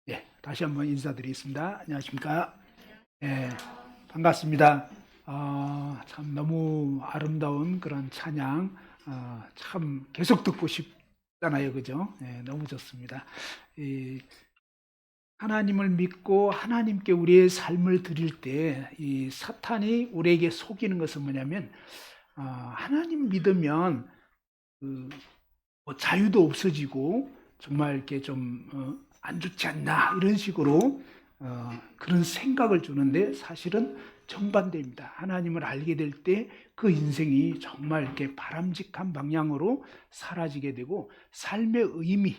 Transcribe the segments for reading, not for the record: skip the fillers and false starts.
예, 다시 한번 인사드리겠습니다. 안녕하십니까? 예, 반갑습니다. 참 너무 아름다운 그런 찬양, 참 계속 듣고 싶잖아요, 그죠? 너무 좋습니다. 이 하나님을 믿고 하나님께 우리의 삶을 드릴 때, 이 사탄이 우리에게 속이는 것은 뭐냐면, 하나님 믿으면 그 자유도 없어지고 정말 이렇게 좀 안 좋지 않나 이런 식으로 그런 생각을 주는데, 사실은 정반대입니다. 하나님을 알게 될 때 그 인생이 정말 이렇게 바람직한 방향으로 사라지게 되고, 삶의 의미,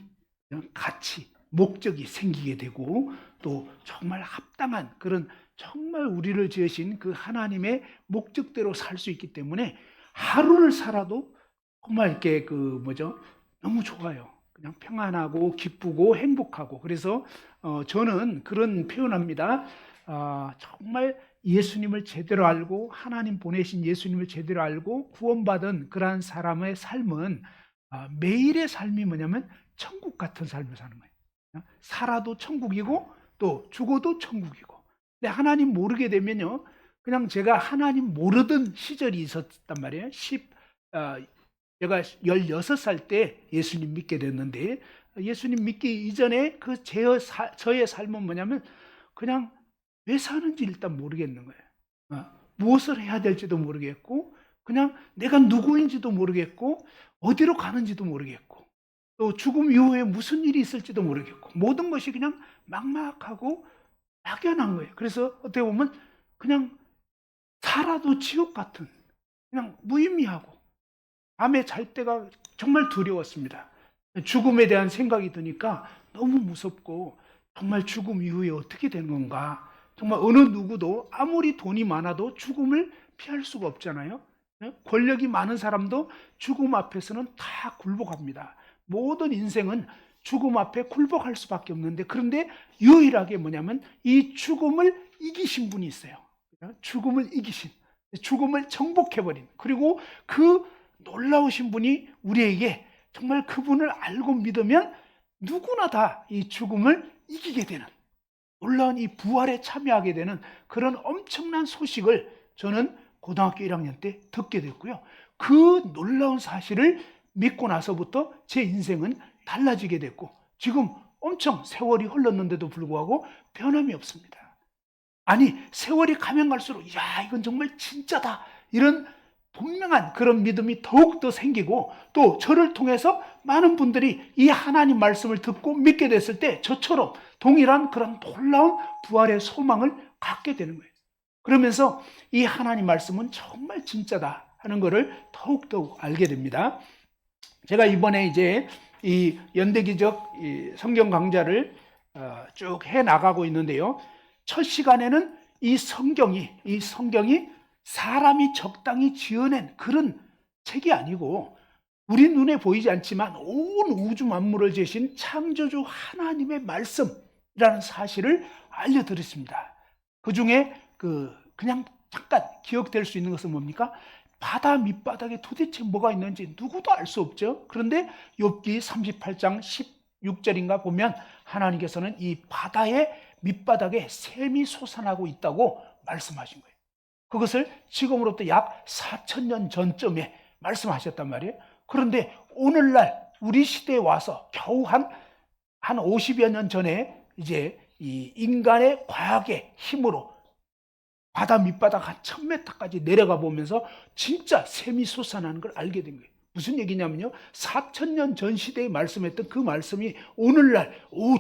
가치, 목적이 생기게 되고, 또 정말 합당한 그런 정말 우리를 지으신 그 하나님의 목적대로 살 수 있기 때문에 하루를 살아도 정말 이렇게 너무 좋아요. 그냥 평안하고 기쁘고 행복하고. 그래서 저는 그런 표현합니다. 정말 예수님을 제대로 알고 하나님 보내신 예수님을 제대로 알고 구원받은 그러한 사람의 삶은, 매일의 삶이 뭐냐면 천국 같은 삶을 사는 거예요. 살아도 천국이고 또 죽어도 천국이고. 근데 하나님 모르게 되면요, 그냥 제가 하나님 모르던 시절이 있었단 말이에요. 제가 16살 때 예수님 믿게 됐는데, 예수님 믿기 이전에 저의 삶은 뭐냐면, 그냥 왜 사는지 일단 모르겠는 거예요. 무엇을 해야 될지도 모르겠고, 그냥 내가 누구인지도 모르겠고, 어디로 가는지도 모르겠고, 또 죽음 이후에 무슨 일이 있을지도 모르겠고, 모든 것이 그냥 막막하고 막연한 거예요. 그래서 어떻게 보면 그냥 살아도 지옥 같은, 그냥 무의미하고, 밤에 잘 때가 정말 두려웠습니다. 죽음에 대한 생각이 드니까 너무 무섭고, 정말 죽음 이후에 어떻게 되는 건가. 정말 어느 누구도 아무리 돈이 많아도 죽음을 피할 수가 없잖아요. 권력이 많은 사람도 죽음 앞에서는 다 굴복합니다. 모든 인생은 죽음 앞에 굴복할 수밖에 없는데, 그런데 유일하게 뭐냐면 이 죽음을 이기신 분이 있어요. 죽음을 이기신, 죽음을 정복해버린, 그리고 그 놀라우신 분이 우리에게, 정말 그분을 알고 믿으면 누구나 다 이 죽음을 이기게 되는, 놀라운 이 부활에 참여하게 되는 그런 엄청난 소식을 저는 고등학교 1학년 때 듣게 됐고요. 그 놀라운 사실을 믿고 나서부터 제 인생은 달라지게 됐고, 지금 엄청 세월이 흘렀는데도 불구하고 변함이 없습니다. 아니, 세월이 가면 갈수록 야, 이건 정말 진짜다, 이런 분명한 그런 믿음이 더욱더 생기고, 또 저를 통해서 많은 분들이 이 하나님 말씀을 듣고 믿게 됐을 때 저처럼 동일한 그런 놀라운 부활의 소망을 갖게 되는 거예요. 그러면서 이 하나님 말씀은 정말 진짜다 하는 것을 더욱더 알게 됩니다. 제가 이번에 이제 이 연대기적 성경 강좌를 쭉 해 나가고 있는데요. 첫 시간에는 이 성경이 사람이 적당히 지어낸 그런 책이 아니고, 우리 눈에 보이지 않지만 온 우주 만물을 지으신 창조주 하나님의 말씀이라는 사실을 알려드렸습니다. 그 중에 그냥 잠깐 기억될 수 있는 것은 뭡니까? 바다 밑바닥에 도대체 뭐가 있는지 누구도 알 수 없죠. 그런데 욥기 38장 16절인가 보면 하나님께서는 이 바다의 밑바닥에 샘이 솟아나고 있다고 말씀하신 거예요. 그것을 지금으로부터 약 4,000년 전쯤에 말씀하셨단 말이에요. 그런데 오늘날 우리 시대에 와서 겨우 한 50여 년 전에 이제 이 인간의 과학의 힘으로 바다 밑바닥 한 1000m까지 내려가 보면서 진짜 샘이 솟아나는 걸 알게 된 거예요. 무슨 얘기냐면요, 4,000년 전 시대에 말씀했던 그 말씀이 오늘날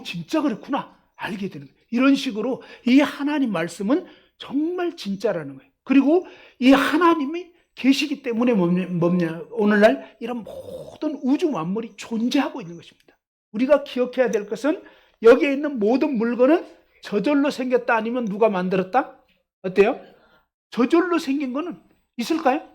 진짜 그렇구나 알게 되는 거예요. 이런 식으로 이 하나님 말씀은 정말 진짜라는 거예요. 그리고 이 하나님이 계시기 때문에 오늘날 이런 모든 우주 만물이 존재하고 있는 것입니다. 우리가 기억해야 될 것은, 여기에 있는 모든 물건은 저절로 생겼다, 아니면 누가 만들었다? 어때요? 저절로 생긴 거는 있을까요?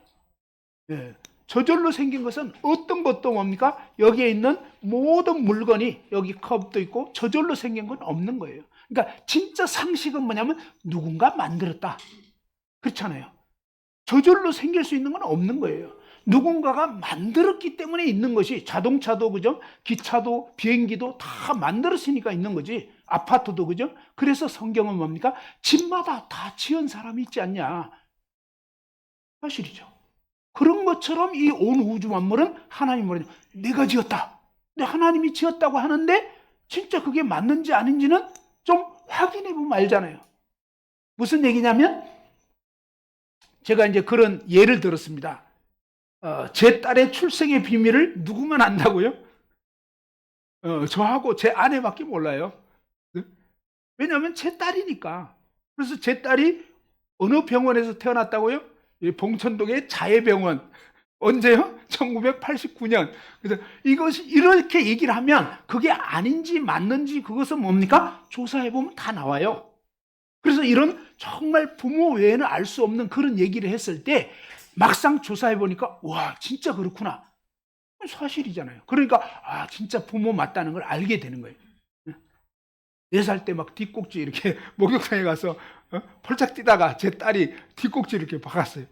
예. 저절로 생긴 것은 어떤 것도 뭡니까? 여기에 있는 모든 물건이, 여기 컵도 있고, 저절로 생긴 건 없는 거예요. 그러니까 진짜 상식은 뭐냐면 누군가 만들었다, 그렇잖아요. 저절로 생길 수 있는 건 없는 거예요. 누군가가 만들었기 때문에 있는 것이, 자동차도 그죠? 기차도 비행기도 다 만들었으니까 있는 거지. 아파트도 그죠? 그래서 성경은 뭡니까? 집마다 다 지은 사람이 있지 않냐. 사실이죠. 그런 것처럼 이 온 우주 만물은 하나님 말이죠. 내가 지었다. 근데 하나님이 지었다고 하는데 진짜 그게 맞는지 아닌지는 좀 확인해 보면 알잖아요. 무슨 얘기냐면 제가 이제 그런 예를 들었습니다. 제 딸의 출생의 비밀을 누구만 안다고요? 저하고 제 아내밖에 몰라요. 왜냐하면 제 딸이니까. 그래서 제 딸이 어느 병원에서 태어났다고요? 봉천동의 자해병원. 언제요? 1989년. 그래서 이것이 이렇게 얘기를 하면 그게 아닌지 맞는지 그것은 뭡니까? 조사해보면 다 나와요. 그래서 이런 정말 부모 외에는 알 수 없는 그런 얘기를 했을 때 막상 조사해보니까 와 진짜 그렇구나. 사실이잖아요. 그러니까 진짜 부모 맞다는 걸 알게 되는 거예요. 4살 때 막 뒷꼭지 이렇게 목욕탕에 가서 펄짝 뛰다가 제 딸이 뒷꼭지 이렇게 박았어요.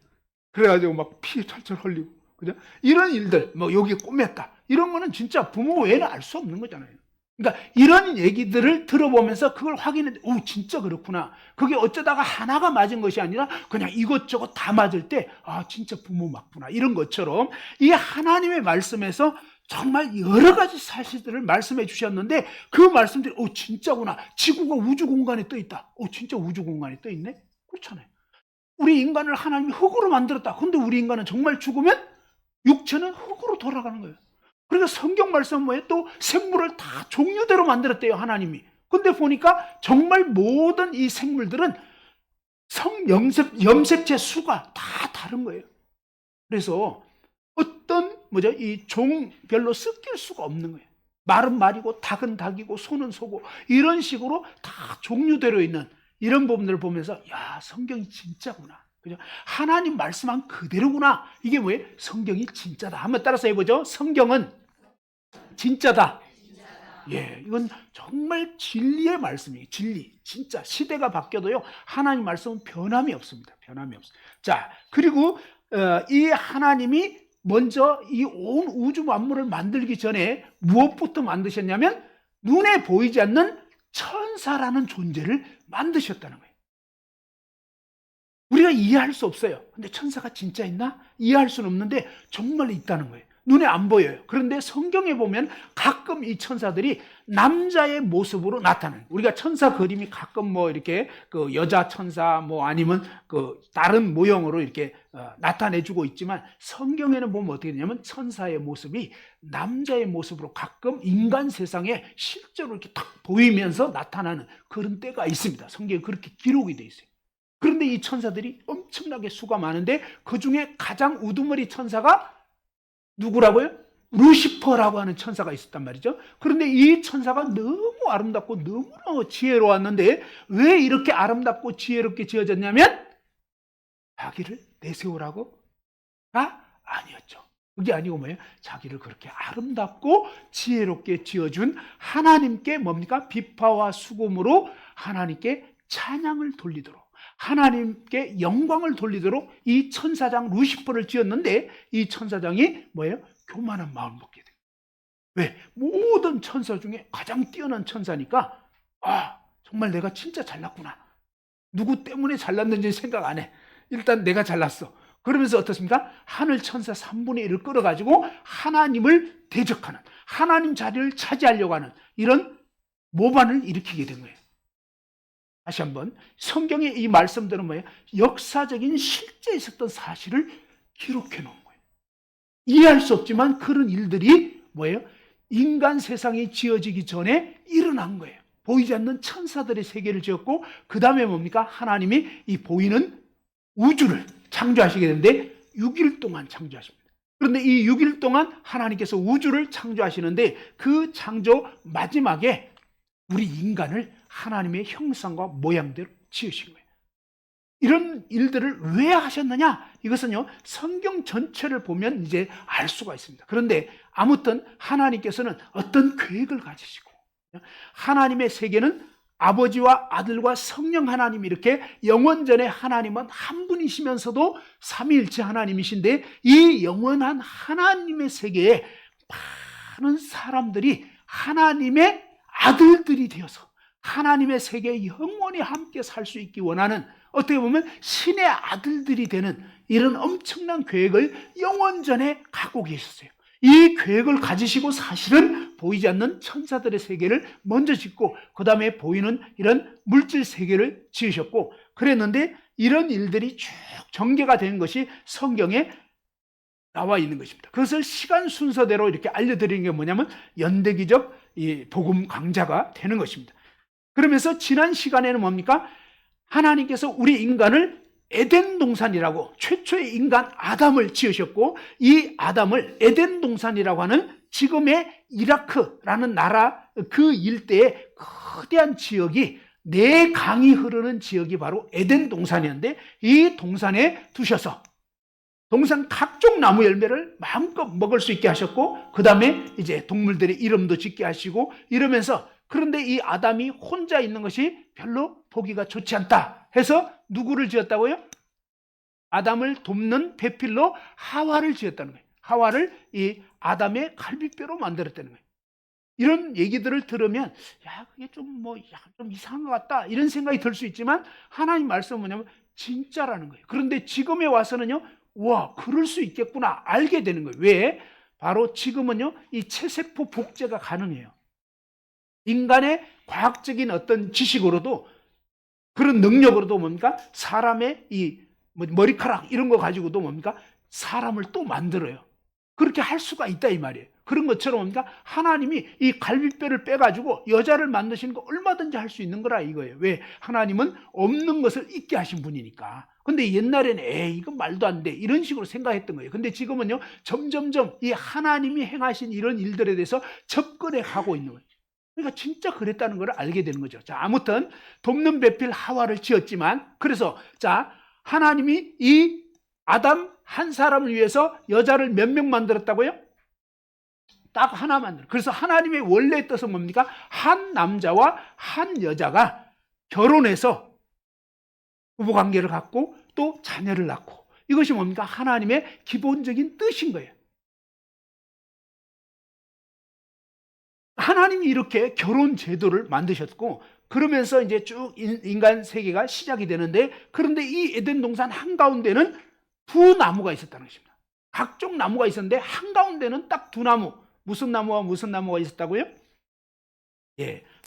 그래가지고 막 피 철철 흘리고, 그죠? 이런 일들, 뭐 여기 꼬맸다. 이런 거는 진짜 부모 외에는 알 수 없는 거잖아요. 그러니까 이런 얘기들을 들어보면서 그걸 확인했는데, 오, 진짜 그렇구나. 그게 어쩌다가 하나가 맞은 것이 아니라 그냥 이것저것 다 맞을 때, 진짜 부모 맞구나. 이런 것처럼 이 하나님의 말씀에서 정말 여러 가지 사실들을 말씀해 주셨는데 그 말씀들이 진짜구나. 지구가 우주 공간에 떠 있다. 진짜 우주 공간에 떠 있네? 그렇잖아요. 우리 인간을 하나님이 흙으로 만들었다. 근데 우리 인간은 정말 죽으면 육체는 흙으로 돌아가는 거예요. 그러니까 성경 말씀은 뭐예요? 또 생물을 다 종류대로 만들었대요, 하나님이. 근데 보니까 정말 모든 이 생물들은 염색체 수가 다 다른 거예요. 그래서 어떤 이 종별로 섞일 수가 없는 거예요. 말은 말이고 닭은 닭이고 소는 소고 이런 식으로 다 종류대로 있는 이런 부분들을 보면서 성경이 진짜구나. 그죠? 하나님 말씀한 그대로구나. 이게 뭐예요? 성경이 진짜다. 한번 따라서 해보죠. 성경은 진짜다. 예, 이건 정말 진리의 말씀이에요. 진리, 진짜. 시대가 바뀌어도요, 하나님 말씀은 변함이 없습니다. 변함이 없습니다. 자, 그리고 이 하나님이 먼저 이 온 우주 만물을 만들기 전에 무엇부터 만드셨냐면 눈에 보이지 않는 천사라는 존재를 만드셨다는 거예요. 우리가 이해할 수 없어요. 근데 천사가 진짜 있나? 이해할 수는 없는데 정말 있다는 거예요. 눈에 안 보여요. 그런데 성경에 보면 가끔 이 천사들이 남자의 모습으로 나타나요. 우리가 천사 그림이 가끔 이렇게 그 여자 천사 아니면 그 다른 모형으로 이렇게 나타내주고 있지만 성경에는 보면 어떻게 되냐면 천사의 모습이 남자의 모습으로 가끔 인간 세상에 실제로 이렇게 딱 보이면서 나타나는 그런 때가 있습니다. 성경에 그렇게 기록이 돼 있어요. 그런데 이 천사들이 엄청나게 수가 많은데 그 중에 가장 우두머리 천사가 누구라고요? 루시퍼라고 하는 천사가 있었단 말이죠. 그런데 이 천사가 너무 아름답고 너무나 지혜로웠는데 왜 이렇게 아름답고 지혜롭게 지어졌냐면 자기를 내세우라고가 아니었죠. 그게 아니고 뭐예요? 자기를 그렇게 아름답고 지혜롭게 지어준 하나님께 뭡니까? 비파와 수금으로 하나님께 찬양을 돌리도록, 하나님께 영광을 돌리도록 이 천사장 루시퍼를 지었는데 이 천사장이 뭐예요? 교만한 마음을 먹게 돼요. 왜? 모든 천사 중에 가장 뛰어난 천사니까 정말 내가 진짜 잘났구나. 누구 때문에 잘났는지 생각 안 해. 일단 내가 잘났어. 그러면서 어떻습니까? 하늘 천사 3분의 1을 끌어가지고 하나님을 대적하는, 하나님 자리를 차지하려고 하는 이런 모반을 일으키게 된 거예요. 다시 한번 성경의 이 말씀들은 뭐예요? 역사적인 실제 있었던 사실을 기록해 놓은 거예요. 이해할 수 없지만 그런 일들이 뭐예요? 인간 세상이 지어지기 전에 일어난 거예요. 보이지 않는 천사들의 세계를 지었고 그 다음에 뭡니까? 하나님이 이 보이는 우주를 창조하시게 되는데 6일 동안 창조하십니다. 그런데 이 6일 동안 하나님께서 우주를 창조하시는데 그 창조 마지막에 우리 인간을 하나님의 형상과 모양대로 지으신 거예요. 이런 일들을 왜 하셨느냐? 이것은요, 성경 전체를 보면 이제 알 수가 있습니다. 그런데 아무튼 하나님께서는 어떤 계획을 가지시고 하나님의 세계는 아버지와 아들과 성령 하나님, 이렇게 영원전의 하나님은 한 분이시면서도 삼위일체 하나님이신데, 이 영원한 하나님의 세계에 많은 사람들이 하나님의 아들들이 되어서 하나님의 세계에 영원히 함께 살 수 있기 원하는, 어떻게 보면 신의 아들들이 되는 이런 엄청난 계획을 영원전에 갖고 계셨어요. 이 계획을 가지시고 사실은 보이지 않는 천사들의 세계를 먼저 짓고 그 다음에 보이는 이런 물질 세계를 지으셨고, 그랬는데 이런 일들이 쭉 전개가 되는 것이 성경에 나와 있는 것입니다. 그것을 시간 순서대로 이렇게 알려드리는 게 뭐냐면 연대기적 이 복음 강좌가 되는 것입니다. 그러면서 지난 시간에는 뭡니까? 하나님께서 우리 인간을 에덴 동산이라고, 최초의 인간 아담을 지으셨고, 이 아담을 에덴 동산이라고 하는 지금의 이라크라는 나라 그 일대의 거대한 지역이, 네 강이 흐르는 지역이 바로 에덴 동산이었는데, 이 동산에 두셔서 동산 각종 나무 열매를 마음껏 먹을 수 있게 하셨고, 그 다음에 이제 동물들의 이름도 짓게 하시고 이러면서, 그런데 이 아담이 혼자 있는 것이 별로 보기가 좋지 않다 해서 누구를 지었다고요? 아담을 돕는 배필로 하와를 지었다는 거예요. 하와를 이 아담의 갈비뼈로 만들었다는 거예요. 이런 얘기들을 들으면 야, 그게 좀 이상한 것 같다 이런 생각이 들 수 있지만, 하나님 말씀은 뭐냐면 진짜라는 거예요. 그런데 지금에 와서는요, 와, 그럴 수 있겠구나 알게 되는 거예요. 왜? 바로 지금은요, 이 체세포 복제가 가능해요. 인간의 과학적인 어떤 지식으로도, 그런 능력으로도 뭡니까? 사람의 이 머리카락 이런 거 가지고도 뭡니까? 사람을 또 만들어요. 그렇게 할 수가 있다 이 말이에요. 그런 것처럼 뭡니까? 하나님이 이 갈비뼈를 빼가지고 여자를 만드시는 거 얼마든지 할 수 있는 거라 이거예요. 왜? 하나님은 없는 것을 있게 하신 분이니까. 근데 옛날에는 이건 말도 안 돼 이런 식으로 생각했던 거예요. 근데 지금은요, 점점점 이 하나님이 행하신 이런 일들에 대해서 접근해 가고 있는 거예요. 그러니까 진짜 그랬다는 걸 알게 되는 거죠. 자, 아무튼 돕는 배필 하와를 지었지만, 그래서 자, 하나님이 이 아담 한 사람을 위해서 여자를 몇 명 만들었다고요? 딱 하나 만들어. 그래서 하나님의 원래 뜻은 뭡니까? 한 남자와 한 여자가 결혼해서 부부관계를 갖고 또 자녀를 낳고, 이것이 뭡니까? 하나님의 기본적인 뜻인 거예요. 하나님이 이렇게 결혼 제도를 만드셨고, 그러면서 이제 쭉 인간 세계가 시작이 되는데, 그런데 이 에덴 동산 한가운데는 두 나무가 있었다는 것입니다. 각종 나무가 있었는데 한가운데는 딱 두 나무. 무슨 나무와 무슨 나무가 있었다고요?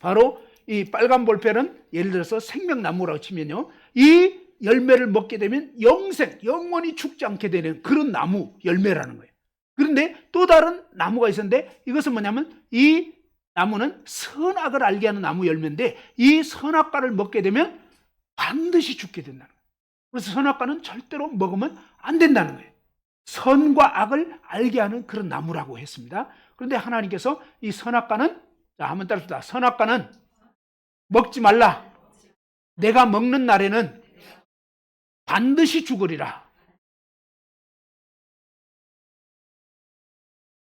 바로 이 빨간 볼펜은 예를 들어서 생명나무라고 치면요, 이 열매를 먹게 되면 영원히 죽지 않게 되는 그런 나무 열매라는 거예요. 그런데 또 다른 나무가 있었는데, 이것은 뭐냐면 이 나무는 선악을 알게 하는 나무 열매인데, 이 선악과를 먹게 되면 반드시 죽게 된다는 거예요. 그래서 선악과는 절대로 먹으면 안 된다는 거예요. 선과 악을 알게 하는 그런 나무라고 했습니다. 그런데 하나님께서 이 선악과는, 자, 한번 따라합시다. 선악과는 먹지 말라. 내가 먹는 날에는 반드시 죽으리라.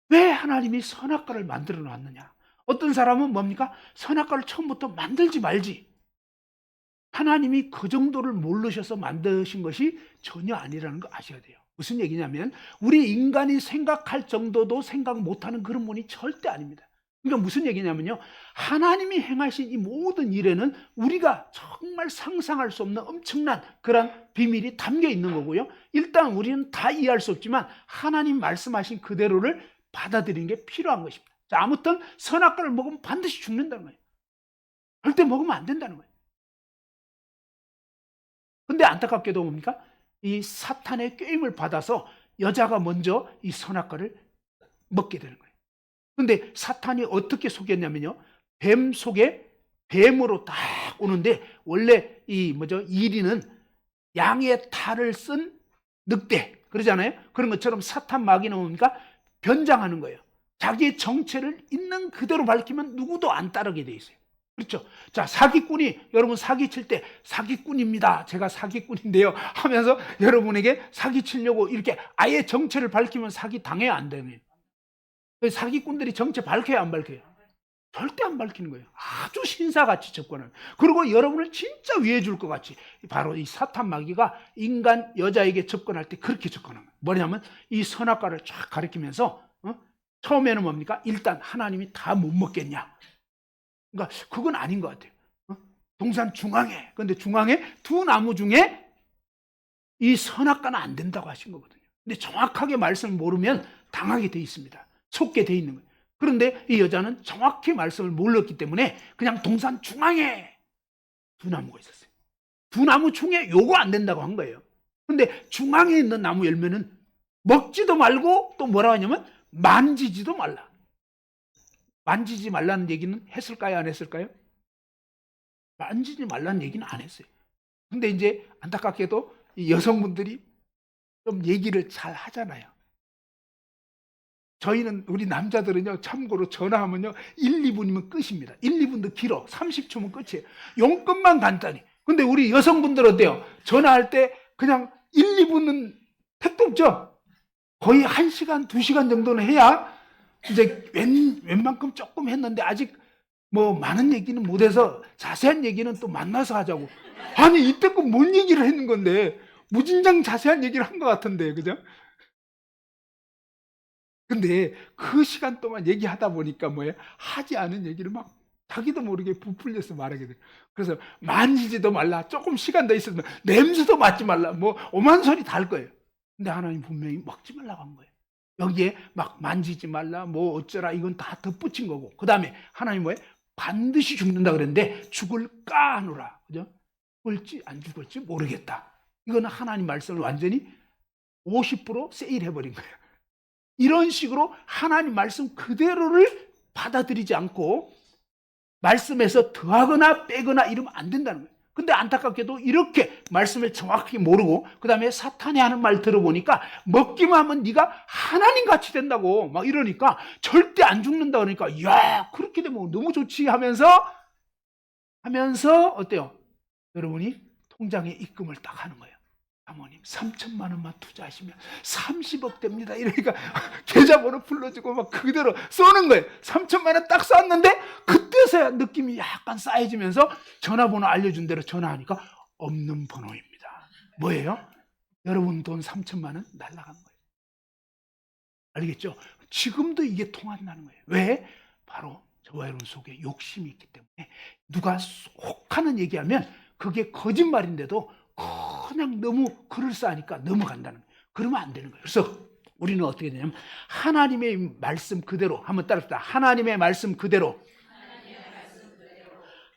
왜 하나님이 선악과를 만들어 놨느냐? 어떤 사람은 뭡니까? 선악과를 처음부터 만들지 말지. 하나님이 그 정도를 모르셔서 만드신 것이 전혀 아니라는 거 아셔야 돼요. 무슨 얘기냐면, 우리 인간이 생각할 정도도 생각 못하는 그런 분이 절대 아닙니다. 그러니까 무슨 얘기냐면요, 하나님이 행하신 이 모든 일에는 우리가 정말 상상할 수 없는 엄청난 그런 비밀이 담겨 있는 거고요. 일단 우리는 다 이해할 수 없지만 하나님 말씀하신 그대로를 받아들이는 게 필요한 것입니다. 자, 아무튼 선악과를 먹으면 반드시 죽는다는 거예요. 절대 먹으면 안 된다는 거예요. 근데 안타깝게도 뭡니까? 이 사탄의 꾀임을 받아서 여자가 먼저 이 선악과를 먹게 되는 거예요. 근데 사탄이 어떻게 속였냐면요, 뱀 속에 뱀으로 딱 오는데, 원래 이리는 양의 탈을 쓴 늑대 그러잖아요. 그런 것처럼 사탄 마귀는 뭡니까? 변장하는 거예요. 자기의 정체를 있는 그대로 밝히면 누구도 안 따르게 돼 있어요. 그렇죠? 자, 사기꾼이 여러분 사기칠 때 사기꾼입니다, 제가 사기꾼인데요 하면서 여러분에게 사기치려고 이렇게 아예 정체를 밝히면 사기 당해야 안 되네요. 사기꾼들이 정체 밝혀야 안 밝혀요? 절대 안 밝히는 거예요. 아주 신사같이 접근하는. 그리고 여러분을 진짜 위해 줄 것 같이 바로 이 사탄 마귀가 인간 여자에게 접근할 때 그렇게 접근하는 거예요. 뭐냐면 이 선악과를 쫙 가리키면서 처음에는 뭡니까? 일단 하나님이 다 못 먹겠냐? 그러니까 그건 아닌 것 같아요. 동산 중앙에. 근데 중앙에 두 나무 중에 이 선악과는 안 된다고 하신 거거든요. 근데 정확하게 말씀을 모르면 당하게 돼 있습니다. 속게 돼 있는 거예요. 그런데 이 여자는 정확히 말씀을 몰랐기 때문에 그냥 동산 중앙에 두 나무가 있었어요. 두 나무 중에 요거 안 된다고 한 거예요. 근데 중앙에 있는 나무 열매는 먹지도 말고 또 뭐라고 하냐면 만지지도 말라. 만지지 말라는 얘기는 했을까요? 안 했을까요? 만지지 말라는 얘기는 안 했어요. 근데 이제 안타깝게도 이 여성분들이 좀 얘기를 잘 하잖아요. 저희는 우리 남자들은요 참고로 전화하면요 1, 2분이면 끝입니다. 1, 2분도 길어. 30초면 끝이에요. 용건만 간단히. 근데 우리 여성분들 어때요? 전화할 때 그냥 1, 2분은 택도 없죠? 거의 1시간, 2시간 정도는 해야 이제 웬만큼 조금 했는데 아직 뭐 많은 얘기는 못해서 자세한 얘기는 또 만나서 하자고. 아니 이때껏 뭔 얘기를 했는 건데 무진장 자세한 얘기를 한 것 같은데 그죠? 근데 그 시간 동안 얘기하다 보니까 뭐예요? 하지 않은 얘기를 막 자기도 모르게 부풀려서 말하게 돼요. 그래서 만지지도 말라. 조금 시간 더 있으면 냄새도 맡지 말라. 뭐 오만 소리 다 할 거예요. 근데 하나님 분명히 먹지 말라고 한 거예요. 여기에 막 만지지 말라 뭐 어쩌라 이건 다 덧붙인 거고. 그다음에 하나님 뭐예요? 반드시 죽는다 그랬는데 죽을까 하노라. 그죠? 죽을지 안 죽을지 모르겠다. 이거는 하나님 말씀을 완전히 50% 세일해 버린 거예요. 이런 식으로 하나님 말씀 그대로를 받아들이지 않고 말씀에서 더하거나 빼거나 이러면 안 된다는 거예요. 근데 안타깝게도 이렇게 말씀을 정확히 모르고 그 다음에 사탄이 하는 말 들어보니까 먹기만 하면 네가 하나님같이 된다고 막 이러니까 절대 안 죽는다 그러니까 이야 그렇게 되면 너무 좋지 하면서 어때요? 여러분이 통장에 입금을 딱 하는 거예요. 사모님 3천만 원만 투자하시면 30억 됩니다. 이러니까 계좌번호 불러주고 막 그대로 쏘는 거예요. 3천만 원 딱 쐈는데 그때서야 느낌이 약간 쌓여지면서 전화번호 알려준 대로 전화하니까 없는 번호입니다. 뭐예요? 여러분 돈 3천만 원 날라간 거예요. 알겠죠? 지금도 이게 통한다는 거예요. 왜? 바로 저와 여러분 속에 욕심이 있기 때문에 누가 혹하는 얘기하면 그게 거짓말인데도 그냥 너무 그럴싸하니까 넘어간다는 거예요. 그러면 안 되는 거예요. 그래서 우리는 어떻게 되냐면 하나님의 말씀 그대로 한번 따라합시다. 하나님의 말씀 그대로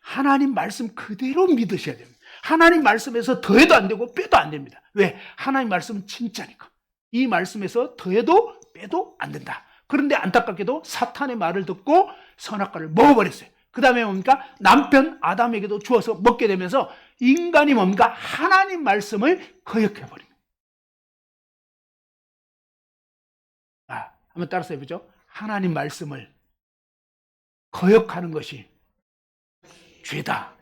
하나님 말씀 그대로 믿으셔야 됩니다. 하나님 말씀에서 더해도 안 되고 빼도 안 됩니다. 왜? 하나님 말씀은 진짜니까. 이 말씀에서 더해도 빼도 안 된다. 그런데 안타깝게도 사탄의 말을 듣고 선악과를 먹어버렸어요. 그 다음에 뭡니까? 남편 아담에게도 주어서 먹게 되면서 인간이 뭡니까? 하나님 말씀을 거역해버린 거예요. 한번 따라서 해보죠. 하나님 말씀을 거역하는 것이 죄다.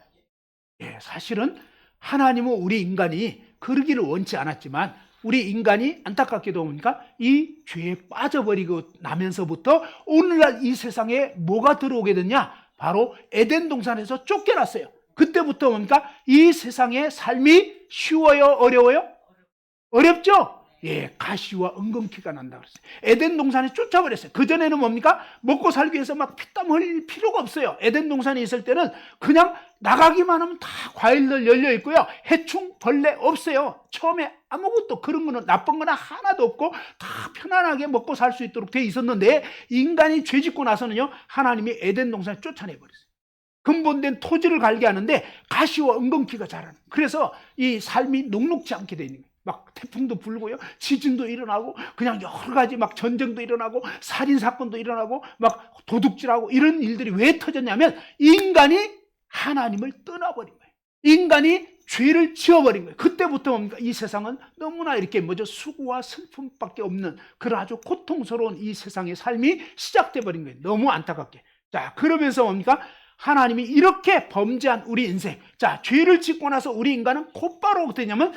예, 사실은 하나님은 우리 인간이 그러기를 원치 않았지만 우리 인간이 안타깝게도 뭡니까? 이 죄에 빠져버리고 나면서부터 오늘날 이 세상에 뭐가 들어오게 됐냐? 바로 에덴 동산에서 쫓겨났어요. 그때부터 뭡니까? 이 세상의 삶이 쉬워요? 어려워요? 어렵죠? 예, 가시와 은근키가 난다 그랬어요. 에덴 동산에 쫓아버렸어요. 그전에는 뭡니까? 먹고 살기 위해서 막 피땀 흘릴 필요가 없어요. 에덴 동산에 있을 때는 그냥 나가기만 하면 다 과일들 열려 있고요. 해충, 벌레 없어요. 처음에 아무것도 그런 거는 나쁜 거나 하나도 없고 다 편안하게 먹고 살 수 있도록 돼 있었는데 인간이 죄 짓고 나서는요. 하나님이 에덴 동산에 쫓아내버렸어요. 근본된 토지를 갈게 하는데 가시와 은근키가 자라는. 그래서 이 삶이 녹록지 않게 돼 있는 거예요. 막 태풍도 불고요, 지진도 일어나고, 그냥 여러 가지 막 전쟁도 일어나고, 살인 사건도 일어나고, 막 도둑질하고 이런 일들이 왜 터졌냐면 인간이 하나님을 떠나버린 거예요. 인간이 죄를 지어버린 거예요. 그때부터 뭡니까? 이 세상은 너무나 이렇게 수고와 슬픔밖에 없는 그런 아주 고통스러운 이 세상의 삶이 시작돼 버린 거예요. 너무 안타깝게. 자, 그러면서 뭡니까? 하나님이 이렇게 범죄한 우리 인생. 자, 죄를 짓고 나서 우리 인간은 곧바로 어떻게 되냐면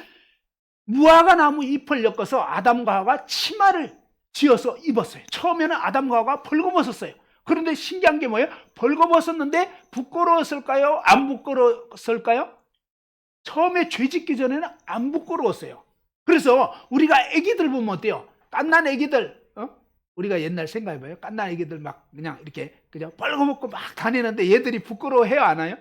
무화과 나무 잎을 엮어서 아담과 하와가 치마를 지어서 입었어요. 처음에는 아담과 하와가 벌거벗었어요. 그런데 신기한 게 뭐예요? 벌거벗었는데 부끄러웠을까요? 안 부끄러웠을까요? 처음에 죄 짓기 전에는 안 부끄러웠어요. 그래서 우리가 애기들 보면 어때요? 갓난 애기들, 우리가 옛날 생각해봐요. 갓난 애기들 막 그냥 이렇게 그냥 벌거벗고 막 다니는데 얘들이 부끄러워해요, 안 해요?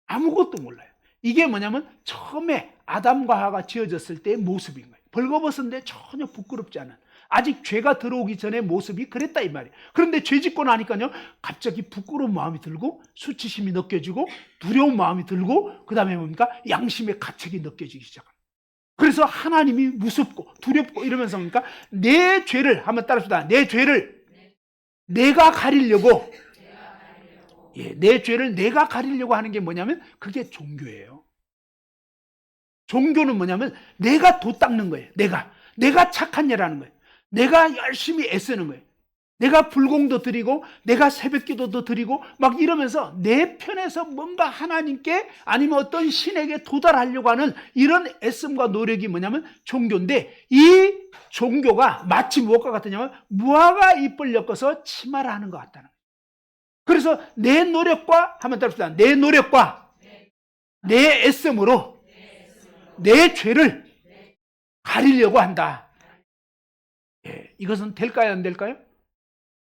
아무것도 몰라요. 이게 뭐냐면 처음에 아담과 하와가 지어졌을 때의 모습인 거예요. 벌거벗은데 전혀 부끄럽지 않은, 아직 죄가 들어오기 전의 모습이 그랬다 이 말이에요. 그런데 죄 짓고 나니까요, 갑자기 부끄러운 마음이 들고 수치심이 느껴지고 두려운 마음이 들고 그 다음에 뭡니까? 양심의 가책이 느껴지기 시작합니다. 그래서 하나님이 무섭고 두렵고 이러면서 뭡니까? 내 죄를, 한번 따라합시다. 내 죄를 내가 가리려고, 내 죄를 내가 가리려고 하는 게 뭐냐면 그게 종교예요. 종교는 뭐냐면 내가 도 닦는 거예요. 내가 착한 일하는 거예요. 내가 열심히 애쓰는 거예요. 내가 불공도 드리고 내가 새벽기도도 드리고 막 이러면서 내 편에서 뭔가 하나님께 아니면 어떤 신에게 도달하려고 하는 이런 애씀과 노력이 뭐냐면 종교인데, 이 종교가 마치 무엇과 같으냐면 무화과 잎을 엮어서 치마를 하는 것 같다는 거예요. 그래서 내 노력과, 한번 따라합시다. 내 노력과 내 애씀으로 내 죄를 가리려고 한다. 이것은 될까요, 안 될까요?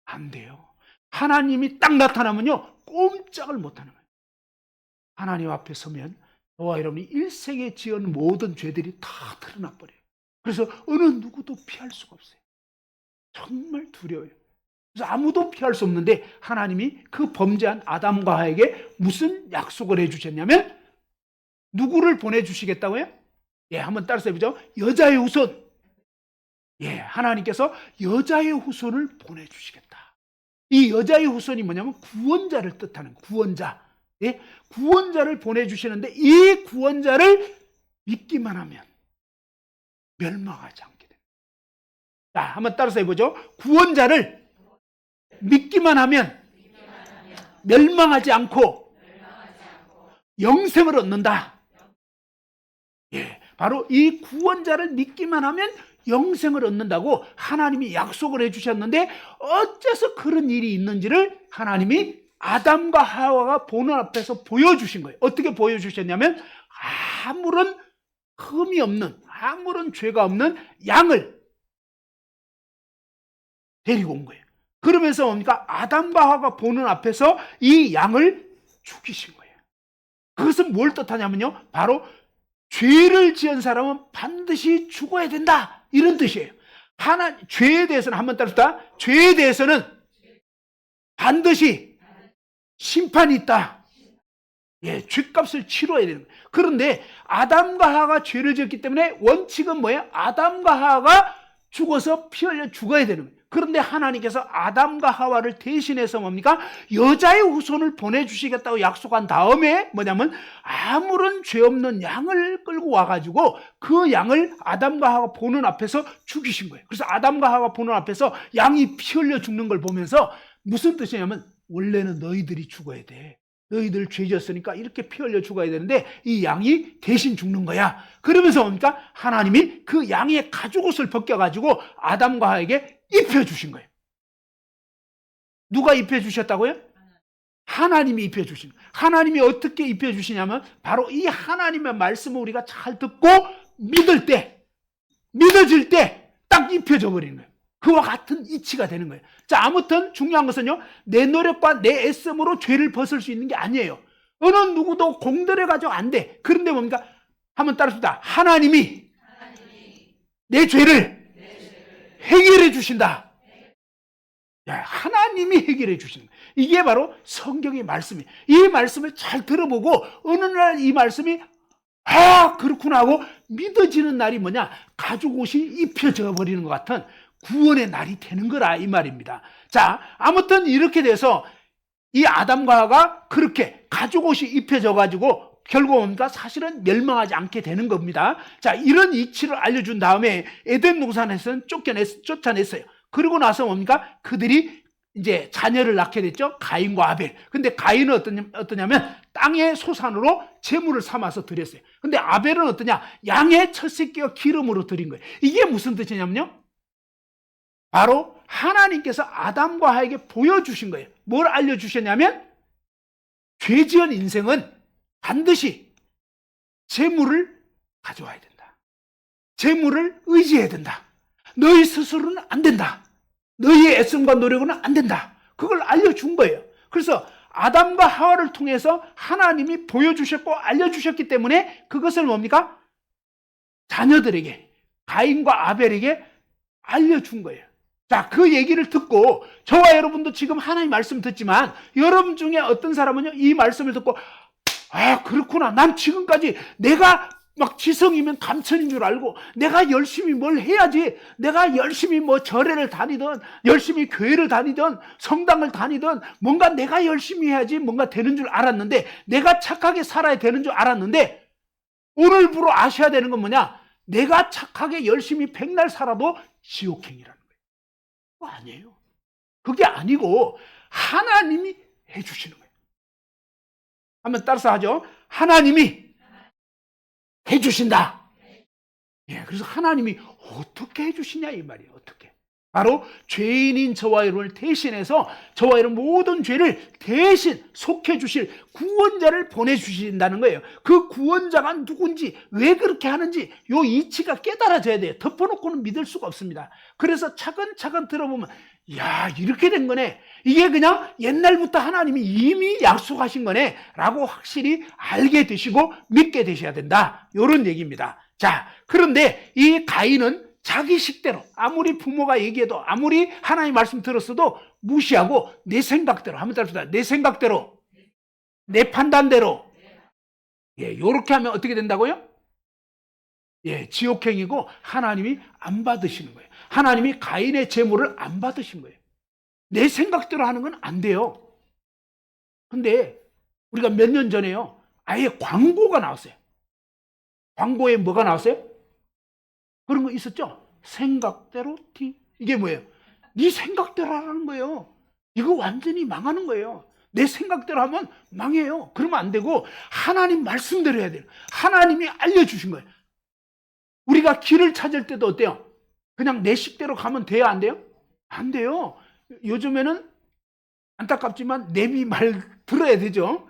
안 돼요. 하나님이 딱 나타나면요, 꼼짝을 못하는 거예요. 하나님 앞에 서면 저와 여러분이 일생에 지은 모든 죄들이 다 드러나 버려요. 그래서 어느 누구도 피할 수가 없어요. 정말 두려워요. 그래서 아무도 피할 수 없는데 하나님이 그 범죄한 아담과 하와에게 무슨 약속을 해주셨냐면 누구를 보내주시겠다고요? 한번 따라서 해보죠. 여자의 후손. 하나님께서 여자의 후손을 보내주시겠다. 이 여자의 후손이 뭐냐면 구원자를 뜻하는 구원자. 구원자를 보내주시는데 이 구원자를 믿기만 하면 멸망하지 않게 됩니다. 자, 한번 따라서 해보죠. 구원자를 믿기만 하면 멸망하지 않고 영생을 얻는다. 바로 이 구원자를 믿기만 하면 영생을 얻는다고 하나님이 약속을 해주셨는데, 어째서 그런 일이 있는지를 하나님이 아담과 하와가 보는 앞에서 보여주신 거예요. 어떻게 보여주셨냐면 아무런 흠이 없는, 아무런 죄가 없는 양을 데리고 온 거예요. 그러면서 뭡니까? 아담과 하와가 보는 앞에서 이 양을 죽이신 거예요. 그것은 뭘 뜻하냐면요, 바로 죄를 지은 사람은 반드시 죽어야 된다, 이런 뜻이에요. 죄에 대해서는, 한번 따릅시다. 죄에 대해서는 반드시 심판이 있다. 죄값을 치러야 되는 거예요. 그런데 아담과 하와가 죄를 지었기 때문에 원칙은 뭐예요? 아담과 하와가 죽어서 피 흘려 죽어야 되는 거예요. 그런데 하나님께서 아담과 하와를 대신해서 뭡니까? 여자의 후손을 보내주시겠다고 약속한 다음에 뭐냐면 아무런 죄 없는 양을 끌고 와가지고 그 양을 아담과 하와 보는 앞에서 죽이신 거예요. 그래서 아담과 하와 보는 앞에서 양이 피 흘려 죽는 걸 보면서 무슨 뜻이냐면, 원래는 너희들이 죽어야 돼. 너희들 죄 지었으니까 이렇게 피 흘려 죽어야 되는데 이 양이 대신 죽는 거야. 그러면서 뭡니까? 하나님이 그 양의 가죽옷을 벗겨가지고 아담과 하와에게 입혀주신 거예요. 누가 입혀주셨다고요? 하나님이 입혀주신 거예요. 하나님이 어떻게 입혀주시냐면 바로 이 하나님의 말씀을 우리가 잘 듣고 믿을 때, 믿어질 때 딱 입혀져 버리는 거예요. 그와 같은 이치가 되는 거예요. 자, 아무튼 중요한 것은요, 내 노력과 내 애씀으로 죄를 벗을 수 있는 게 아니에요. 어느 누구도 공들여가지고 안 돼. 그런데 뭡니까? 한번 따라합시다. 하나님이 내 죄를 해결해 주신다. 하나님이 해결해 주시는 거예요. 이게 바로 성경의 말씀이에요. 이 말씀을 잘 들어보고 어느 날 이 말씀이 그렇구나 하고 믿어지는 날이 뭐냐? 가죽옷이 입혀져 버리는 것 같은 구원의 날이 되는 거라, 이 말입니다. 자, 아무튼 이렇게 돼서 이 아담과 하와가 그렇게 가죽옷이 입혀져 가지고 결국 뭡니까? 사실은 멸망하지 않게 되는 겁니다. 자, 이런 이치를 알려준 다음에 에덴 동산에서는 쫓아냈어요. 그러고 나서 뭡니까? 그들이 이제 자녀를 낳게 됐죠. 가인과 아벨. 근데 가인은 어떠냐면 땅의 소산으로 제물을 삼아서 드렸어요. 근데 아벨은 어떠냐? 양의 첫 새끼와 기름으로 드린 거예요. 이게 무슨 뜻이냐면요, 바로 하나님께서 아담과 하에게 보여주신 거예요. 뭘 알려주셨냐면 죄지은 인생은 반드시 재물을 가져와야 된다. 재물을 의지해야 된다. 너희 스스로는 안 된다. 너희의 애씀과 노력은 안 된다. 그걸 알려준 거예요. 그래서 아담과 하와를 통해서 하나님이 보여주셨고 알려주셨기 때문에 그것을 뭡니까? 자녀들에게, 가인과 아벨에게 알려준 거예요. 자, 그 얘기를 듣고 저와 여러분도 지금 하나님 말씀 듣지만 여러분 중에 어떤 사람은요, 이 말씀을 듣고 아, 그렇구나. 난 지금까지 내가 막 지성이면 감천인 줄 알고 내가 열심히 뭘 해야지, 내가 열심히 뭐 절에를 다니든 열심히 교회를 다니든 성당을 다니든 뭔가 내가 열심히 해야지 뭔가 되는 줄 알았는데, 내가 착하게 살아야 되는 줄 알았는데, 오늘부로 아셔야 되는 건 뭐냐? 내가 착하게 열심히 백날 살아도 지옥행이라는 거예요. 그거 아니에요. 그게 아니고 하나님이 해주시는 거예요. 한번 따라서 하죠. 하나님이 해주신다. 예, 그래서 하나님이 어떻게 해주시냐 이 말이에요. 어떻게? 바로 죄인인 저와 여러분을 대신해서 저와 여러분 모든 죄를 대신 속해 주실 구원자를 보내주신다는 거예요. 그 구원자가 누군지, 왜 그렇게 하는지 요 이치가 깨달아져야 돼요. 덮어놓고는 믿을 수가 없습니다. 그래서 차근차근 들어보면 야, 이렇게 된 거네. 이게 그냥 옛날부터 하나님이 이미 약속하신 거네 라고 확실히 알게 되시고 믿게 되셔야 된다. 이런 얘기입니다. 자, 그런데 이 가인은 자기 식대로, 아무리 부모가 얘기해도, 아무리 하나님 말씀 들었어도 무시하고 내 생각대로, 한번 따라합시다. 내 생각대로, 내 판단대로. 예, 요렇게 하면 어떻게 된다고요? 예, 지옥행이고 하나님이 안 받으시는 거예요. 하나님이 가인의 재물을 안 받으신 거예요. 내 생각대로 하는 건 안 돼요. 근데 우리가 몇 년 전에요, 아예 광고가 나왔어요. 광고에 뭐가 나왔어요? 그런 거 있었죠? 생각대로 티. 이게 뭐예요? 네 생각대로 하라는 거예요. 이거 완전히 망하는 거예요. 내 생각대로 하면 망해요. 그러면 안 되고 하나님 말씀대로 해야 돼요. 하나님이 알려주신 거예요. 우리가 길을 찾을 때도 어때요? 그냥 내 식대로 가면 돼요? 안 돼요? 안 돼요. 요즘에는 안타깝지만 내비 말 들어야 되죠.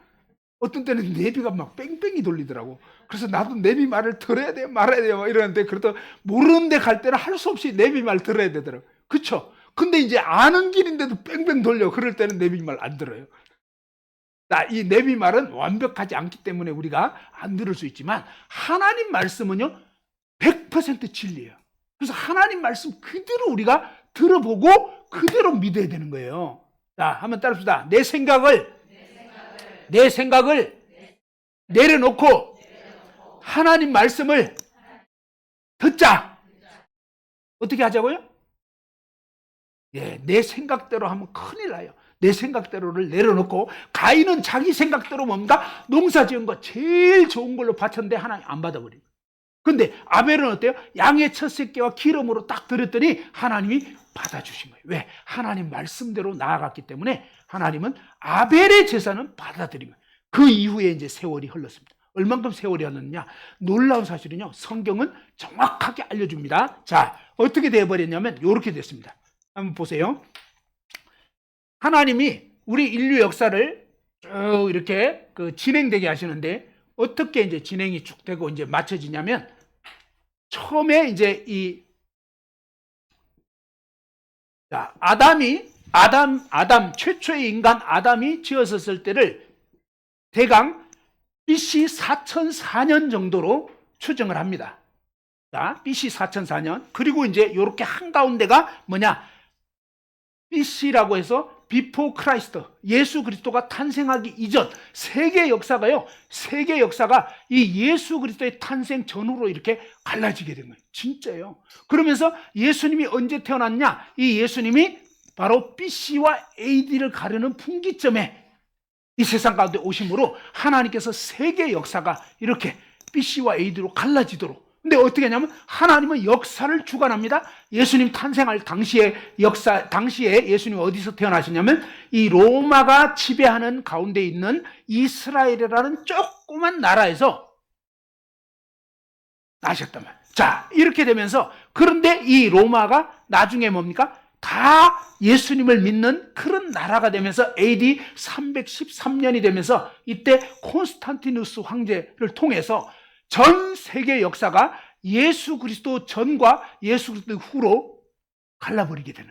어떤 때는 내비가 막 뺑뺑이 돌리더라고. 그래서 나도 내비 말을 들어야 돼요, 말아야 돼요 이러는데, 그래도 모르는 데 갈 때는 할 수 없이 내비 말 들어야 되더라고. 그쵸? 근데 이제 아는 길인데도 뺑뺑 돌려. 그럴 때는 내비 말 안 들어요. 이 내비 말은 완벽하지 않기 때문에 우리가 안 들을 수 있지만 하나님 말씀은요 100% 진리예요. 그래서 하나님 말씀 그대로 우리가 들어보고 그대로 믿어야 되는 거예요. 자, 한번 따라합시다. 내 생각을 내려놓고 하나님 말씀을 듣자. 어떻게 하자고요? 예, 내 생각대로 하면 큰일 나요. 내 생각대로를 내려놓고, 가인은 자기 생각대로 뭡니까? 농사 지은 거 제일 좋은 걸로 바쳤는데 하나님 안 받아버리고. 근데 아벨은 어때요? 양의 첫 새끼와 기름으로 딱 드렸더니 하나님이 받아주신 거예요. 왜? 하나님 말씀대로 나아갔기 때문에 하나님은 아벨의 제사는 받아들인 거예요. 그 이후에 이제 세월이 흘렀습니다. 얼만큼 세월이 흘렀느냐? 놀라운 사실은요, 성경은 정확하게 알려줍니다. 자, 어떻게 되어버렸냐면 이렇게 됐습니다. 한번 보세요. 하나님이 우리 인류 역사를 쭉 이렇게 진행되게 하시는데, 어떻게 이제 진행이 쭉 되고 이제 맞춰지냐면, 처음에 이제 아담 최초의 인간 아담이 지었었을 때를 대강 BC 4004년 정도로 추정을 합니다. 자, BC 4004년. 그리고 이제 이렇게 한가운데가 뭐냐? BC라고 해서 비포 크라이스트, 예수 그리스도가 탄생하기 이전 세계 역사가요. 세계 역사가 이 예수 그리스도의 탄생 전후로 이렇게 갈라지게 된 거예요. 진짜예요. 그러면서 예수님이 언제 태어났냐? 이 예수님이 바로 BC와 AD를 가르는 분기점에 이 세상 가운데 오심으로 하나님께서 세계 역사가 이렇게 BC와 AD로 갈라지도록. 근데 어떻게 하냐면 하나님은 역사를 주관합니다. 예수님 탄생할 당시에 예수님이 어디서 태어나셨냐면 이 로마가 지배하는 가운데 있는 이스라엘이라는 조그만 나라에서 나셨단 말이에요. 자, 이렇게 되면서, 그런데 이 로마가 나중에 뭡니까? 다 다 예수님을 믿는 그런 나라가 되면서 AD 313년이 되면서 이때 콘스탄티누스 황제를 통해서 전 세계 역사가 예수 그리스도 전과 예수 그리스도 후로 갈라버리게 되는.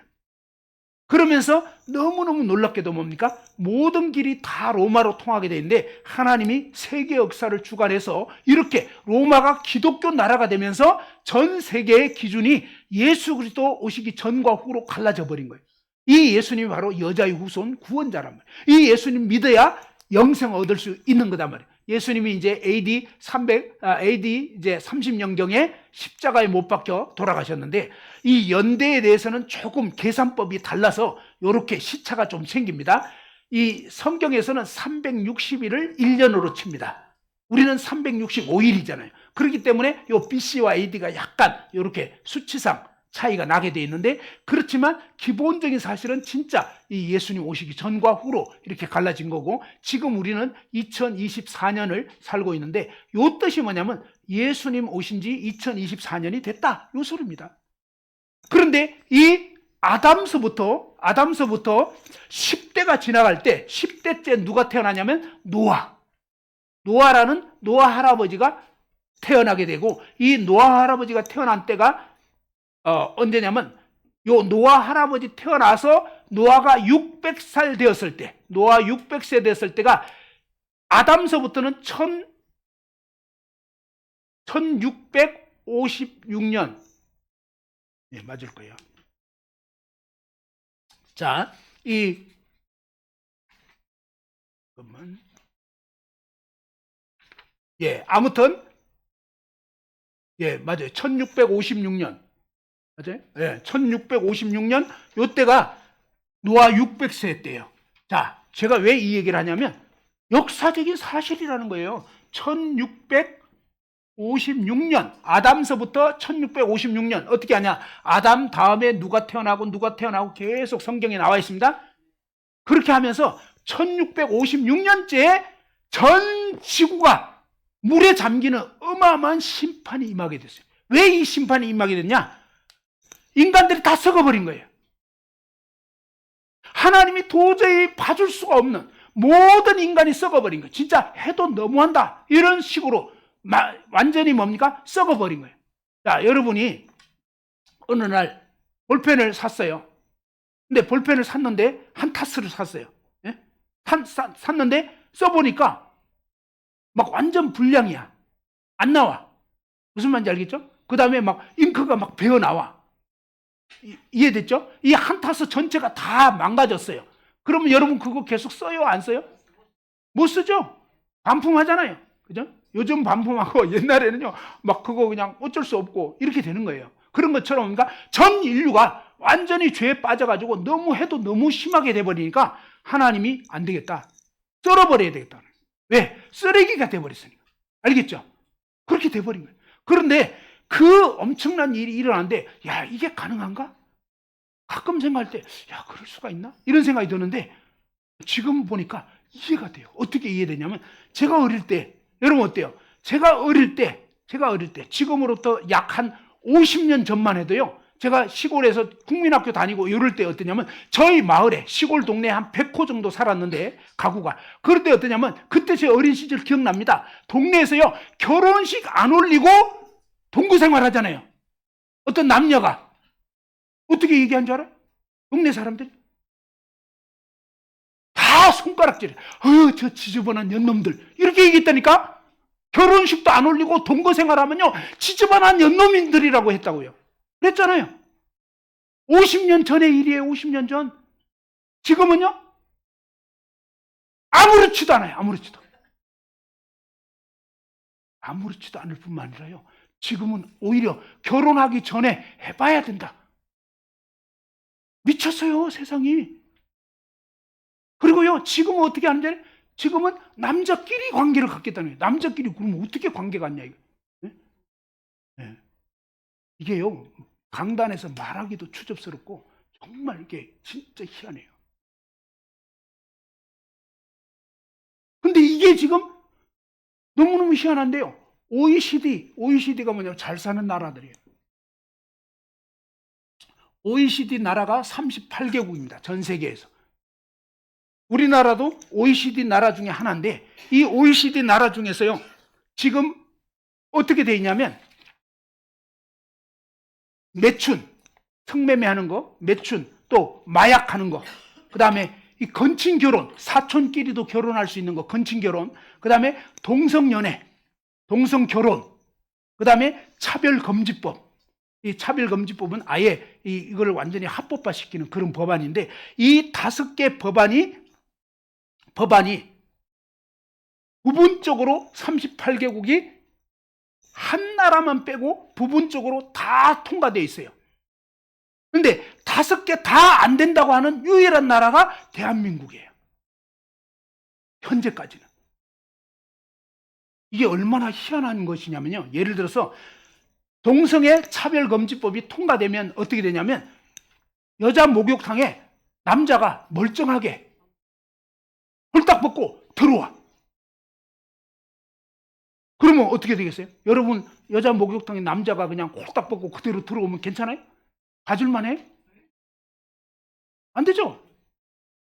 그러면서 너무너무 놀랍게도 뭡니까? 모든 길이 다 로마로 통하게 되는데 하나님이 세계 역사를 주관해서 이렇게 로마가 기독교 나라가 되면서 전 세계의 기준이 예수 그리스도 오시기 전과 후로 갈라져 버린 거예요. 이 예수님이 바로 여자의 후손 구원자란 말이에요. 이 예수님 믿어야 영생을 얻을 수 있는 거단 말이에요. 예수님이 이제 AD 30년경에 십자가에 못 박혀 돌아가셨는데 이 연대에 대해서는 조금 계산법이 달라서 이렇게 시차가 좀 생깁니다. 이 성경에서는 360일을 1년으로 칩니다. 우리는 365일이잖아요. 그렇기 때문에 이 BC와 AD가 약간 이렇게 수치상 차이가 나게 돼 있는데 그렇지만 기본적인 사실은 진짜 이 예수님 오시기 전과 후로 이렇게 갈라진 거고 지금 우리는 2024년을 살고 있는데 이 뜻이 뭐냐면 예수님 오신 지 2024년이 됐다 이 소리입니다. 그런데 이 아담서부터 10대가 지나갈 때 10대째 누가 태어나냐면 노아라는 노아 할아버지가 태어나게 되고 이 노아 할아버지가 태어난 때가 언제냐면 요 노아 할아버지 태어나서 노아가 600살 되었을 때 노아 600세 되었을 때가 아담서부터는 1656년 네, 맞을 거예요. 자, 잠깐만. 아무튼 맞아요. 1656년. 맞아요? 1656년 요때가 노아 600세 때예요. 자, 제가 왜 이 얘기를 하냐면 역사적인 사실이라는 거예요. 1656년 아담서부터 1656년 어떻게 하냐? 아담 다음에 누가 태어나고 계속 성경에 나와 있습니다. 그렇게 하면서 1656년째에 전 지구가 물에 잠기는 어마어마한 심판이 임하게 됐어요. 왜 이 심판이 임하게 됐냐? 인간들이 다 썩어버린 거예요. 하나님이 도저히 봐줄 수가 없는 모든 인간이 썩어버린 거예요. 진짜 해도 너무한다. 이런 식으로 완전히 뭡니까? 썩어버린 거예요. 자, 여러분이 어느 날 볼펜을 샀어요. 근데 볼펜을 샀는데 한 타스를 샀어요. 샀는데 써보니까 막 완전 불량이야. 안 나와. 무슨 말인지 알겠죠? 그 다음에 막 잉크가 막 배어 나와. 이해됐죠? 이 한 타스 전체가 다 망가졌어요. 그러면 여러분 그거 계속 써요? 안 써요? 못 쓰죠? 반품하잖아요. 그죠? 요즘 반품하고 옛날에는요, 막 그거 그냥 어쩔 수 없고 이렇게 되는 거예요. 그런 것처럼 그러니까 전 인류가 완전히 죄에 빠져가지고 너무 해도 너무 심하게 돼버리니까 하나님이 안 되겠다. 썰어버려야 되겠다. 왜? 쓰레기가 돼버렸으니까. 알겠죠? 그렇게 돼버린 거예요. 그런데 그 엄청난 일이 일어났는데 야 이게 가능한가? 가끔 생각할 때 야 그럴 수가 있나? 이런 생각이 드는데 지금 보니까 이해가 돼요. 어떻게 이해되냐면 제가 어릴 때 여러분 어때요? 제가 어릴 때 지금으로부터 약 한 50년 전만 해도요 제가 시골에서 국민학교 다니고 이럴 때 어떠냐면 저희 마을에 시골 동네에 한 100호 정도 살았는데 가구가 그럴 때 어떠냐면 그때 제 어린 시절 기억납니다. 동네에서요 결혼식 안 올리고 동거 생활하잖아요. 어떤 남녀가 어떻게 얘기한 줄 알아요? 동네 사람들이 다 손가락질해. 저 지저분한 년놈들 이렇게 얘기했다니까. 결혼식도 안 올리고 동거 생활하면요 지저분한 년놈인들이라고 했다고요. 그랬잖아요. 50년 전의 일이에요. 50년 전. 지금은요 아무렇지도 않아요. 아무렇지도 않을 뿐만 아니라요 지금은 오히려 결혼하기 전에 해봐야 된다. 미쳤어요, 세상이. 그리고요, 지금은 어떻게 하는지 알아요? 지금은 남자끼리 관계를 갖겠다는 거예요. 남자끼리 그러면 어떻게 관계가 있냐, 이거. 네? 이게요, 강단에서 말하기도 추접스럽고, 정말 이게 진짜 희한해요. 근데 이게 지금 너무너무 희한한데요. OECD가 뭐냐면 잘 사는 나라들이에요. OECD 나라가 38개국입니다. 전 세계에서. 우리나라도 OECD 나라 중에 하나인데 이 OECD 나라 중에서요. 지금 어떻게 돼 있냐면 매춘, 성매매하는 거, 매춘, 또 마약하는 거, 그 다음에 이 건친 결혼, 사촌끼리도 결혼할 수 있는 거, 건친 결혼, 그 다음에 동성연애, 동성결혼, 그 다음에 차별금지법. 이 차별금지법은 아예 이걸 완전히 합법화시키는 그런 법안인데 이 5개 법안이 부분적으로 38개국이 한 나라만 빼고 부분적으로 다 통과되어 있어요. 그런데 5개 다 안 된다고 하는 유일한 나라가 대한민국이에요. 현재까지는. 이게 얼마나 희한한 것이냐면요. 예를 들어서 동성애 차별금지법이 통과되면 어떻게 되냐면 여자 목욕탕에 남자가 멀쩡하게 홀딱 벗고 들어와. 그러면 어떻게 되겠어요? 여러분 여자 목욕탕에 남자가 그냥 홀딱 벗고 그대로 들어오면 괜찮아요? 봐줄만해? 안 되죠?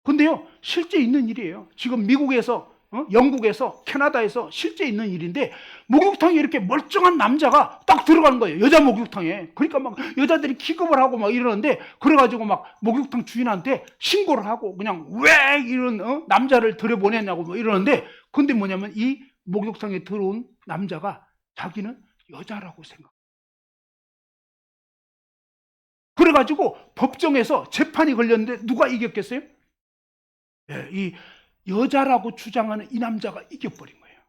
근데요 실제 있는 일이에요. 지금 미국에서 영국에서 캐나다에서 실제 있는 일인데 목욕탕에 이렇게 멀쩡한 남자가 딱 들어가는 거예요. 여자 목욕탕에. 그러니까 막 여자들이 기겁을 하고 막 이러는데 그래가지고 막 목욕탕 주인한테 신고를 하고 그냥 왜 이런 남자를 들여보냈냐고 뭐 이러는데 근데 뭐냐면 이 목욕탕에 들어온 남자가 자기는 여자라고 생각. 그래가지고 법정에서 재판이 걸렸는데 누가 이겼겠어요? 네, 이 여자라고 주장하는 이 남자가 이겨버린 거예요.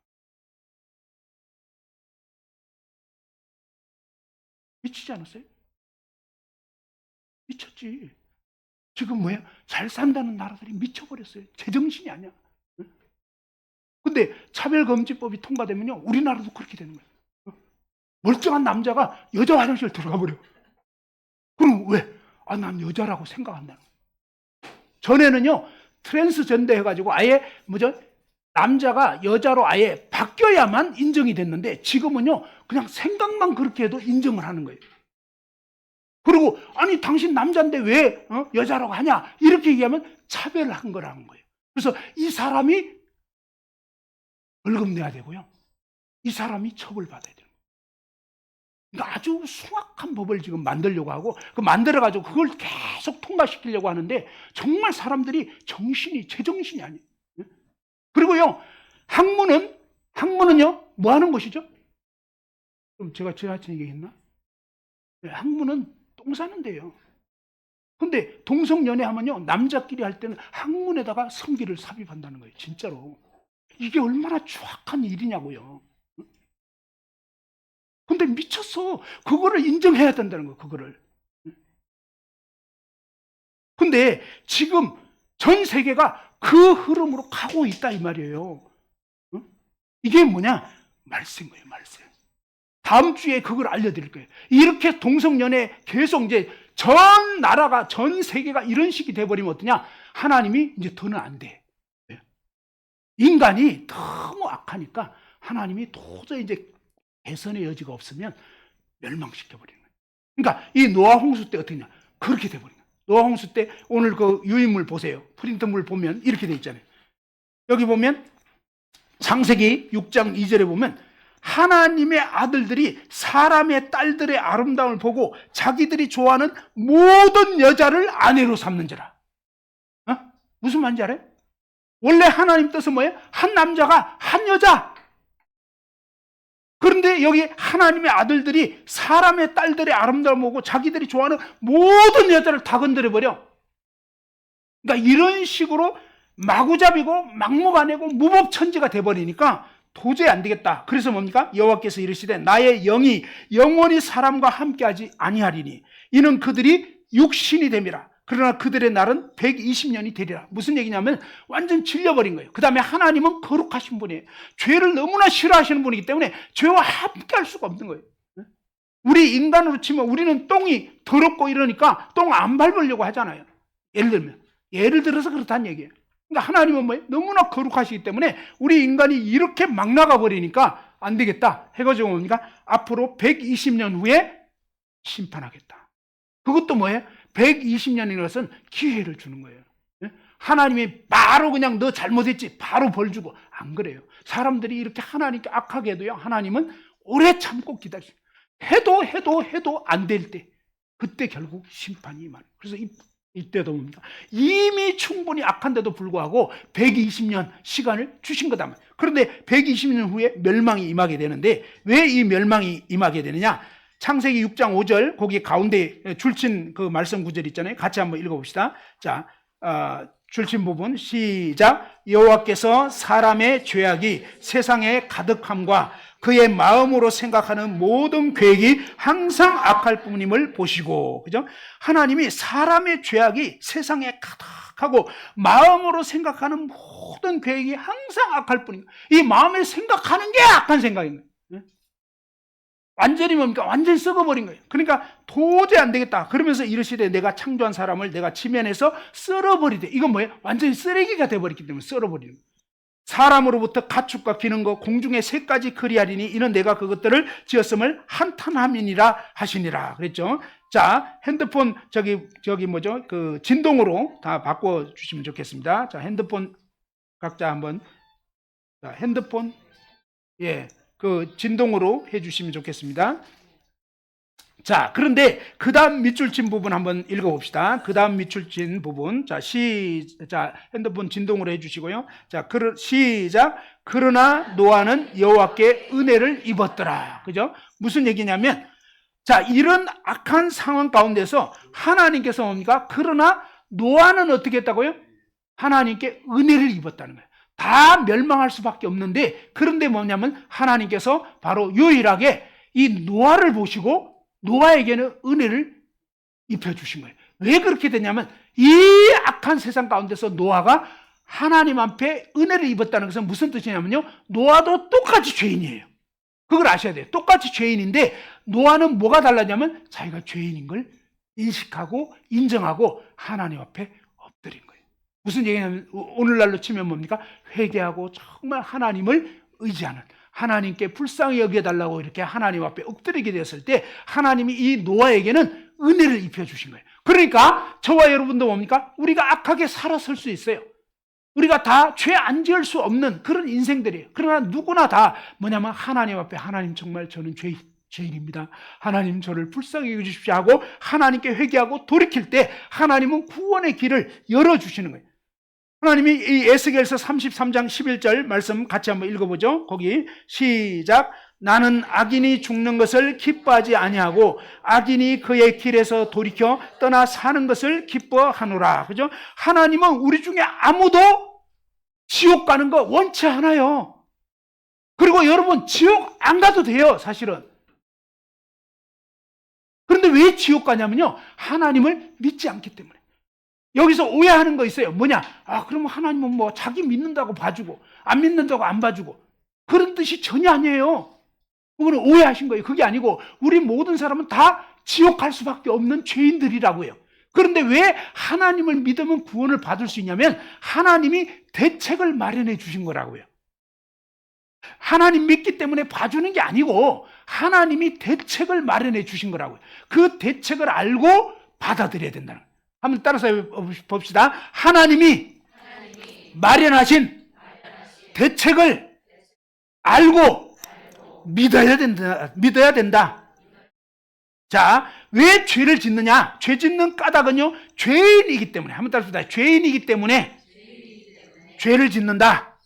미치지 않았어요? 미쳤지. 지금 뭐야? 잘 산다는 나라들이 미쳐버렸어요. 제정신이 아니야. 근데 차별금지법이 통과되면요 우리나라도 그렇게 되는 거예요. 멀쩡한 남자가 여자 화장실 들어가 버려. 그럼 왜? 아, 난 여자라고 생각한다는 거예요. 전에는요 트랜스젠더 해가지고 아예 뭐죠? 남자가 여자로 아예 바뀌어야만 인정이 됐는데 지금은요 그냥 생각만 그렇게 해도 인정을 하는 거예요. 그리고 아니 당신 남자인데 왜 여자라고 하냐 이렇게 얘기하면 차별한 거라는 거예요. 그래서 이 사람이 벌금 내야 되고요 이 사람이 처벌받아야 돼요. 그러니까 아주 숭악한 법을 지금 만들려고 하고 그 만들어가지고 그걸 계속 통과시키려고 하는데 정말 사람들이 제정신이 아니에요. 그리고요 학문은요 뭐 하는 것이죠? 좀 제가 지나친 얘기했나? 학문은 똥 싸는 데요. 근데 동성연애 하면요 남자끼리 할 때는 학문에다가 성기를 삽입한다는 거예요. 진짜로. 이게 얼마나 추악한 일이냐고요. 근데 미쳤어. 그거를 인정해야 된다는 거예요. 그거를. 근데 지금 전 세계가 그 흐름으로 가고 있다 이 말이에요. 이게 뭐냐? 말세인 거예요. 말세. 다음 주에 그걸 알려드릴 거예요. 이렇게 동성연애 계속 이제 전 나라가 전 세계가 이런 식이 돼버리면 어떠냐? 하나님이 이제 더는 안 돼. 인간이 너무 악하니까 하나님이 도저히 이제 개선의 여지가 없으면 멸망시켜버리는 거예요. 그러니까 이 노아 홍수 때 어떻게 했냐? 그렇게 돼버린 거예요. 노아 홍수 때 오늘 그 유인물 보세요. 프린트물 보면 이렇게 돼 있잖아요. 여기 보면 창세기 6장 2절에 보면 하나님의 아들들이 사람의 딸들의 아름다움을 보고 자기들이 좋아하는 모든 여자를 아내로 삼는지라. 무슨 말인지 알아요? 원래 하나님 뜻은 뭐예요? 한 남자가 한 여자. 그런데 여기 하나님의 아들들이 사람의 딸들의 아름다움을 보고 자기들이 좋아하는 모든 여자를 다 건드려버려. 그러니까 이런 식으로 마구잡이고 막무가내고 무법천지가 돼버리니까 도저히 안 되겠다. 그래서 뭡니까? 여호와께서 이르시되 나의 영이 영원히 사람과 함께하지 아니하리니 이는 그들이 육신이 됨이라. 그러나 그들의 날은 120년이 되리라. 무슨 얘기냐면 완전 질려버린 거예요. 그 다음에 하나님은 거룩하신 분이에요. 죄를 너무나 싫어하시는 분이기 때문에 죄와 함께할 수가 없는 거예요. 우리 인간으로 치면 우리는 똥이 더럽고 이러니까 똥 안 밟으려고 하잖아요. 예를 들어서 그렇다는 얘기예요. 그러니까 하나님은 뭐예요? 너무나 거룩하시기 때문에 우리 인간이 이렇게 막 나가버리니까 안 되겠다 해가지고 뭡니까? 앞으로 120년 후에 심판하겠다. 그것도 뭐예요? 120년이라는 것은 기회를 주는 거예요. 예? 하나님이 바로 그냥 너 잘못했지 바로 벌 주고 안 그래요. 사람들이 이렇게 하나님께 악하게 해도요, 하나님은 오래 참고 기다리죠. 해도 안 될 때, 그때 결국 심판이 임하는. 그래서 이때도 뭡니까? 이미 충분히 악한데도 불구하고 120년 시간을 주신 거다. 그런데 120년 후에 멸망이 임하게 되는데, 왜 이 멸망이 임하게 되느냐? 창세기 6장 5절 거기 가운데 줄친 그 말씀 구절 있잖아요. 같이 한번 읽어봅시다. 자, 줄친 부분 시작. 여호와께서 사람의 죄악이 세상에 가득함과 그의 마음으로 생각하는 모든 계획이 항상 악할 뿐임을 보시고, 그죠? 하나님이 사람의 죄악이 세상에 가득하고 마음으로 생각하는 모든 계획이 항상 악할 뿐입니다. 이 마음에 생각하는 게 악한 생각인 거예요. 완전히 뭡니까? 완전히 썩어버린 거예요. 그러니까 도저히 안 되겠다. 그러면서 이르시되 내가 창조한 사람을 내가 지면에서 썰어버리되. 이건 뭐예요? 완전히 쓰레기가 돼버렸기 때문에 썰어버리는 거예요. 사람으로부터 가축과 기는 것 공중에 세 가지 그리하리니 이는 내가 그것들을 지었음을 한탄함이니라 하시니라 그랬죠. 자, 핸드폰 저기 뭐죠? 그 진동으로 다 바꿔 주시면 좋겠습니다. 자, 핸드폰 각자 한번, 자, 핸드폰 그 진동으로 해 주시면 좋겠습니다. 자, 그런데 그 다음 밑줄 친 부분 한번 읽어봅시다. 그 다음 밑줄 친 부분. 자, 핸드폰 진동으로 해주시고요. 자, 시작. 그러나 노아는 여호와께 은혜를 입었더라. 그죠? 무슨 얘기냐면, 자, 이런 악한 상황 가운데서 하나님께서 뭡니까? 그러나 노아는 어떻게 했다고요? 하나님께 은혜를 입었다는 거예요. 다 멸망할 수밖에 없는데, 그런데 뭐냐면 하나님께서 바로 유일하게 이 노아를 보시고 노아에게는 은혜를 입혀주신 거예요. 왜 그렇게 되냐면 이 악한 세상 가운데서 노아가 하나님 앞에 은혜를 입었다는 것은 무슨 뜻이냐면요, 노아도 똑같이 죄인이에요. 그걸 아셔야 돼요. 똑같이 죄인인데 노아는 뭐가 달라냐면 자기가 죄인인 걸 인식하고 인정하고 하나님 앞에 엎드린 거예요. 무슨 얘기냐면 오늘날로 치면 뭡니까? 회개하고 정말 하나님을 의지하는, 하나님께 불쌍히 여겨달라고 이렇게 하나님 앞에 엎드리게 되었을 때 하나님이 이 노아에게는 은혜를 입혀주신 거예요. 그러니까 저와 여러분도 뭡니까? 우리가 악하게 살아설 수 있어요. 우리가 다 죄 안 지을 수 없는 그런 인생들이에요. 그러나 누구나 다 뭐냐면 하나님 앞에, 하나님 정말 저는 죄인입니다. 하나님 저를 불쌍히 여기주십시오 하고 하나님께 회개하고 돌이킬 때 하나님은 구원의 길을 열어주시는 거예요. 하나님이 이 에스겔서 33장 11절 말씀 같이 한번 읽어보죠. 거기 시작. 나는 악인이 죽는 것을 기뻐하지 아니하고 악인이 그의 길에서 돌이켜 떠나 사는 것을 기뻐하노라. 그죠? 하나님은 우리 중에 아무도 지옥 가는 거 원치 않아요. 그리고 여러분 지옥 안 가도 돼요, 사실은. 그런데 왜 지옥 가냐면요, 하나님을 믿지 않기 때문에. 여기서 오해하는 거 있어요. 뭐냐? 그러면 하나님은 뭐 자기 믿는다고 봐주고 안 믿는다고 안 봐주고, 그런 뜻이 전혀 아니에요. 그거는 오해하신 거예요. 그게 아니고 우리 모든 사람은 다 지옥 갈 수밖에 없는 죄인들이라고요. 그런데 왜 하나님을 믿으면 구원을 받을 수 있냐면 하나님이 대책을 마련해 주신 거라고요. 하나님 믿기 때문에 봐주는 게 아니고 하나님이 대책을 마련해 주신 거라고요. 그 대책을 알고 받아들여야 된다는 거예요. 한번 따라서 봅시다. 하나님이 마련하신 대책을 알고 믿어야 된다. 자, 왜 죄를 짓느냐? 죄 짓는 까닭은요, 죄인이기 때문에. 한번 따라서 죄인이기 때문에 죄를 짓는다.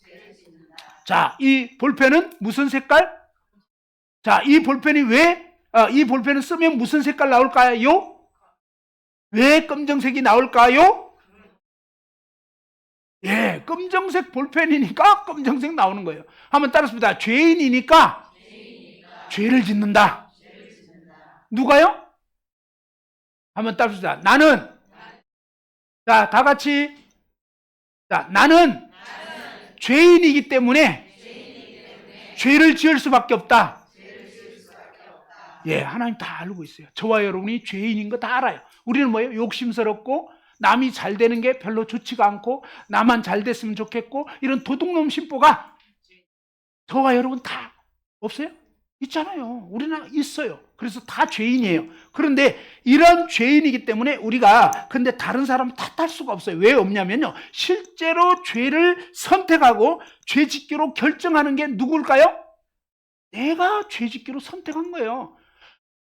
자, 이 볼펜은 무슨 색깔? 자, 이 볼펜이 이 볼펜을 쓰면 무슨 색깔 나올까요? 왜 검정색이 나올까요? 검정색 볼펜이니까 검정색 나오는 거예요. 한번 따라서 죄인이니까 죄를 짓는다. 누가요? 한번 따라서 나는, 자, 다 같이, 자, 나는 죄인이기 때문에 죄를 지을 수밖에 없다. 하나님 다 알고 있어요. 저와 여러분이 죄인인 거 다 알아요. 우리는 뭐예요? 욕심스럽고 남이 잘 되는 게 별로 좋지가 않고 나만 잘 됐으면 좋겠고 이런 도둑놈 심보가 저와 여러분 다 없어요? 있잖아요. 우리는 있어요. 그래서 다 죄인이에요. 그런데 이런 죄인이기 때문에 우리가 근데 다른 사람 탓할 수가 없어요. 왜 없냐면요. 실제로 죄를 선택하고 죄 짓기로 결정하는 게 누굴까요? 내가 죄 짓기로 선택한 거예요.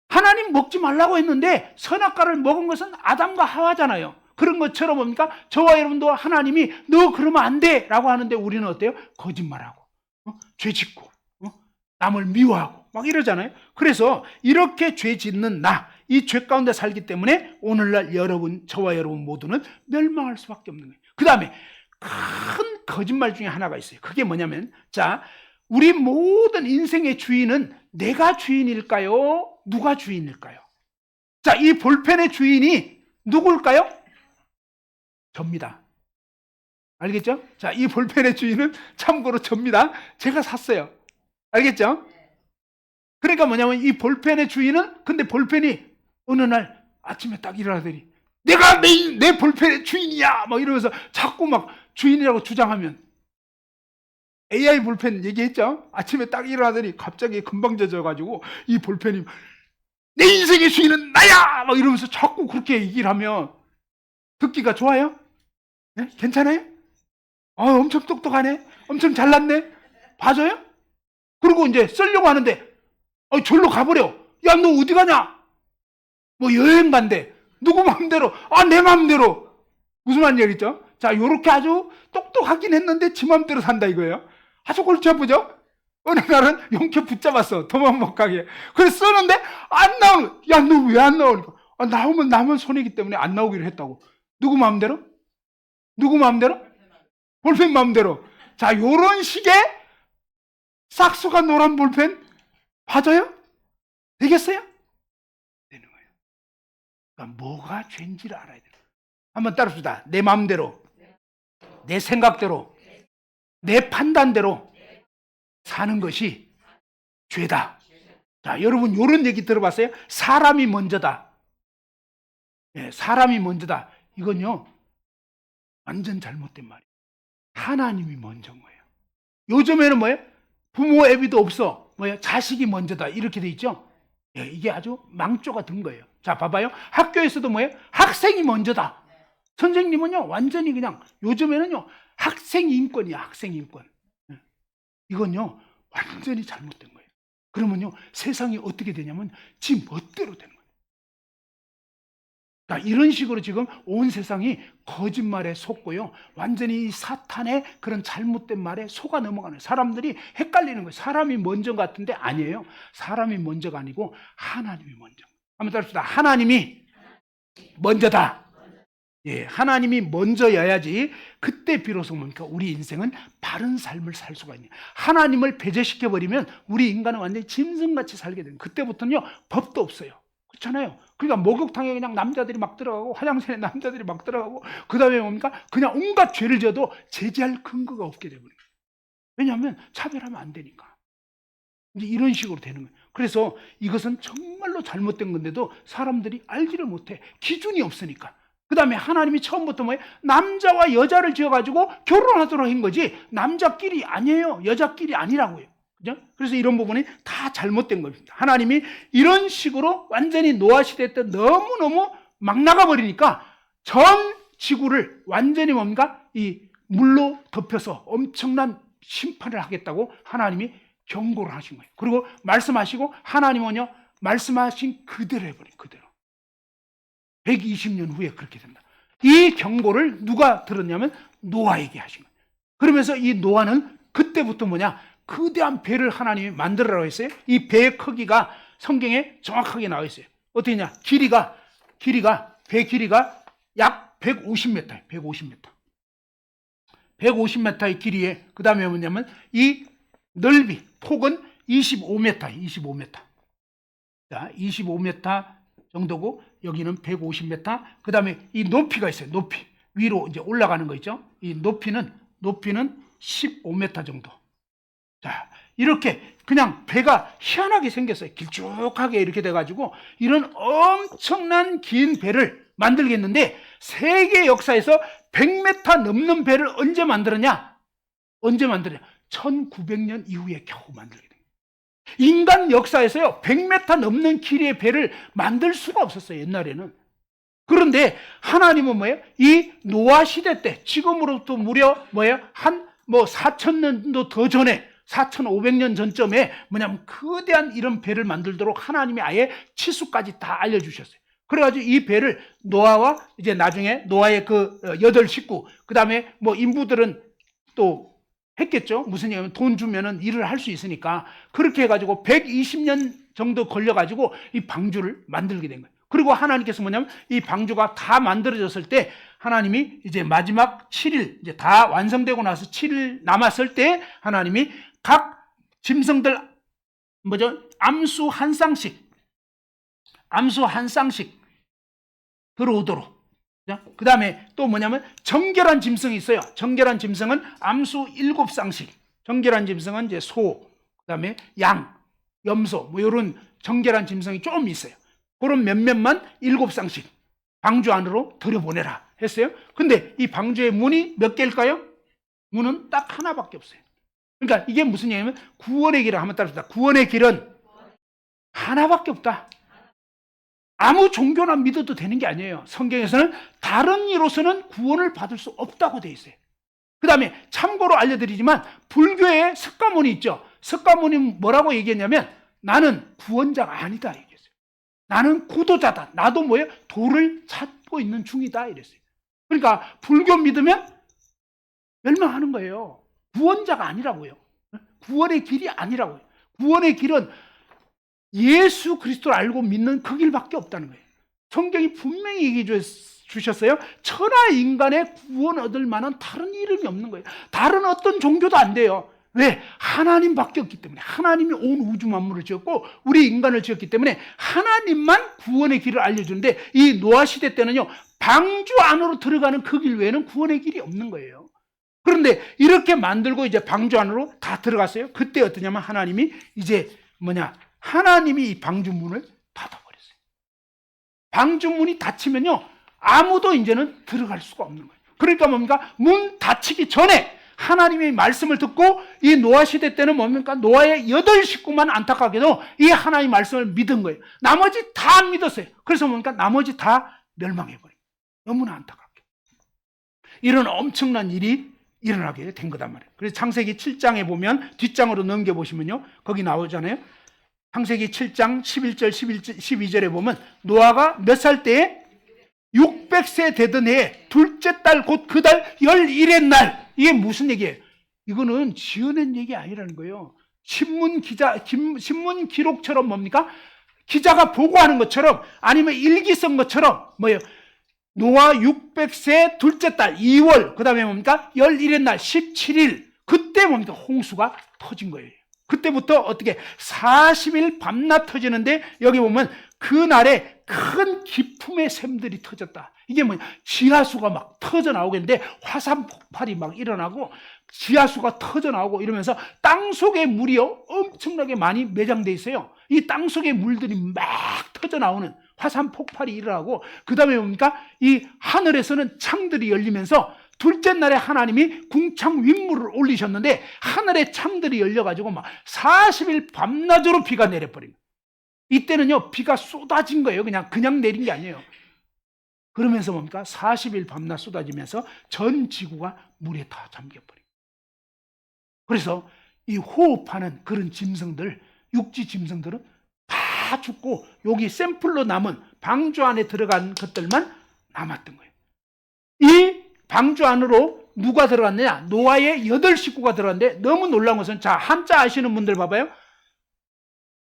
하나님 먹지 말라고 했는데 선악과를 먹은 것은 아담과 하와잖아요. 그런 것처럼 뭡니까? 저와 여러분도 하나님이 너 그러면 안 돼 라고 하는데 우리는 어때요? 거짓말하고 죄 짓고 남을 미워하고 막 이러잖아요. 그래서 이렇게 죄 짓는 이 죄 가운데 살기 때문에 오늘날 저와 여러분 모두는 멸망할 수밖에 없는 거예요. 그 다음에 큰 거짓말 중에 하나가 있어요. 그게 뭐냐면 우리 모든 인생의 주인은 내가 주인일까요? 누가 주인일까요? 이 볼펜의 주인이 누굴까요? 접니다. 알겠죠? 이 볼펜의 주인은 참고로 접니다. 제가 샀어요. 알겠죠? 그러니까 뭐냐면 이 볼펜의 주인은 근데 볼펜이 어느 날 아침에 딱 일어나더니 내가 내 볼펜의 주인이야 막 이러면서 자꾸 막 주인이라고 주장하면 AI 볼펜 얘기했죠? 아침에 딱 일어나더니 갑자기 금방 젖어가지고 이 볼펜이 내 인생의 주인은 나야 막 이러면서 자꾸 그렇게 얘기를 하면 듣기가 좋아요? 네? 괜찮아요? 엄청 똑똑하네? 엄청 잘났네? 봐줘요? 그리고 이제 쓰려고 하는데 절로 가버려. 야, 너 어디 가냐? 뭐 여행 간대. 누구 마음대로? 내 마음대로. 무슨 말인지 알겠죠? 요렇게 아주 똑똑하긴 했는데 지 마음대로 산다 이거예요. 아주 골치 아프죠? 어느 날은 용케 붙잡았어. 도망 못 가게. 그래서 쓰는데 안 나오는. 야, 너 왜 안 나오니까? 나오면 손해기 때문에 안 나오기로 했다고. 누구 마음대로? 누구 마음대로? 볼펜 마음대로. 요런 식의 싹수가 노란 볼펜 봐줘요? 되겠어요? 되는 거예요. 그러니까 뭐가 죄인지를 알아야 돼요. 한번 따라합시다. 내 마음대로, 내 생각대로, 내 판단대로 사는 것이 죄다. 여러분 이런 얘기 들어봤어요? 사람이 먼저다. 네, 사람이 먼저다. 이건요 완전 잘못된 말이에요. 하나님이 먼저인 거예요. 요즘에는 뭐예요? 부모 애비도 없어. 자식이 먼저다. 이렇게 돼 있죠? 예, 이게 아주 망조가 든 거예요. 봐봐요. 학교에서도 뭐예요? 학생이 먼저다. 선생님은요, 완전히 그냥, 요즘에는요, 학생 인권이야, 학생 인권. 예. 이건요, 완전히 잘못된 거예요. 그러면요, 세상이 어떻게 되냐면, 지 멋대로 되는 거예요. 이런 식으로 지금 온 세상이 거짓말에 속고요. 완전히 이 사탄의 그런 잘못된 말에 속아 넘어가는 거예요. 사람들이 헷갈리는 거예요. 사람이 먼저 같은데 아니에요. 사람이 먼저가 아니고 하나님이 먼저. 한번 따라합시다. 하나님이 먼저다. 예, 하나님이 먼저여야지 그때 비로소 뭡니까? 우리 인생은 바른 삶을 살 수가 있네요. 하나님을 배제시켜버리면 우리 인간은 완전히 짐승같이 살게 됩니다. 그때부터는요, 법도 없어요. 그렇잖아요. 그러니까 목욕탕에 그냥 남자들이 막 들어가고 화장실에 남자들이 막 들어가고 그 다음에 뭡니까? 그냥 온갖 죄를 지어도 제지할 근거가 없게 되버려요. 왜냐하면 차별하면 안 되니까. 이제 이런 식으로 되는 거예요. 그래서 이것은 정말로 잘못된 건데도 사람들이 알지를 못해. 기준이 없으니까. 그 다음에 하나님이 처음부터 뭐예요? 남자와 여자를 지어가지고 결혼하도록 한 거지 남자끼리 아니에요. 여자끼리 아니라고요. 그죠? 그래서 이런 부분이 다 잘못된 겁니다. 하나님이 이런 식으로 완전히 노아 시대 때 너무너무 막 나가버리니까 전 지구를 완전히 뭡니까? 이 물로 덮여서 엄청난 심판을 하겠다고 하나님이 경고를 하신 거예요. 그리고 말씀하시고 하나님은요, 말씀하신 그대로 해버린 그대로. 120년 후에 그렇게 된다. 이 경고를 누가 들었냐면 노아에게 하신 거예요. 그러면서 이 노아는 그때부터 뭐냐? 거대한 배를 하나님이 만들으라고 했어요. 이 배의 크기가 성경에 정확하게 나와 있어요. 어떻게 냐? 배 길이가 약 150m예요. 150m. 150m의 길이에 그 다음에 뭐냐면 이 넓이, 폭은 25m, 25m. 자, 25m 정도고 여기는 150m. 그 다음에 이 높이가 있어요. 높이. 위로 이제 올라가는 거 있죠? 이 높이는 15m 정도. 자, 이렇게 그냥 배가 희한하게 생겼어요. 길쭉하게 이렇게 돼가지고 이런 엄청난 긴 배를 만들겠는데 세계 역사에서 100m 넘는 배를 언제 만들었냐? 1900년 이후에 겨우 만들게 됩니다. 인간 역사에서요, 100m 넘는 길이의 배를 만들 수가 없었어요, 옛날에는. 그런데 하나님은 뭐예요? 이 노아 시대 때, 지금으로부터 무려 뭐예요? 4,000년도 더 전에, 4,500년 전쯤에 뭐냐면 거대한 이런 배를 만들도록 하나님이 아예 치수까지 다 알려주셨어요. 그래가지고 이 배를 노아와 이제 나중에 노아의 그 8식구, 그 다음에 뭐 인부들은 또 했겠죠. 무슨 얘기냐면 돈 주면은 일을 할 수 있으니까. 그렇게 해가지고 120년 정도 걸려가지고 이 방주를 만들게 된 거예요. 그리고 하나님께서 뭐냐면 이 방주가 다 만들어졌을 때 하나님이 이제 마지막 7일, 이제 다 완성되고 나서 7일 남았을 때 하나님이 각 짐승들 암수 한 쌍씩 들어오도록. 그 다음에 또 뭐냐면 정결한 짐승이 있어요. 정결한 짐승은 암수 7쌍씩. 정결한 짐승은 이제 소, 그 다음에 양, 염소, 뭐 이런 정결한 짐승이 좀 있어요. 그런 몇몇만 7쌍씩 방주 안으로 들여보내라 했어요. 근데 이 방주의 문이 몇 개일까요? 문은 딱 하나밖에 없어요. 그러니까 이게 무슨 얘기냐면 구원의 길을 한번 따라합시다. 구원의 길은 하나밖에 없다. 아무 종교나 믿어도 되는 게 아니에요. 성경에서는 다른 이로서는 구원을 받을 수 없다고 되어 있어요. 그 다음에 참고로 알려드리지만 불교의 석가모니 있죠. 석가모니 뭐라고 얘기했냐면 나는 구원자가 아니다 얘기했어요. 나는 구도자다. 나도 뭐예요? 도를 찾고 있는 중이다 이랬어요. 그러니까 불교 믿으면 멸망하는 거예요. 구원자가 아니라고요. 구원의 길이 아니라고요. 구원의 길은 예수 그리스도를 알고 믿는 그 길밖에 없다는 거예요. 성경이 분명히 얘기해 주셨어요. 천하 인간의 구원 얻을 만한 다른 이름이 없는 거예요. 다른 어떤 종교도 안 돼요. 왜? 하나님밖에 없기 때문에. 하나님이 온 우주 만물을 지었고 우리 인간을 지었기 때문에 하나님만 구원의 길을 알려주는데 이 노아 시대 때는요, 방주 안으로 들어가는 그 길 외에는 구원의 길이 없는 거예요. 그런데 이렇게 만들고 이제 방주 안으로 다 들어갔어요. 그때 어떠냐면 하나님이 이제 하나님이 이 방주 문을 닫아버렸어요. 방주 문이 닫히면요, 아무도 이제는 들어갈 수가 없는 거예요. 그러니까 뭡니까? 문 닫히기 전에 하나님의 말씀을 듣고 이 노아 시대 때는 뭡니까? 노아의 8식구만 안타깝게도 이 하나님의 말씀을 믿은 거예요. 나머지 다 안 믿었어요. 그래서 뭡니까? 나머지 다 멸망해버려요. 너무나 안타깝게. 이런 엄청난 일이 일어나게 된 거단 말이에요. 그래서 창세기 7장에 보면 뒷장으로 넘겨보시면요, 거기 나오잖아요. 창세기 7장 11절 12절에 보면 노아가 몇 살 때에 600세 되던 해에 둘째 달 곧 그 달 11의 날. 이게 무슨 얘기예요? 이거는 지어낸 얘기 아니라는 거예요. 신문 기록처럼 뭡니까? 기자가 보고하는 것처럼 아니면 일기 쓴 것처럼 뭐예요? 노아 600세 둘째 달 2월 그 다음에 뭡니까? 11의 날 17일 그때 뭡니까? 홍수가 터진 거예요. 그때부터 어떻게 40일 밤낮 터지는데 여기 보면 그날에 큰 기품의 샘들이 터졌다. 이게 뭐냐? 지하수가 막 터져 나오겠는데 화산 폭발이 막 일어나고 지하수가 터져 나오고 이러면서 땅속에 물이요 엄청나게 많이 매장돼 있어요. 이 땅속의 물들이 막 터져 나오는 화산 폭발이 일어나고 그 다음에 뭡니까? 이 하늘에서는 창들이 열리면서 둘째 날에 하나님이 궁창 윗물을 올리셨는데 하늘의 창들이 열려가지고 막 40일 밤낮으로 비가 내려버린 거예요. 이때는요 비가 쏟아진 거예요. 그냥 내린 게 아니에요. 그러면서 뭡니까? 40일 밤낮 쏟아지면서 전 지구가 물에 다 잠겨버린 거예요. 그래서 이 호흡하는 그런 짐승들, 육지 짐승들은 다 죽고 여기 샘플로 남은 방주 안에 들어간 것들만 남았던 거예요. 이 방주 안으로 누가 들어갔느냐? 노아의 8식구가 들어갔는데 너무 놀라운 것은 자 한자 아시는 분들 봐봐요.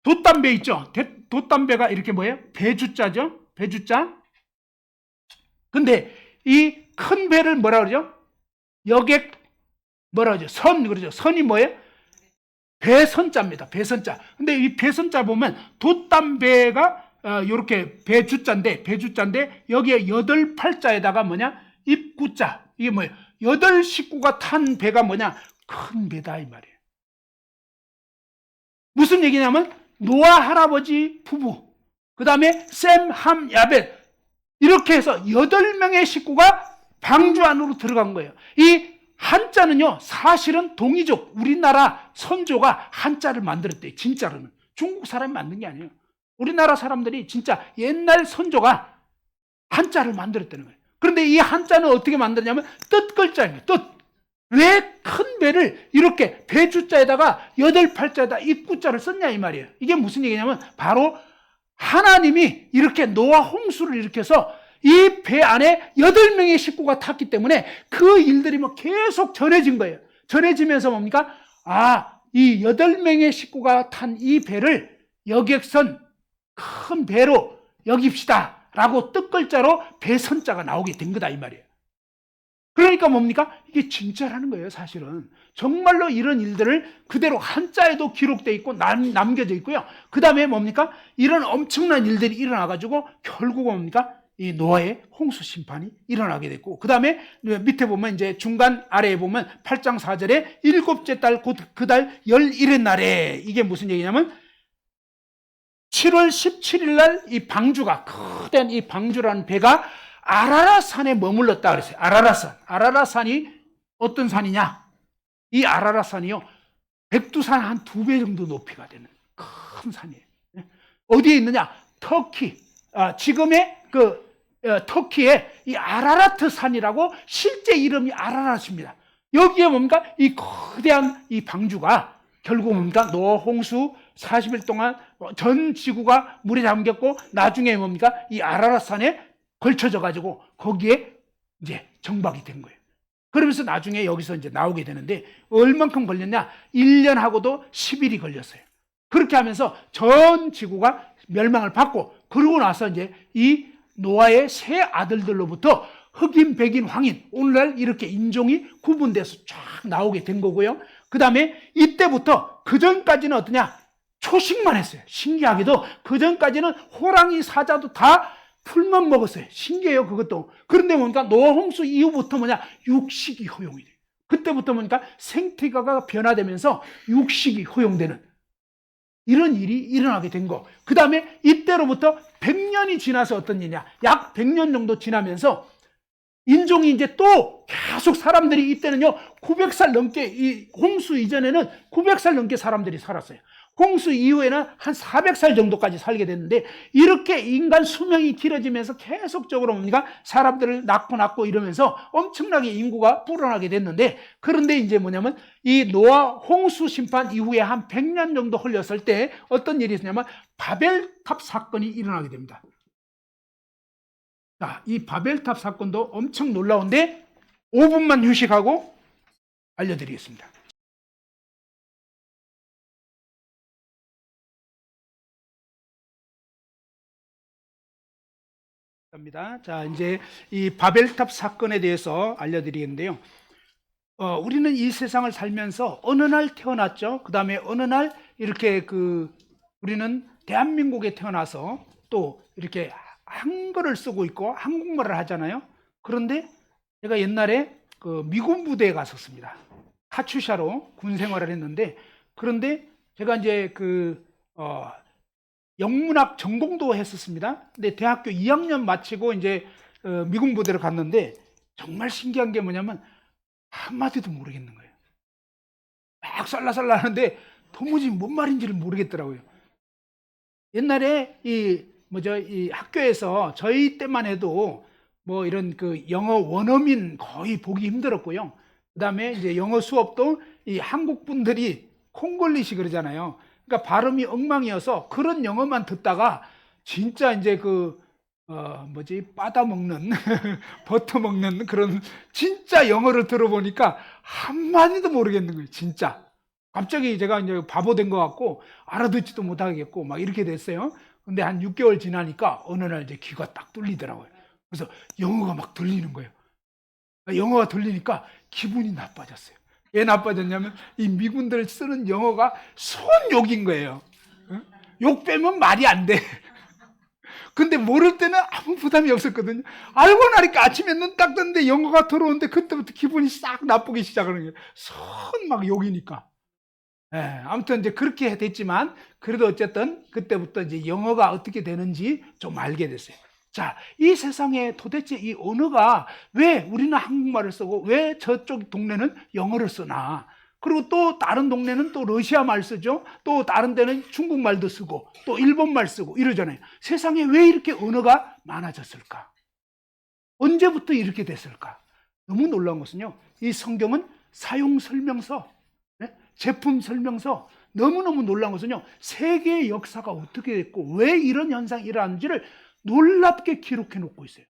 돛담배 있죠? 돛담배가 이렇게 뭐예요? 배주자죠? 배주자. 근데 이 큰 배를 뭐라 그러죠? 여객 뭐라 그러죠? 선 그러죠? 선이 뭐예요? 배선자입니다. 배선자. 근데 이 배선자 보면 돛담배가 이렇게 배주자인데 여기에 8팔자에다가 뭐냐? 입구자. 이게 뭐예요? 8식구가 탄 배가 뭐냐? 큰 배다 이 말이에요. 무슨 얘기냐면 노아 할아버지 부부, 그 다음에 셈, 함, 야벳 이렇게 해서 8명의 식구가 방주 안으로 들어간 거예요. 이 한자는요 사실은 동이족 우리나라 선조가 한자를 만들었대요. 진짜로는. 중국 사람이 만든 게 아니에요. 우리나라 사람들이 진짜 옛날 선조가 한자를 만들었다는 거예요. 그런데 이 한자는 어떻게 만들었냐면 뜻 글자예요. 뜻. 왜 큰 배를 이렇게 배주자에다가 8팔자에다 입구자를 썼냐 이 말이에요. 이게 무슨 얘기냐면 바로 하나님이 이렇게 노아 홍수를 일으켜서 이 배 안에 8명의 식구가 탔기 때문에 그 일들이 뭐 계속 전해진 거예요. 전해지면서 뭡니까? 이 8명의 식구가 탄 이 배를 여객선 큰 배로 여깁시다 라고 뜻글자로 배선자가 나오게 된 거다 이 말이에요. 그러니까 뭡니까? 이게 진짜라는 거예요 사실은. 정말로 이런 일들을 그대로 한자에도 기록되어 있고 남겨져 있고요. 그 다음에 뭡니까? 이런 엄청난 일들이 일어나가지고 결국은 뭡니까? 이 노아의 홍수 심판이 일어나게 됐고, 그 다음에 밑에 보면 이제 중간 아래에 보면 8장 4절에 일곱째 달 곧 그 달 11의 날에, 이게 무슨 얘기냐면 7월 17일 날 이 방주가, 크된 이 방주라는 배가 아라라산에 머물렀다 그랬어요. 아라라산. 아라라산이 어떤 산이냐? 이 아라라산이요, 백두산 한 2배 정도 높이가 되는 큰 산이에요. 어디에 있느냐? 터키. 지금의 터키의 이 아라라트 산이라고 실제 이름이 아라라트입니다. 여기에 뭡니까? 이 거대한 이 방주가 결국 뭡니까? 노아 홍수 40일 동안 전 지구가 물에 잠겼고, 나중에 뭡니까? 이 아라라산에 걸쳐져 가지고 거기에 이제 정박이 된 거예요. 그러면서 나중에 여기서 이제 나오게 되는데 얼만큼 걸렸냐? 1년하고도 10일이 걸렸어요. 그렇게 하면서 전 지구가 멸망을 받고, 그러고 나서 이제 이 노아의 세 아들들로부터 흑인, 백인, 황인, 오늘날 이렇게 인종이 구분돼서 쫙 나오게 된 거고요. 그 다음에 이때부터 그 전까지는 어떠냐? 초식만 했어요. 신기하게도 그 전까지는 호랑이, 사자도 다 풀만 먹었어요. 신기해요, 그것도. 그런데 뭡니까? 노아 홍수 이후부터 뭐냐? 육식이 허용이 돼요. 그때부터 뭡니까? 생태계가 변화되면서 육식이 허용되는 이런 일이 일어나게 된 거. 그 다음에 이때로부터 100년이 지나서 어떤 일이냐? 약 100년 정도 지나면서 인종이 이제 또 계속 사람들이, 이때는요 900살 넘게, 이 홍수 이전에는 900살 넘게 사람들이 살았어요. 홍수 이후에는 한 400살 정도까지 살게 됐는데, 이렇게 인간 수명이 길어지면서 계속적으로 뭡니까? 사람들을 낳고 이러면서 엄청나게 인구가 불어나게 됐는데, 그런데 이제 뭐냐면 이 노아 홍수 심판 이후에 한 100년 정도 흘렸을 때 어떤 일이 있었냐면 바벨탑 사건이 일어나게 됩니다. 자, 이 바벨탑 사건도 엄청 놀라운데 5분만 휴식하고 알려드리겠습니다. 자, 이제 이 바벨탑 사건에 대해서 알려드리겠는데요. 우리는 이 세상을 살면서 어느 날 태어났죠. 그 다음에 어느 날 이렇게 우리는 대한민국에 태어나서 또 이렇게 한글을 쓰고 있고 한국말을 하잖아요. 그런데 제가 옛날에 미군 부대에 갔었습니다. 카츄샤로 군 생활을 했는데, 그런데 제가 이제 영문학 전공도 했었습니다. 근데 대학교 2학년 마치고 이제 미군 부대를 갔는데 정말 신기한 게 뭐냐면 한마디도 모르겠는 거예요. 막 쌀라쌀라 하는데 도무지 뭔 말인지를 모르겠더라고요. 옛날에 이 학교에서 저희 때만 해도 뭐 이런 영어 원어민 거의 보기 힘들었고요. 그 다음에 이제 영어 수업도 이 한국 분들이 콩글리시 그러잖아요. 그러니까 발음이 엉망이어서 그런 영어만 듣다가 진짜 이제 빠다먹는 버터먹는 그런 진짜 영어를 들어보니까 한마디도 모르겠는 거예요. 진짜 갑자기 제가 이제 바보 된 것 같고 알아듣지도 못하겠고 막 이렇게 됐어요. 근데 한 6개월 지나니까 어느 날 이제 귀가 딱 뚫리더라고요. 그래서 영어가 막 들리는 거예요. 영어가 들리니까 기분이 나빠졌어요. 왜 나빠졌냐면 이 미군들 쓰는 영어가 손욕인 거예요. 욕 빼면 말이 안 돼. 근데 모를 때는 아무 부담이 없었거든요. 알고 나니까 아침에 눈 딱 떴는데 영어가 들어오는데 그때부터 기분이 싹 나쁘기 시작하는 거예요. 손 막 욕이니까. 아무튼 이제 그렇게 됐지만 그래도 어쨌든 그때부터 이제 영어가 어떻게 되는지 좀 알게 됐어요. 자, 이 세상에 도대체 이 언어가 왜 우리는 한국말을 쓰고 왜 저쪽 동네는 영어를 쓰나? 그리고 또 다른 동네는 또 러시아 말 쓰죠. 또 다른 데는 중국말도 쓰고 또 일본말 쓰고 이러잖아요. 세상에 왜 이렇게 언어가 많아졌을까? 언제부터 이렇게 됐을까? 너무 놀라운 것은요, 이 성경은 사용 설명서, 제품 설명서, 너무너무 놀라운 것은요, 세계의 역사가 어떻게 됐고 왜 이런 현상이 일어나는지를 놀랍게 기록해 놓고 있어요.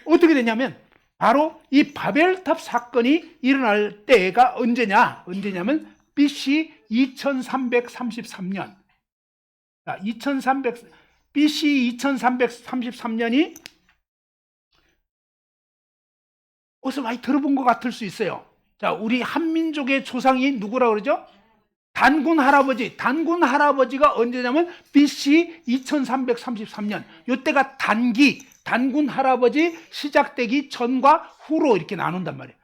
어떻게 되냐면 바로 이 바벨탑 사건이 일어날 때가 언제냐면 BC 2333년. BC 2333년이 어디서 많이 들어본 것 같을 수 있어요. 자, 우리 한민족의 조상이 누구라고 그러죠? 단군 할아버지가 언제냐면 BC 2333년. 이때가 단군 할아버지 시작되기 전과 후로 이렇게 나눈단 말이에요.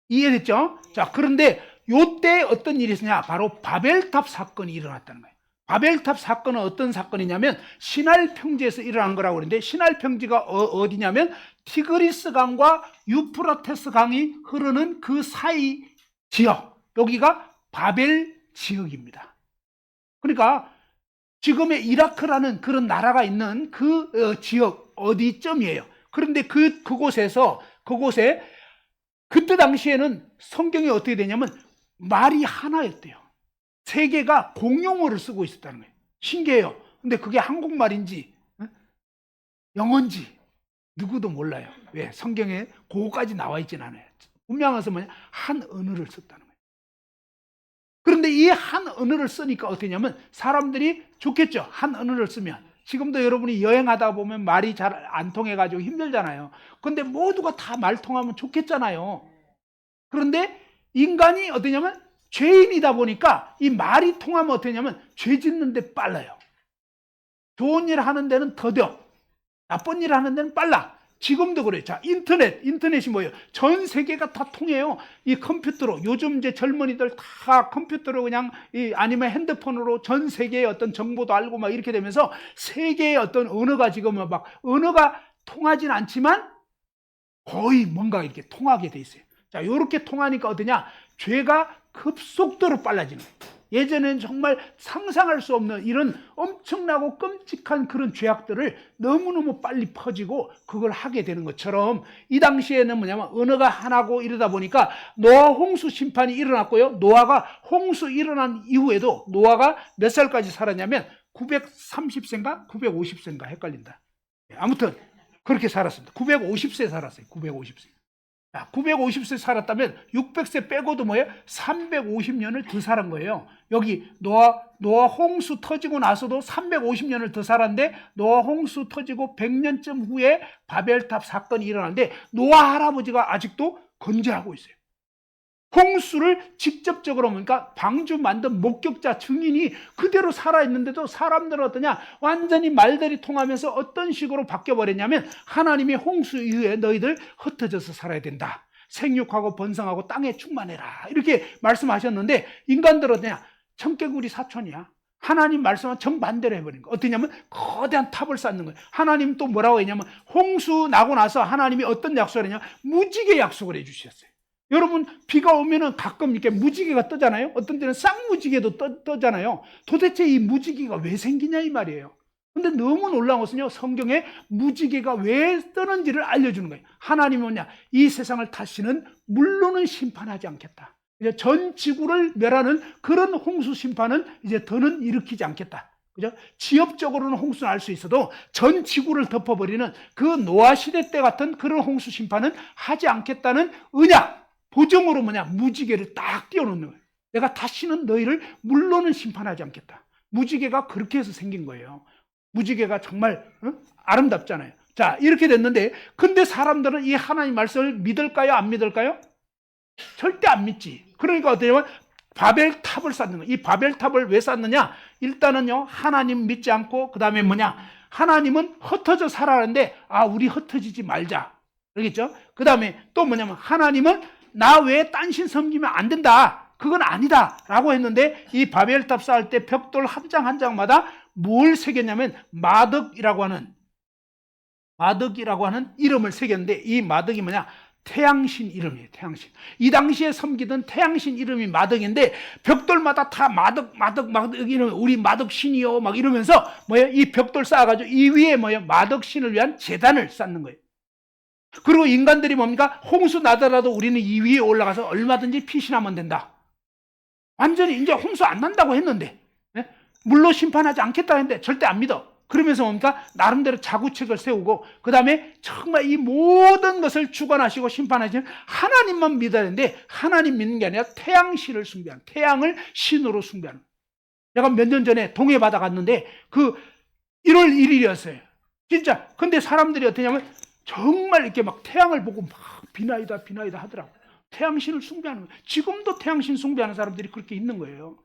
이해됐죠? 자, 그런데 이때 어떤 일이 있었냐? 바로 바벨탑 사건이 일어났다는 거예요. 바벨탑 사건은 어떤 사건이냐면 신할 평지에서 일어난 거라고 그러는데, 신할 평지가 어디냐면 티그리스 강과 유프라테스 강이 흐르는 그 사이 지역, 여기가 바벨 지역입니다. 그러니까 지금의 이라크라는 그런 나라가 있는 그 지역 어디쯤이에요. 그런데 그곳에 그때 당시에는 성경이 어떻게 되냐면 말이 하나였대요. 세 개가 공용어를 쓰고 있었다는 거예요. 신기해요. 근데 그게 한국말인지 영어인지 누구도 몰라요. 왜? 성경에 그거까지 나와 있진 않아요. 분명한 것은 뭐냐? 한 언어를 썼다는 거예요. 그런데 이 한 언어를 쓰니까 어떠냐면 사람들이 좋겠죠. 한 언어를 쓰면. 지금도 여러분이 여행하다 보면 말이 잘 안 통해가지고 힘들잖아요. 그런데 모두가 다 말 통하면 좋겠잖아요. 그런데 인간이 어떠냐면 죄인이다 보니까 이 말이 통하면 어떠냐면 죄 짓는데 빨라요. 좋은 일 하는 데는 더뎌. 나쁜 일 하는 데는 빨라. 지금도 그래요. 자, 인터넷이 뭐예요? 전 세계가 다 통해요. 이 컴퓨터로. 요즘 이제 젊은이들 다 컴퓨터로 그냥 아니면 핸드폰으로 전 세계의 어떤 정보도 알고 막 이렇게 되면서 세계의 어떤 언어가 지금은 막 언어가 통하진 않지만 거의 뭔가 이렇게 통하게 돼 있어요. 자, 이렇게 통하니까 어떠냐? 죄가 급속도로 빨라지는 거예요. 예전에는 정말 상상할 수 없는 이런 엄청나고 끔찍한 그런 죄악들을 너무너무 빨리 퍼지고 그걸 하게 되는 것처럼 이 당시에는 뭐냐면 언어가 하나고 이러다 보니까 노아 홍수 심판이 일어났고요. 노아가 홍수 일어난 이후에도 노아가 몇 살까지 살았냐면 930세인가 950세인가 헷갈린다. 아무튼 그렇게 살았습니다. 950세 살았어요. 950세. 950세 살았다면 600세 빼고도 뭐예요? 350년을 더 살은 거예요. 여기 노아 홍수 터지고 나서도 350년을 더 살았는데 노아 홍수 터지고 100년쯤 후에 바벨탑 사건이 일어났는데 노아 할아버지가 아직도 건재하고 있어요. 홍수를 직접적으로 그러니까 방주 만든 목격자 증인이 그대로 살아있는데도 사람들은 어떠냐? 완전히 말들이 통하면서 어떤 식으로 바뀌어버렸냐면 하나님이 홍수 이후에 너희들 흩어져서 살아야 된다. 생육하고 번성하고 땅에 충만해라. 이렇게 말씀하셨는데 인간들은 어떠냐? 청개구리 사촌이야. 하나님 말씀은 정반대로 해버린 거예요. 어떠냐면 거대한 탑을 쌓는 거예요. 하나님 또 뭐라고 했냐면 홍수 나고 나서 하나님이 어떤 약속을 했냐? 무지개 약속을 해주셨어요. 여러분 비가 오면은 가끔 이렇게 무지개가 뜨잖아요. 어떤 때는 쌍무지개도 뜨잖아요. 도대체 이 무지개가 왜 생기냐 이 말이에요. 근데 너무 놀라운 것은요, 성경에 무지개가 왜 뜨는지를 알려주는 거예요. 하나님은 뭐냐? 이 세상을 다시는 물로는 심판하지 않겠다. 이제 전 지구를 멸하는 그런 홍수 심판은 이제 더는 일으키지 않겠다. 그죠? 지역적으로는 홍수는 알 수 있어도 전 지구를 덮어버리는 그 노아 시대 때 같은 그런 홍수 심판은 하지 않겠다는 언약. 보정으로 뭐냐? 무지개를 딱 띄워놓는 거예요. 내가 다시는 너희를 물로는 심판하지 않겠다. 무지개가 그렇게 해서 생긴 거예요. 무지개가 정말 아름답잖아요. 자, 이렇게 됐는데 근데 사람들은 이 하나님 말씀을 믿을까요? 안 믿을까요? 절대 안 믿지. 그러니까 어떠냐면 바벨탑을 쌓는 거예요. 이 바벨탑을 왜 쌓느냐? 일단은요, 하나님 믿지 않고 그 다음에 뭐냐? 하나님은 흩어져 살아가는데 우리 흩어지지 말자. 알겠죠? 그 다음에 또 뭐냐면 하나님은 나 외에 딴 신 섬기면 안 된다. 그건 아니다. 라고 했는데 이 바벨탑 쌓을 때 벽돌 한 장 한 장마다 뭘 새겼냐면 마덕이라고 하는 이름을 새겼는데 이 마덕이 뭐냐? 태양신 이름이에요. 태양신. 이 당시에 섬기던 태양신 이름이 마덕인데 벽돌마다 다 마덕 이름 우리 마덕신이요 막 이러면서 이 벽돌 쌓아가지고 이 위에 마덕신을 위한 제단을 쌓는 거예요. 그리고 인간들이 홍수 나더라도 우리는 이 위에 올라가서 얼마든지 피신하면 된다. 완전히 이제 홍수 안 난다고 했는데 물로 심판하지 않겠다 했는데 절대 안 믿어. 그러면서 나름대로 자구책을 세우고 그 다음에 정말 이 모든 것을 주관하시고 심판하시는 하나님만 믿어야 되는데 하나님 믿는 게 아니라 태양신을 숭배하는, 태양을 신으로 숭배하는. 내가 몇 년 전에 동해바다 갔는데 그 1월 1일이었어요. 진짜. 근데 사람들이 어떠냐면 정말 이렇게 막 태양을 보고 막 비나이다 하더라고요. 태양신을 숭배하는 거예요. 지금도 태양신 숭배하는 사람들이 그렇게 있는 거예요.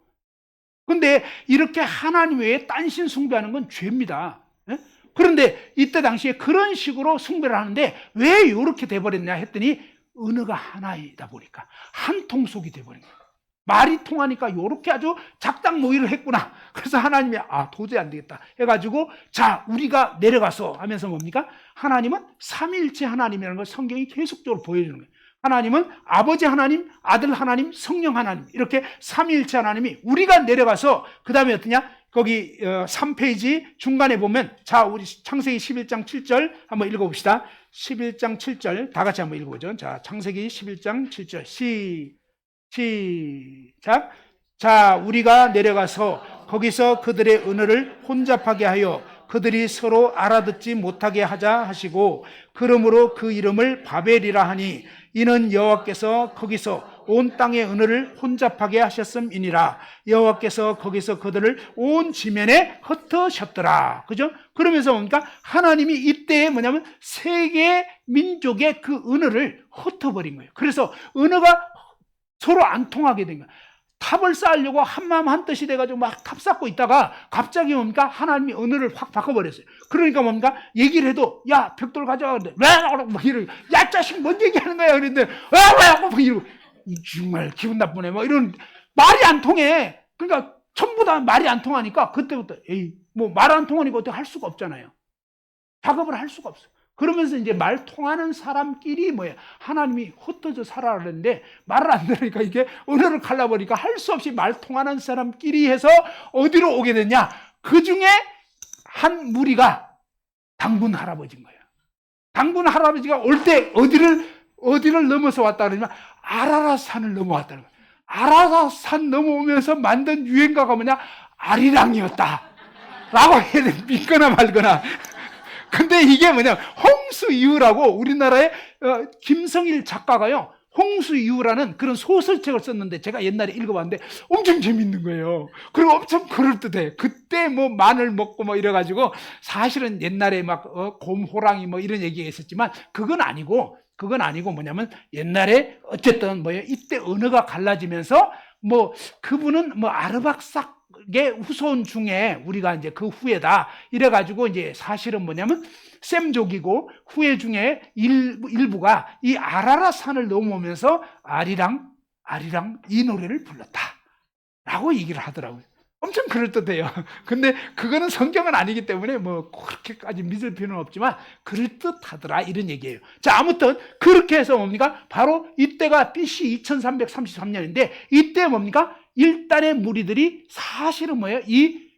근데 이렇게 하나님 외에 딴 신 숭배하는 건 죄입니다. 그런데 이때 당시에 그런 식으로 숭배를 하는데 왜 이렇게 돼버렸냐 했더니 은혜가 하나이다 보니까 한 통속이 돼버린 거예요. 말이 통하니까 이렇게 아주 작당모의를 했구나. 그래서 하나님이 도저히 안 되겠다 해가지고 자 우리가 내려가서 하면서 하나님은 삼위일체 하나님이라는 걸 성경이 계속적으로 보여주는 거예요. 하나님은 아버지 하나님, 아들 하나님, 성령 하나님 이렇게 삼위일체 하나님이 우리가 내려가서 그 다음에 어떠냐? 거기 3페이지 중간에 보면 자 우리 창세기 11장 7절 한번 읽어봅시다. 11장 7절 다 같이 한번 읽어보죠. 자 창세기 11장 7절 시작. 자 우리가 내려가서 거기서 그들의 언어를 혼잡하게 하여 그들이 서로 알아듣지 못하게 하자 하시고 그러므로 그 이름을 바벨이라 하니 이는 여호와께서 거기서 온 땅의 언어를 혼잡하게 하셨음이니라. 여호와께서 거기서 그들을 온 지면에 흩으셨더라. 그죠? 그러면서 하나님이 이때에 세계 민족의 그 언어를 흩어버린 거예요. 그래서 언어가 서로 안 통하게 된 거예요. 탑을 쌓으려고 한마음 한뜻이 돼가지고 막 탑 쌓고 있다가 갑자기 하나님이 언어를 확 바꿔버렸어요. 그러니까 얘기를 해도 야 벽돌 가져와 그러는데 왜? 막 이러고 야 자식 뭔 얘기하는 거야 그랬는데 왜? 막 이러고 정말 기분 나쁘네 막 이런 말이 안 통해. 그러니까 전부 다 말이 안 통하니까 그때부터 말 안 통하니까 어떻게 할 수가 없잖아요. 작업을 할 수가 없어. 그러면서 이제 말 통하는 사람끼리 하나님이 흩어져 살아라는데 말을 안 들으니까 이게 언어를 갈라버리니까 할 수 없이 말 통하는 사람끼리 해서 어디로 오게 됐냐? 그 중에 한 무리가 당군 할아버지인 거예요. 당군 할아버지가 올 때 어디를 넘어서 왔다 그러면 아라라산을 넘어왔다는 거예요. 아라라산 넘어오면서 만든 유행가가 아리랑이었다. 라고 해야 돼. 믿거나 말거나. 근데 이게 홍수 이후라고 우리나라의 김성일 작가가요. 홍수 이후라는 그런 소설책을 썼는데 제가 옛날에 읽어봤는데 엄청 재밌는 거예요. 그리고 엄청 그럴듯해. 그때 마늘 먹고 이래가지고 사실은 옛날에 곰, 호랑이 이런 얘기가 있었지만 그건 아니고 옛날에 어쨌든 이때 언어가 갈라지면서 그분은 아르박삭의 후손 중에 우리가 이제 그 후예다 이래가지고 이제 사실은 셈족이고 후예 중에 일부가 이 아라라산을 넘어오면서 아리랑 이 노래를 불렀다라고 얘기를 하더라고요. 엄청 그럴듯해요. 근데 그거는 성경은 아니기 때문에 그렇게까지 믿을 필요는 없지만 그럴듯하더라 이런 얘기예요. 자 아무튼 그렇게 해서 바로 이때가 BC 2333년인데 이때 일단의 무리들이 사실은 이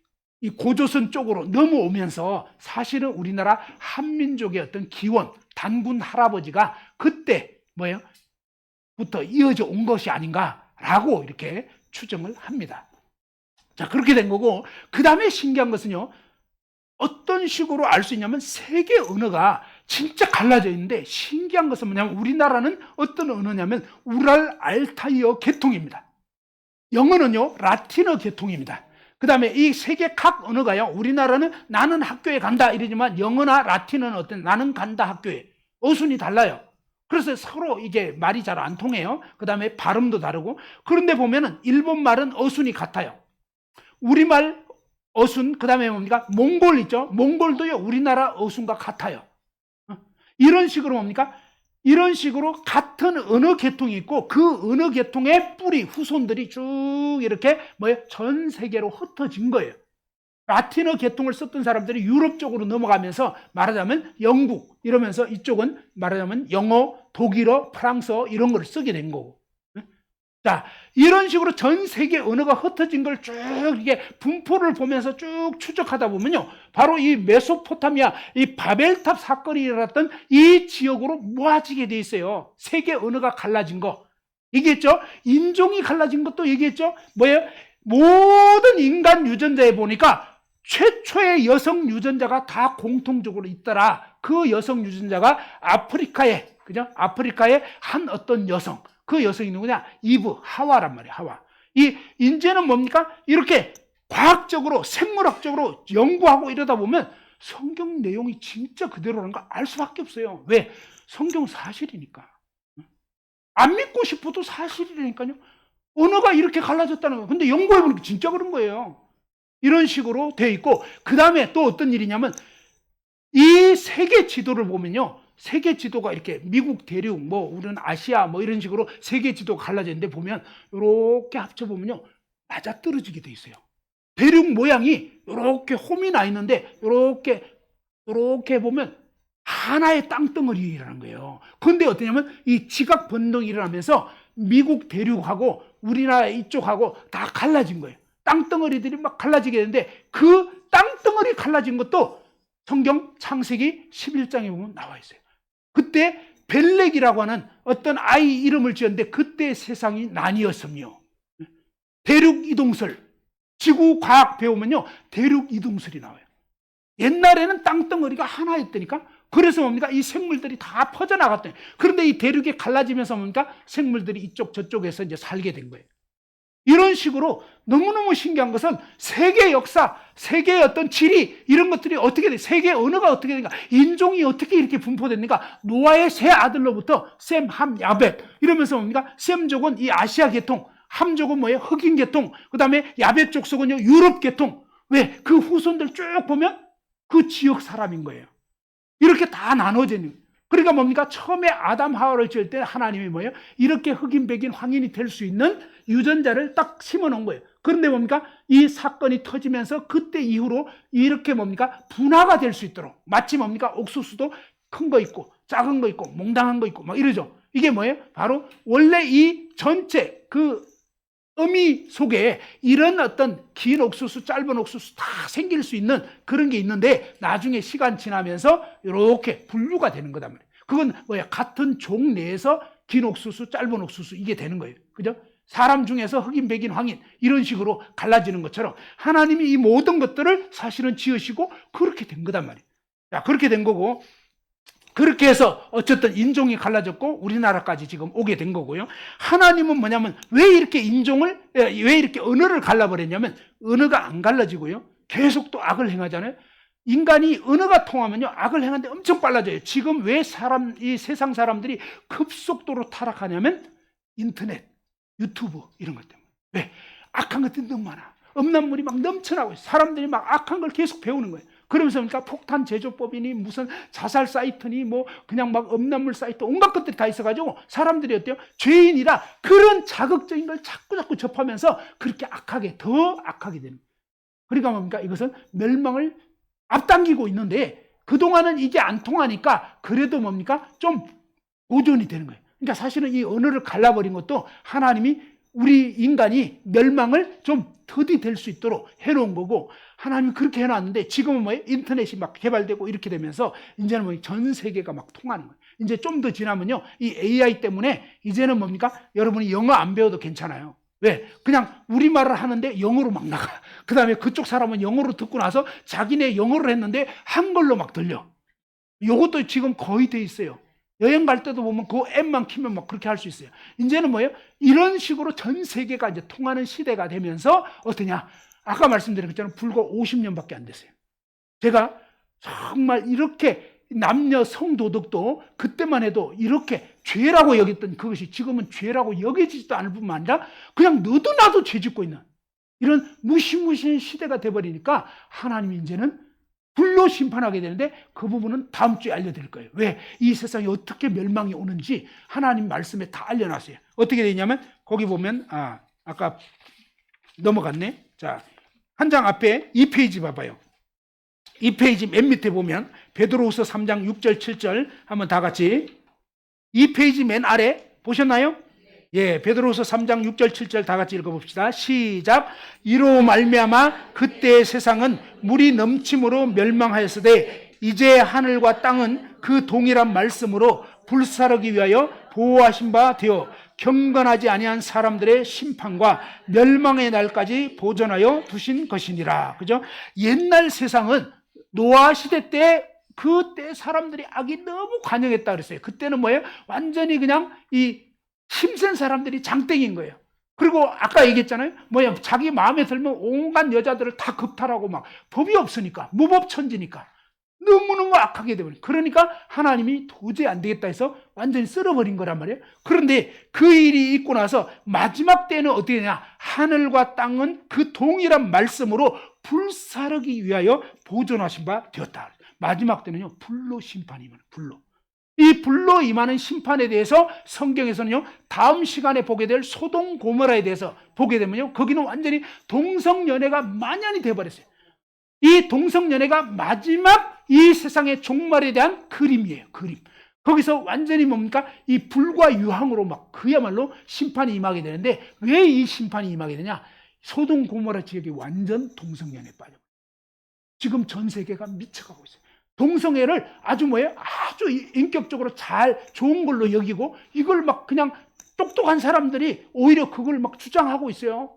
고조선 쪽으로 넘어오면서 사실은 우리나라 한민족의 어떤 기원, 단군 할아버지가 그때 부터 이어져 온 것이 아닌가라고 이렇게 추정을 합니다. 자, 그렇게 된 거고, 그 다음에 신기한 것은요, 어떤 식으로 알 수 있냐면 세계 언어가 진짜 갈라져 있는데 신기한 것은 뭐냐면 우리나라는 어떤 언어냐면 우랄 알타이어 계통입니다. 영어는요, 라틴어 계통입니다. 그 다음에 이 세계 각 언어가요, 우리나라는 나는 학교에 간다 이러지만 영어나 라틴어는 어떤 나는 간다 학교에 어순이 달라요. 그래서 서로 이게 말이 잘 안 통해요. 그 다음에 발음도 다르고. 그런데 보면은 일본 말은 어순이 같아요. 우리말 어순, 그 다음에 뭡니까? 몽골 있죠? 몽골도요, 우리나라 어순과 같아요. 이런 식으로 뭡니까? 이런 식으로 같은 언어 계통이 있고 그 언어 계통의 뿌리, 후손들이 쭉 이렇게 전 세계로 흩어진 거예요. 라틴어 계통을 썼던 사람들이 유럽 쪽으로 넘어가면서 말하자면 영국 이러면서 이쪽은 말하자면 영어, 독일어, 프랑스어 이런 걸 쓰게 된 거고. 자, 이런 식으로 전 세계 언어가 흩어진 걸 쭉 이게 분포를 보면서 쭉 추적하다 보면요, 바로 이 메소포타미아, 이 바벨탑 사건이 일어났던 이 지역으로 모아지게 돼 있어요. 세계 언어가 갈라진 거 얘기했죠. 인종이 갈라진 것도 얘기했죠. 뭐예요? 모든 인간 유전자에 보니까 최초의 여성 유전자가 다 공통적으로 있더라. 그 여성 유전자가 아프리카에, 그죠? 아프리카의 한 어떤 여성, 그 여성이 누구냐? 이브, 하와란 말이에요. 하와. 이제는 뭡니까? 이렇게 과학적으로, 생물학적으로 연구하고 이러다 보면 성경 내용이 진짜 그대로라는 걸 알 수밖에 없어요. 왜? 성경 사실이니까. 안 믿고 싶어도 사실이라니까요. 언어가 이렇게 갈라졌다는 거예요. 근데 연구해보니까 진짜 그런 거예요. 이런 식으로 되어 있고, 그 다음에 또 어떤 일이냐면, 이 세계 지도를 보면요, 세계 지도가 이렇게 미국 대륙, 뭐 우리는 아시아 뭐 이런 식으로 세계 지도가 갈라져 있는데 보면 이렇게 합쳐보면요, 맞아떨어지게 돼 있어요. 대륙 모양이 이렇게 홈이 나 있는데 이렇게 보면 하나의 땅덩어리라는 거예요. 그런데 어떠냐면 이 지각 변동이 일어나면서 미국 대륙하고 우리나라 이쪽하고 다 갈라진 거예요. 땅덩어리들이 막 갈라지게 되는데 그 땅덩어리 갈라진 것도 성경 창세기 11장에 보면 나와 있어요. 그때 벨렉이라고 하는 어떤 아이 이름을 지었는데 그때 세상이 나뉘었으며, 대륙 이동설, 지구 과학 배우면요 대륙 이동설이 나와요. 옛날에는 땅덩어리가 하나였다니까. 그래서 뭡니까? 이 생물들이 다 퍼져나갔대요. 그런데 이 대륙이 갈라지면서 뭡니까? 생물들이 이쪽 저쪽에서 이제 살게 된 거예요. 이런 식으로 너무너무 신기한 것은 세계 역사, 세계의 어떤 지리 이런 것들이 어떻게 돼? 세계 언어가 어떻게 되는가? 인종이 어떻게 이렇게 분포됐는가? 노아의 세 아들로부터 셈, 함, 야벳 이러면서 뭡니까? 셈족은 이 아시아 계통, 함족은 뭐예요? 흑인 계통, 그 다음에 야벳 족속은요 유럽 계통. 왜? 그 후손들 쭉 보면 그 지역 사람인 거예요. 이렇게 다 나눠져 있는 거예요. 그러니까 뭡니까? 처음에 아담 하와를 지을 때 하나님이 뭐예요? 이렇게 흑인, 백인, 황인이 될 수 있는 유전자를 딱 심어 놓은 거예요. 그런데 뭡니까? 이 사건이 터지면서 그때 이후로 이렇게 뭡니까? 분화가 될 수 있도록. 마치 뭡니까? 옥수수도 큰 거 있고 작은 거 있고 몽당한 거 있고 막 이러죠. 이게 뭐예요? 바로 원래 이 전체 그 어미 속에 이런 어떤 긴 옥수수, 짧은 옥수수 다 생길 수 있는 그런 게 있는데 나중에 시간 지나면서 이렇게 분류가 되는 거단 말이에요. 그건 뭐야? 같은 종 내에서 긴 옥수수, 짧은 옥수수 이게 되는 거예요. 그죠? 사람 중에서 흑인, 백인, 황인 이런 식으로 갈라지는 것처럼 하나님이 이 모든 것들을 사실은 지으시고 그렇게 된 거단 말이에요. 자, 그렇게 된 거고, 그렇게 해서 어쨌든 인종이 갈라졌고 우리나라까지 지금 오게 된 거고요. 하나님은 뭐냐면 왜 이렇게 왜 이렇게 언어를 갈라버렸냐면 언어가 안 갈라지고요. 계속 또 악을 행하잖아요. 인간이 언어가 통하면요 악을 행하는데 엄청 빨라져요. 지금 왜 이 세상 사람들이 급속도로 타락하냐면 인터넷, 유튜브 이런 것 때문에. 왜? 악한 것들이 너무 많아. 음란물이 막 넘쳐나고 있어요. 사람들이 막 악한 걸 계속 배우는 거예요. 그러면서 그러니까 폭탄 제조법이니 무슨 자살 사이트니 뭐 그냥 막 음란물 사이트 온갖 것들이 다 있어가지고 사람들이 어때요? 죄인이라 그런 자극적인 걸 자꾸 접하면서 그렇게 더 악하게 되는 거예요. 그러니까 뭡니까? 이것은 멸망을 앞당기고 있는데 그동안은 이게 안 통하니까 그래도 뭡니까? 좀 보존이 되는 거예요. 그러니까 사실은 이 언어를 갈라버린 것도 하나님이 우리 인간이 멸망을 좀 더디 될 수 있도록 해놓은 거고, 하나님이 그렇게 해놨는데 지금은 뭐예요? 인터넷이 막 개발되고 이렇게 되면서 이제는 뭐 전 세계가 막 통하는 거예요. 이제 좀 더 지나면요 이 AI 때문에 이제는 뭡니까? 여러분이 영어 안 배워도 괜찮아요. 왜? 그냥 우리말을 하는데 영어로 막 나가. 그 다음에 그쪽 사람은 영어로 듣고 나서 자기네 영어를 했는데 한글로 막 들려. 이것도 지금 거의 돼 있어요. 여행 갈 때도 보면 그 앱만 키면 막 그렇게 할 수 있어요. 이제는 뭐예요? 이런 식으로 전 세계가 이제 통하는 시대가 되면서 어떠냐? 아까 말씀드린 것처럼 불과 50년밖에 안 됐어요. 제가 정말 이렇게 남녀 성도덕도 그때만 해도 이렇게 죄라고 여겼던 그것이 지금은 죄라고 여겨지지도 않을 뿐만 아니라 그냥 너도 나도 죄 짓고 있는 이런 무시무시한 시대가 돼버리니까 하나님이 이제는 불로 심판하게 되는데 그 부분은 다음 주에 알려드릴 거예요. 왜? 이 세상에 어떻게 멸망이 오는지 하나님 말씀에 다 알려놨어요. 어떻게 되냐면 거기 보면 아까 넘어갔네. 자, 한 장 앞에 2페이지 봐봐요. 2페이지 맨 밑에 보면 베드로후서 3장 6절 7절 한번 다 같이 2페이지 맨 아래 보셨나요? 예, 베드로후서 3장 6절 7절 다 같이 읽어봅시다. 시작. 이로 말미암아 그때의 세상은 물이 넘침으로 멸망하였으되 이제 하늘과 땅은 그 동일한 말씀으로 불사르기 위하여 보호하신 바 되어 경건하지 아니한 사람들의 심판과 멸망의 날까지 보존하여 두신 것이니라. 그죠? 옛날 세상은 노아 시대 때 그때 사람들이 악이 너무 관영했다 그랬어요. 그때는 뭐예요? 완전히 그냥 이 힘센 사람들이 장땡인 거예요. 그리고 아까 얘기했잖아요. 뭐야, 자기 마음에 들면 온갖 여자들을 다 겁탈하고 막 법이 없으니까, 무법천지니까 너무너무 악하게 되버린. 그러니까 하나님이 도저히 안 되겠다 해서 완전히 쓸어버린 거란 말이에요. 그런데 그 일이 있고 나서 마지막 때는 어떻게 되냐? 하늘과 땅은 그 동일한 말씀으로 불사르기 위하여 보존하신 바 되었다. 마지막 때는요, 불로 심판이 임하는, 불로. 이 불로 임하는 심판에 대해서 성경에서는요, 다음 시간에 보게 될 소돔 고모라에 대해서 보게 되면요, 거기는 완전히 동성연애가 만연이 되어버렸어요. 이 동성연애가 마지막 이 세상의 종말에 대한 그림이에요. 그림. 거기서 완전히 뭡니까? 이 불과 유황으로 막 그야말로 심판이 임하게 되는데, 왜 이 심판이 임하게 되냐? 소돔 고모라 지역이 완전 동성연애에 빠져. 지금 전 세계가 미쳐가고 있어요. 동성애를 아주 뭐예요? 아주 인격적으로 잘 좋은 걸로 여기고, 이걸 막 그냥 똑똑한 사람들이 오히려 그걸 막 주장하고 있어요.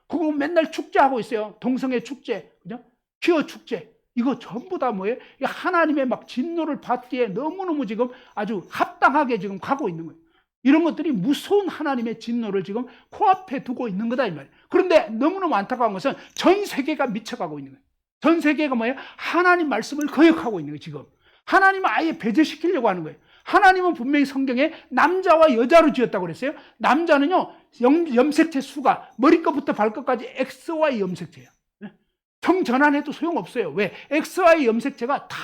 그거 맨날 축제하고 있어요. 동성애 축제, 그죠? 퀴어 축제. 이거 전부 다 뭐예요? 하나님의 막 진노를 받기에 너무너무 지금 아주 합당하게 지금 가고 있는 거예요. 이런 것들이 무서운 하나님의 진노를 지금 코앞에 두고 있는 거다 이 말이에요. 그런데 너무너무 안타까운 것은 전 세계가 미쳐가고 있는 거예요. 전 세계가 뭐예요? 하나님 말씀을 거역하고 있는 거예요. 지금 하나님을 아예 배제시키려고 하는 거예요. 하나님은 분명히 성경에 남자와 여자로 지었다고 그랬어요. 남자는요, 염색체 수가 머리끝부터 발끝까지 XY 염색체예요. 성전환해도 소용없어요. 왜? XY 염색체가 다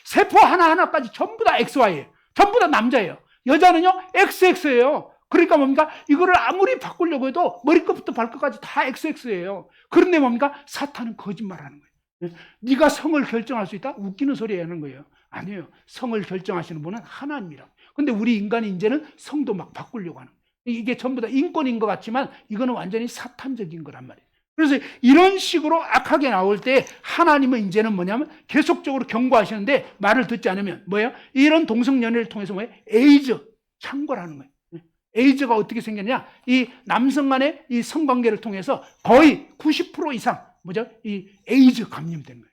세포 하나하나까지 전부 다 XY예요. 전부 다 남자예요. 여자는요, XX예요. 그러니까 뭡니까? 이거를 아무리 바꾸려고 해도 머리끝부터 발끝까지 다 XX예요. 그런데 뭡니까? 사탄은 거짓말하는 거예요. 네가 성을 결정할 수 있다? 웃기는 소리 하는 거예요. 아니에요. 성을 결정하시는 분은 하나님이라고. 근데 우리 인간이 이제는 성도 막 바꾸려고 하는 거예요. 이게 전부 다 인권인 것 같지만 이거는 완전히 사탄적인 거란 말이에요. 그래서 이런 식으로 악하게 나올 때 하나님은 이제는 뭐냐면 계속적으로 경고하시는데 말을 듣지 않으면 뭐예요? 이런 동성연애를 통해서 뭐예요? 에이즈 창궐하는 거예요. 에이즈가 어떻게 생겼냐? 이 남성 간의 이 성관계를 통해서 거의 90% 이상 뭐죠? 이 에이즈 감염된 거예요.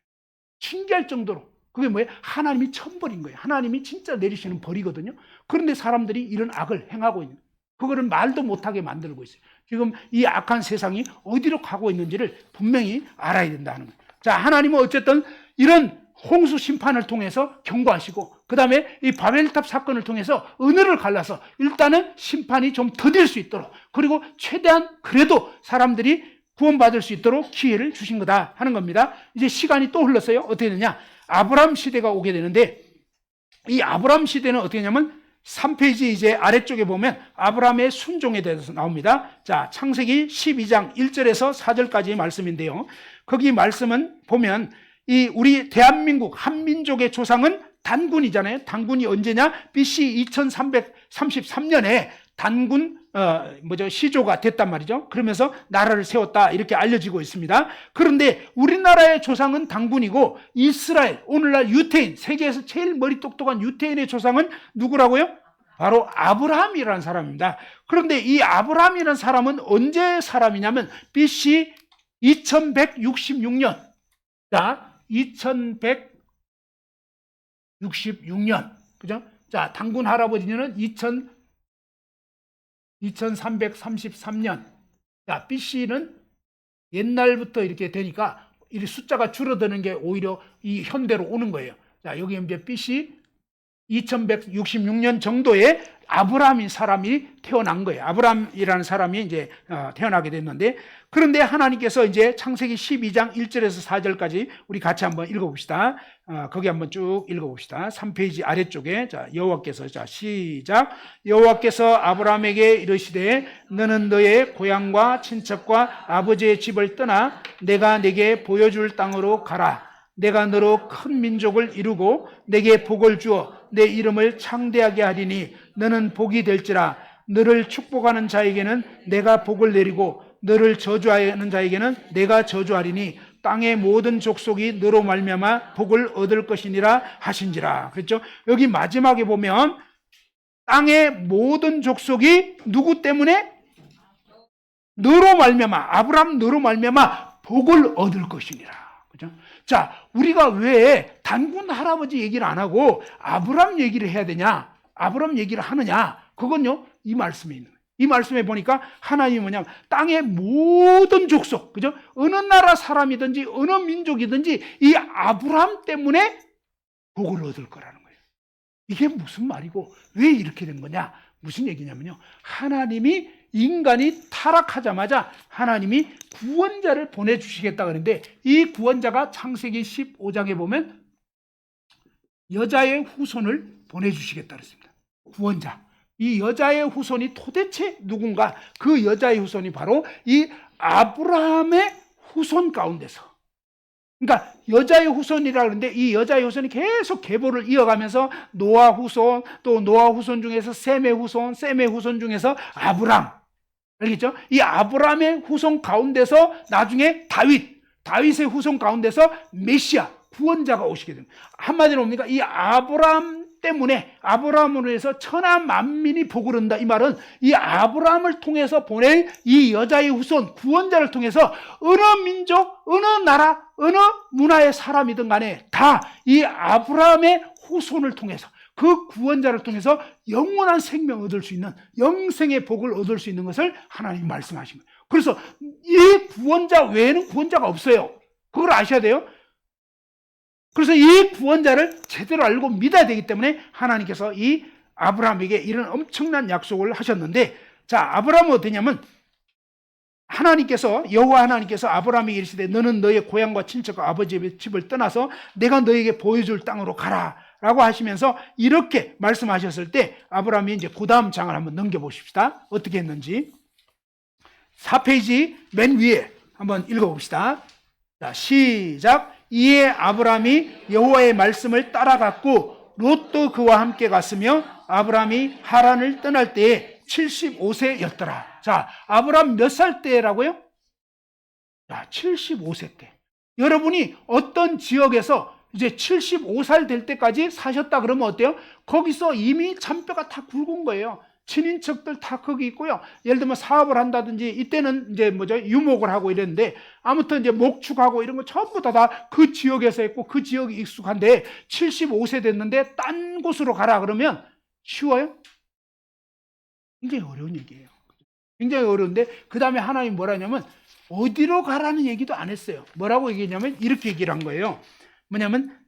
신기할 정도로. 그게 뭐예요? 하나님이 천벌인 거예요. 하나님이 진짜 내리시는 벌이거든요. 그런데 사람들이 이런 악을 행하고 있는 거예요. 그거를 말도 못하게 만들고 있어요. 지금 이 악한 세상이 어디로 가고 있는지를 분명히 알아야 된다는 거예요. 자, 하나님은 어쨌든 이런 홍수 심판을 통해서 경고하시고, 그 다음에 이 바벨탑 사건을 통해서 은혜를 갈라서 일단은 심판이 좀 더딜 수 있도록, 그리고 최대한 그래도 사람들이 구원받을 수 있도록 기회를 주신 거다 하는 겁니다. 이제 시간이 또 흘렀어요. 어떻게 되냐? 아브라함 시대가 오게 되는데, 이 아브라함 시대는 어떻게 되냐면 3페이지 이제 아래쪽에 보면 아브라함의 순종에 대해서 나옵니다. 자, 창세기 12장 1절에서 4절까지의 말씀인데요. 거기 말씀은 보면 이 우리 대한민국 한민족의 조상은 단군이잖아요. 단군이 언제냐? BC 2333년에 단군 시조가 됐단 말이죠. 그러면서 나라를 세웠다 이렇게 알려지고 있습니다. 그런데 우리나라의 조상은 단군이고 이스라엘, 오늘날 유태인, 세계에서 제일 머리 똑똑한 유태인의 조상은 누구라고요? 바로 아브라함이라는 사람입니다. 그런데 이 아브라함이라는 사람은 언제 사람이냐면 BC 2166년. 자, 2166년. 그죠? 자, 단군 할아버지는 2333년. 자, BC는 옛날부터 이렇게 되니까 이 숫자가 줄어드는 게 오히려 이 현대로 오는 거예요. 자, 여기 이제 BC 2166년 정도에 아브라함인 사람이 태어난 거예요. 아브라함이라는 사람이 이제 태어나게 됐는데, 그런데 하나님께서 이제 창세기 12장 1절에서 4절까지 우리 같이 한번 읽어봅시다. 거기 한번 쭉 읽어봅시다. 3페이지 아래쪽에, 자, 여호와께서, 자, 시작. 여호와께서 아브라함에게 이르시되 너는 너의 고향과 친척과 아버지의 집을 떠나 내가 네게 보여줄 땅으로 가라. 내가 너로 큰 민족을 이루고 내게 복을 주어 내 이름을 창대하게 하리니 너는 복이 될지라. 너를 축복하는 자에게는 내가 복을 내리고 너를 저주하는 자에게는 내가 저주하리니 땅의 모든 족속이 너로 말미암아 복을 얻을 것이니라 하신지라. 그렇죠? 여기 마지막에 보면 땅의 모든 족속이 누구 때문에? 너로 말미암아, 아브라함 너로 말미암아 복을 얻을 것이니라. 그죠? 자, 우리가 왜 단군 할아버지 얘기를 안 하고 아브라함 얘기를 해야 되냐? 아브라함 얘기를 하느냐? 그건요, 이 말씀에 있는 거예요. 이 말씀에 보니까 하나님이 뭐냐면 땅의 모든 족속, 그죠? 어느 나라 사람이든지 어느 민족이든지 이 아브라함 때문에 복을 얻을 거라는 거예요. 이게 무슨 말이고 왜 이렇게 된 거냐? 무슨 얘기냐면요, 하나님이 인간이 타락하자마자 하나님이 구원자를 보내주시겠다 그러는데, 이 구원자가 창세기 15장에 보면 여자의 후손을 보내주시겠다 그랬습니다. 구원자. 이 여자의 후손이 도대체 누군가? 그 여자의 후손이 바로 이 아브라함의 후손 가운데서, 그러니까 여자의 후손이라 그러는데 이 여자의 후손이 계속 계보를 이어가면서 노아 후손, 또 노아 후손 중에서 셈의 후손, 셈의 후손 중에서 아브람, 알겠죠? 이 아브람의 후손 가운데서 나중에 다윗의 후손 가운데서 메시아, 구원자가 오시게 됩니다. 한마디로 뭡니까? 이 아브람 때문에, 아브라함으로 해서 천하 만민이 복을 얻는다. 이 말은 이 아브라함을 통해서 보낼 이 여자의 후손, 구원자를 통해서 어느 민족, 어느 나라, 어느 문화의 사람이든 간에 다 이 아브라함의 후손을 통해서, 그 구원자를 통해서 영원한 생명을 얻을 수 있는, 영생의 복을 얻을 수 있는 것을 하나님이 말씀하신 거예요. 그래서 이 구원자 외에는 구원자가 없어요. 그걸 아셔야 돼요. 그래서 이 구원자를 제대로 알고 믿어야 되기 때문에 하나님께서 이 아브라함에게 이런 엄청난 약속을 하셨는데, 자, 아브라함은 어떠냐면 여호와 하나님께서 아브라함에게 이르시되 너는 너의 고향과 친척과 아버지의 집을 떠나서 내가 너에게 보여줄 땅으로 가라 라고 하시면서 이렇게 말씀하셨을 때, 아브라함이 이제 그 다음 장을 한번 넘겨보십시다. 어떻게 했는지 4페이지 맨 위에 한번 읽어봅시다. 자, 시작. 이에 아브라함이 여호와의 말씀을 따라갔고 롯도 그와 함께 갔으며 아브라함이 하란을 떠날 때에 75세였더라. 자, 아브라함 몇 살 때라고요? 자, 75세 때. 여러분이 어떤 지역에서 이제 75살 될 때까지 사셨다 그러면 어때요? 거기서 이미 잔뼈가 다 굵은 거예요. 친인척들 다 거기 있고요. 예를 들면 사업을 한다든지, 이때는 이제 유목을 하고 이랬는데, 아무튼 이제 목축하고 이런 거 전부 다 그 지역에서 했고, 그 지역이 익숙한데, 75세 됐는데 딴 곳으로 가라 그러면 쉬워요? 굉장히 어려운 얘기예요. 굉장히 어려운데, 그 다음에 하나님 뭐라 하냐면, 어디로 가라는 얘기도 안 했어요. 뭐라고 얘기했냐면, 이렇게 얘기를 한 거예요. 뭐냐면,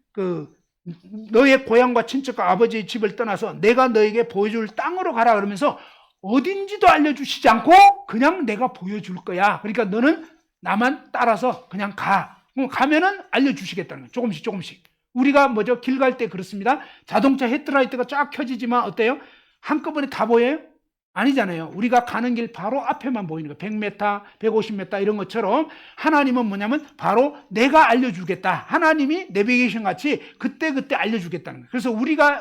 너의 고향과 친척과 아버지의 집을 떠나서 내가 너에게 보여줄 땅으로 가라 그러면서 어딘지도 알려주시지 않고 그냥 내가 보여줄 거야. 그러니까 너는 나만 따라서 그냥 가. 가면은 알려주시겠다는 거예요. 조금씩. 우리가 길 갈 때 그렇습니다. 자동차 헤드라이트가 쫙 켜지지만 어때요? 한꺼번에 다 보여요? 아니잖아요. 우리가 가는 길 바로 앞에만 보이는 거예요. 100m, 150m 이런 것처럼 하나님은 뭐냐면 바로 내가 알려주겠다. 하나님이 내비게이션 같이 그때그때 알려주겠다는 거예요. 그래서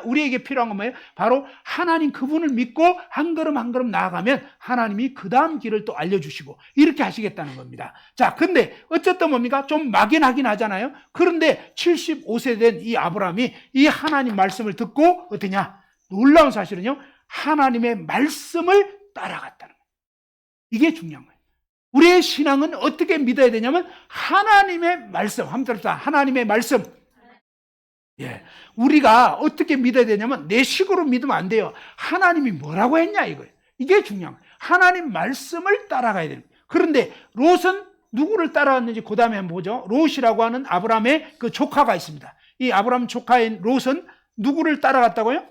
우리에게 필요한 건 뭐예요? 바로 하나님 그분을 믿고 한 걸음 한 걸음 나아가면 하나님이 그 다음 길을 또 알려주시고 이렇게 하시겠다는 겁니다. 자, 근데 어쨌든 뭡니까? 좀 막연하긴 하잖아요. 그런데 75세 된 이 아브라함이 이 하나님 말씀을 듣고 어떠냐? 놀라운 사실은요. 하나님의 말씀을 따라갔다는 거예요. 이게 중요한 거예요. 우리의 신앙은 어떻게 믿어야 되냐면 하나님의 말씀, 한번 들읍시다. 하나님의 말씀. 예, 우리가 어떻게 믿어야 되냐면 내 식으로 믿으면 안 돼요. 하나님이 뭐라고 했냐 이거예요. 이게 중요한 거예요. 하나님 말씀을 따라가야 됩니다. 그런데 롯은 누구를 따라왔는지 그 다음에 한번 보죠. 롯이라고 하는 아브라함의 그 조카가 있습니다. 이 아브라함 조카인 롯은 누구를 따라갔다고요?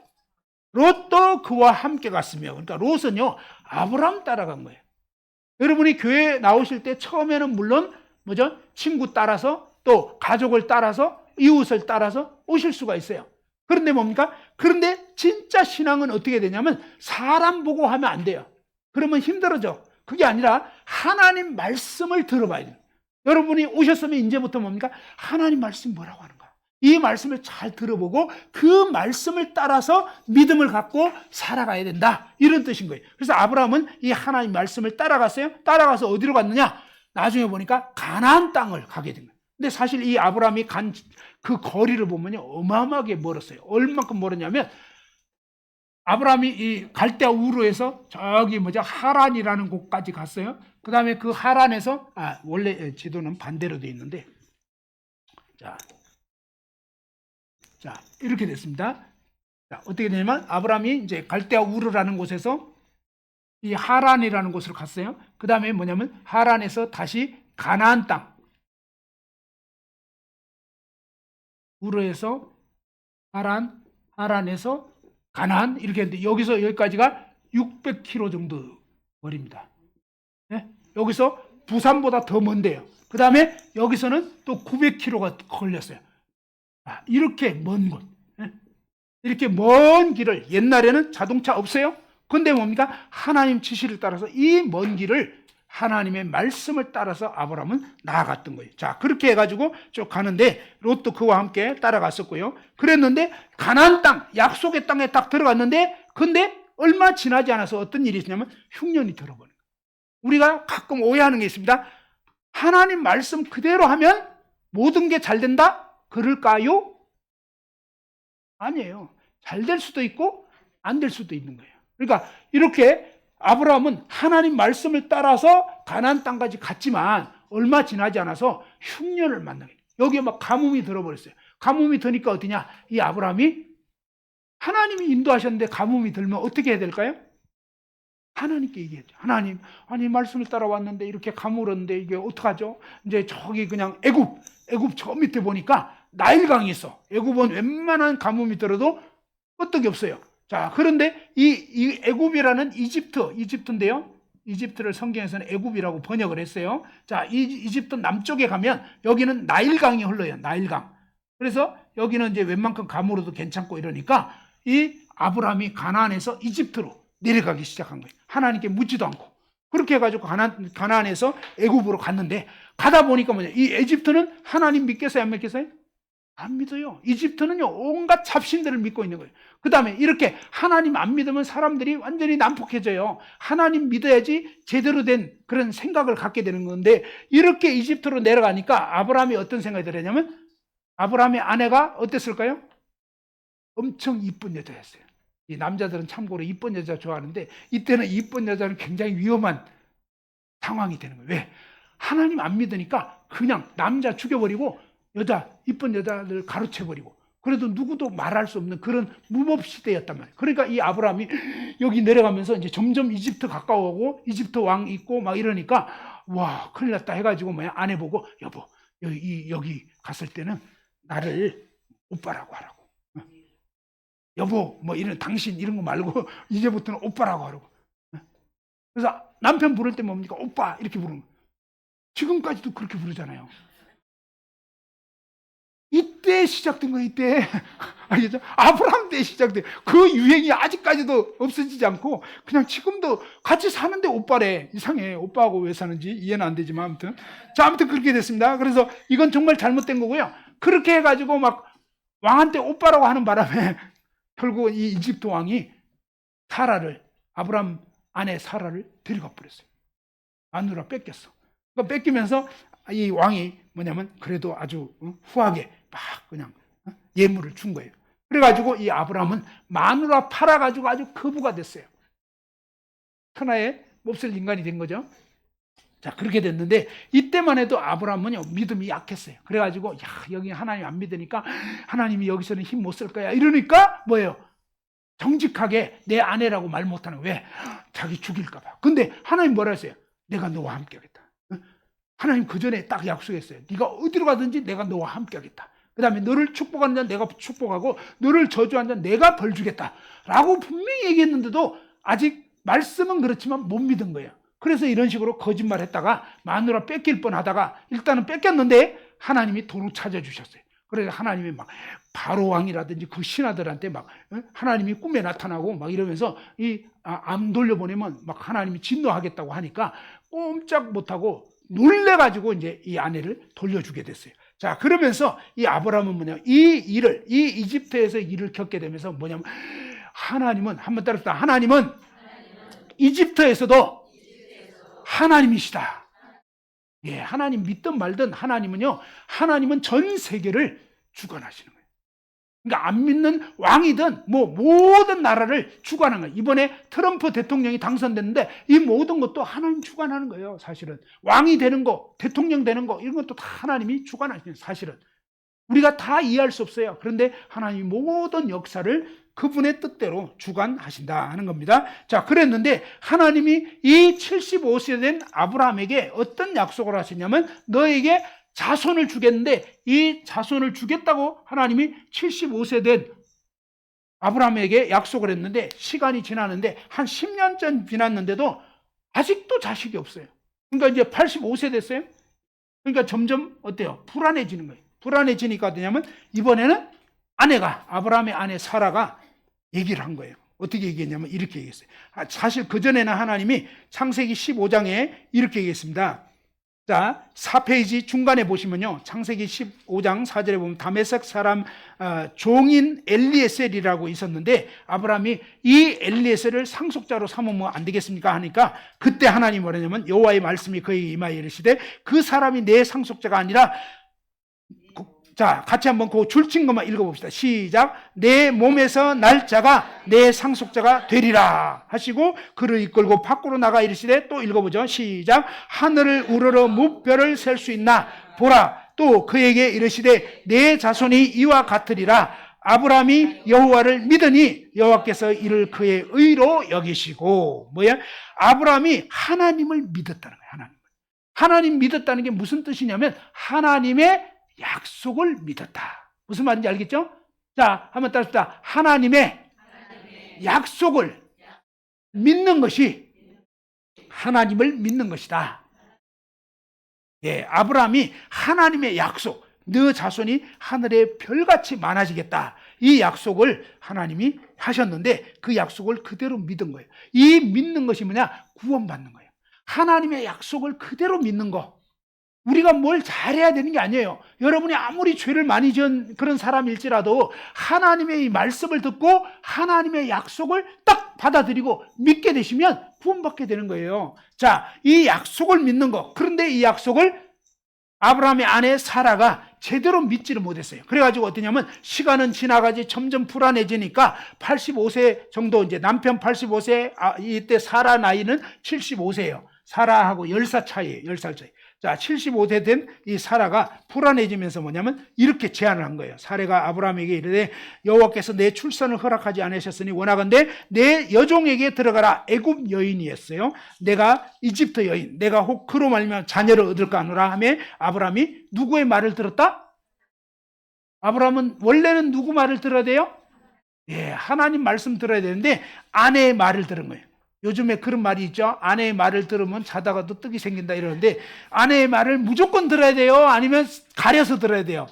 롯도 그와 함께 갔으며. 그러니까 롯은요, 아브라함 따라간 거예요. 여러분이 교회 나오실 때 처음에는 물론 뭐죠? 친구 따라서 또 가족을 따라서 이웃을 따라서 오실 수가 있어요. 그런데 뭡니까? 그런데 진짜 신앙은 어떻게 되냐면 사람 보고 하면 안 돼요. 그러면 힘들어져. 그게 아니라 하나님 말씀을 들어봐야 돼요. 여러분이 오셨으면 이제부터 뭡니까? 하나님 말씀이 뭐라고 하는가? 이 말씀을 잘 들어보고 그 말씀을 따라서 믿음을 갖고 살아가야 된다. 이런 뜻인 거예요. 그래서 아브라함은 이 하나님 말씀을 따라갔어요. 따라가서 어디로 갔느냐? 나중에 보니까 가나안 땅을 가게 된 거예요. 근데 사실 이 아브라함이 간 그 거리를 보면요, 어마어마하게 멀었어요. 얼마큼 멀었냐면 아브라함이 이 갈대아 우르에서 저기 뭐죠, 하란이라는 곳까지 갔어요. 그 다음에 그 하란에서 원래 지도는 반대로 돼 있는데 자 이렇게 됐습니다. 자, 어떻게 되냐면 아브라함이 이제 갈대아 우르라는 곳에서 이 하란이라는 곳으로 갔어요. 그 다음에 뭐냐면 하란에서 다시 가나안 땅, 우르에서 하란에서 가나안 이렇게 했는데 여기서 여기까지가 600km 정도 거리입니다. 네? 여기서 부산보다 더 먼데요. 그 다음에 여기서는 또 900km가 걸렸어요. 이렇게 먼 곳, 네? 이렇게 먼 길을, 옛날에는 자동차 없어요. 근데 뭡니까? 하나님 지시를 따라서 이 먼 길을 하나님의 말씀을 따라서 아브라함은 나아갔던 거예요. 자, 그렇게 해가지고 쭉 가는데 롯도 그와 함께 따라갔었고요. 그랬는데 가나안 땅, 약속의 땅에 딱 들어갔는데 근데 얼마 지나지 않아서 어떤 일이 있었냐면 흉년이 들어버린 거예요. 우리가 가끔 오해하는 게 있습니다. 하나님 말씀 그대로 하면 모든 게 잘 된다? 그럴까요? 아니에요. 잘 될 수도 있고 안 될 수도 있는 거예요. 그러니까 이렇게 아브라함은 하나님 말씀을 따라서 가나안 땅까지 갔지만 얼마 지나지 않아서 흉년을 만나게 돼요. 여기에 막 가뭄이 들어버렸어요. 가뭄이 드니까 어디냐? 이 아브라함이 하나님이 인도하셨는데 가뭄이 들면 어떻게 해야 될까요? 하나님께 얘기했죠. 하나님, 아니 말씀을 따라왔는데 이렇게 가물었는데 이게 어떡하죠? 이제 저기 그냥 애굽 저 밑에 보니까 나일강이 있어. 애굽은 웬만한 가뭄이 들어도 끄떡이 없어요. 자, 그런데 이 애굽이라는 이집트인데요. 이집트를 성경에서는 애굽이라고 번역을 했어요. 자, 이집트 남쪽에 가면 여기는 나일강이 흘러요. 나일강. 그래서 여기는 이제 웬만큼 가물어도 괜찮고 이러니까 이 아브라함이 가나안에서 이집트로 내려가기 시작한 거예요. 하나님께 묻지도 않고. 그렇게 해가지고 가나안에서 애굽으로 갔는데 가다 보니까 뭐냐? 이 이집트는 하나님 믿겠어요? 안 믿겠어요? 안 믿어요. 이집트는요, 온갖 잡신들을 믿고 있는 거예요. 그 다음에 이렇게 하나님 안 믿으면 사람들이 완전히 난폭해져요. 하나님 믿어야지 제대로 된 그런 생각을 갖게 되는 건데 이렇게 이집트로 내려가니까 아브라함이 어떤 생각이 들었냐면 아브라함의 아내가 어땠을까요? 엄청 이쁜 여자였어요. 이 남자들은 참고로 이쁜 여자 좋아하는데 이때는 이쁜 여자는 굉장히 위험한 상황이 되는 거예요. 왜? 하나님 안 믿으니까 그냥 남자 죽여버리고 이쁜 여자들 가로채버리고 그래도 누구도 말할 수 없는 그런 무법 시대였단 말이에요. 그러니까 이 아브라함이 여기 내려가면서 이제 점점 이집트 가까워오고 이집트 왕 있고 막 이러니까 와 큰일 났다 해가지고 아내 보고 여보 여기 갔을 때는 나를 오빠라고 하라고. 여보 이런 당신 이런 거 말고 이제부터는 오빠라고 하라고. 그래서 남편 부를 때 뭡니까? 오빠 이렇게 부르는 거예요. 지금까지도 그렇게 부르잖아요. 이때 시작된 거예요. 이때 알겠죠? 아브라함 때 시작된 그 유행이 아직까지도 없어지지 않고 그냥 지금도 같이 사는데 오빠래. 이상해. 오빠하고 왜 사는지 이해는 안 되지만 아무튼 그렇게 됐습니다. 그래서 이건 정말 잘못된 거고요. 그렇게 해가지고 막 왕한테 오빠라고 하는 바람에 결국 이 이집트 왕이 아브라함 아내 사라를 데려가 버렸어요. 마누라 뺏겼어. 그러니까 뺏기면서 이 왕이 뭐냐면 그래도 아주 후하게 막 그냥 예물을 준 거예요. 그래가지고 이 아브라함은 마누라 팔아가지고 아주 거부가 됐어요. 천하에 몹쓸 인간이 된 거죠. 자, 그렇게 됐는데 이때만 해도 아브라함은요 믿음이 약했어요. 그래가지고 여기 하나님 안 믿으니까 하나님이 여기서는 힘 못 쓸 거야 이러니까 뭐예요? 정직하게 내 아내라고 말 못하는 왜? 자기 죽일까 봐. 근데 하나님 뭐라 했어요? 내가 너와 함께 하겠다. 하나님 그 전에 딱 약속했어요. 네가 어디로 가든지 내가 너와 함께 하겠다. 그 다음에 너를 축복하는 자는 내가 축복하고 너를 저주하는 자는 내가 벌 주겠다 라고 분명히 얘기했는데도 아직 말씀은 그렇지만 못 믿은 거예요. 그래서 이런 식으로 거짓말했다가 마누라 뺏길 뻔하다가 일단은 뺏겼는데 하나님이 도로 찾아주셨어요. 그래서 하나님이 막 바로 왕이라든지 그 신하들한테 막 하나님이 꿈에 나타나고 막 이러면서 암 돌려보내면 막 하나님이 진노하겠다고 하니까 꼼짝 못하고 놀래가지고 이제 이 아내를 돌려주게 됐어요. 자, 그러면서 이 아브라함은 뭐냐, 이 이집트에서 일을 겪게 되면서 뭐냐면 하나님은, 한번 따라합시다. 하나님은 이집트에서도 하나님이시다. 예, 하나님 믿든 말든 하나님은 전 세계를 주관하시는 거예요. 그러니까 안 믿는 왕이든 뭐 모든 나라를 주관하는 거예요. 이번에 트럼프 대통령이 당선됐는데 이 모든 것도 하나님 주관하는 거예요. 사실은 왕이 되는 거, 대통령 되는 거 이런 것도 다 하나님이 주관하시는 거예요. 사실은 우리가 다 이해할 수 없어요. 그런데 하나님이 모든 역사를 그분의 뜻대로 주관하신다 하는 겁니다. 자, 그랬는데 하나님이 이 75세 된 아브라함에게 어떤 약속을 하셨냐면 너에게 자손을 주겠는데 이 자손을 주겠다고 하나님이 75세 된 아브라함에게 약속을 했는데 시간이 지났는데 한 10년 전 지났는데도 아직도 자식이 없어요. 그러니까 이제 85세 됐어요. 그러니까 점점 어때요? 불안해지는 거예요. 불안해지니까 어떠냐면 이번에는 아브라함의 아내 사라가 얘기를 한 거예요. 어떻게 얘기했냐면 이렇게 얘기했어요. 사실 그전에는 하나님이 창세기 15장에 이렇게 얘기했습니다. 자, 4페이지 중간에 보시면요. 창세기 15장 4절에 보면 다메섹 사람 종인 엘리에셀이라고 있었는데 아브라함이 이 엘리에셀을 상속자로 삼으면 안 되겠습니까? 하니까 그때 하나님이 뭐냐면 여호와의 말씀이 그에게 임하여 이르시되 그 사람이 내 상속자가 아니라 자, 같이 한번 그 줄친 것만 읽어봅시다. 시작. 내 몸에서 날짜가 내 상속자가 되리라 하시고 그를 이끌고 밖으로 나가 이르시되 또 읽어보죠. 시작. 하늘을 우러러 무별을 셀 수 있나 보라. 또 그에게 이르시되 내 자손이 이와 같으리라. 아브라함이 여호와를 믿으니 여호와께서 이를 그의 의로 여기시고 아브라함이 하나님을 믿었다는 거예요. 하나님 믿었다는 게 무슨 뜻이냐면 하나님의 약속을 믿었다. 무슨 말인지 알겠죠? 자, 한번 따라합시다. 하나님의 약속을 믿는 것이 하나님을 믿는 것이다. 예, 아브라함이 하나님의 약속, 너 자손이 하늘의 별같이 많아지겠다. 이 약속을 하나님이 하셨는데 그 약속을 그대로 믿은 거예요. 이 믿는 것이 뭐냐? 구원받는 거예요. 하나님의 약속을 그대로 믿는 거. 우리가 뭘 잘해야 되는 게 아니에요. 여러분이 아무리 죄를 많이 지은 그런 사람일지라도 하나님의 이 말씀을 듣고 하나님의 약속을 딱 받아들이고 믿게 되시면 구원받게 되는 거예요. 자, 이 약속을 믿는 거. 그런데 이 약속을 아브라함의 아내 사라가 제대로 믿지를 못했어요. 그래가지고 어떠냐면 시간은 지나가지 점점 불안해지니까 85세 정도 이제 남편 85세, 이때 사라 나이는 75세예요. 사라하고 10살 차이예요. 10살 차이. 자, 75세 된 이 사라가 불안해지면서 뭐냐면 이렇게 제안을 한 거예요. 사라가 아브라함에게 이르되 여호와께서 내 출산을 허락하지 않으셨으니 원하건대 내 여종에게 들어가라. 애굽 여인이었어요. 내가 이집트 여인, 내가 혹 그로 말미암아 자녀를 얻을까 하노라 하며 아브라함이 누구의 말을 들었다? 아브라함은 원래는 누구 말을 들어야 돼요? 예, 하나님 말씀 들어야 되는데 아내의 말을 들은 거예요. 요즘에 그런 말이 있죠. 아내의 말을 들으면 자다가도 떡이 생긴다 이러는데 아내의 말을 무조건 들어야 돼요? 아니면 가려서 들어야 돼요?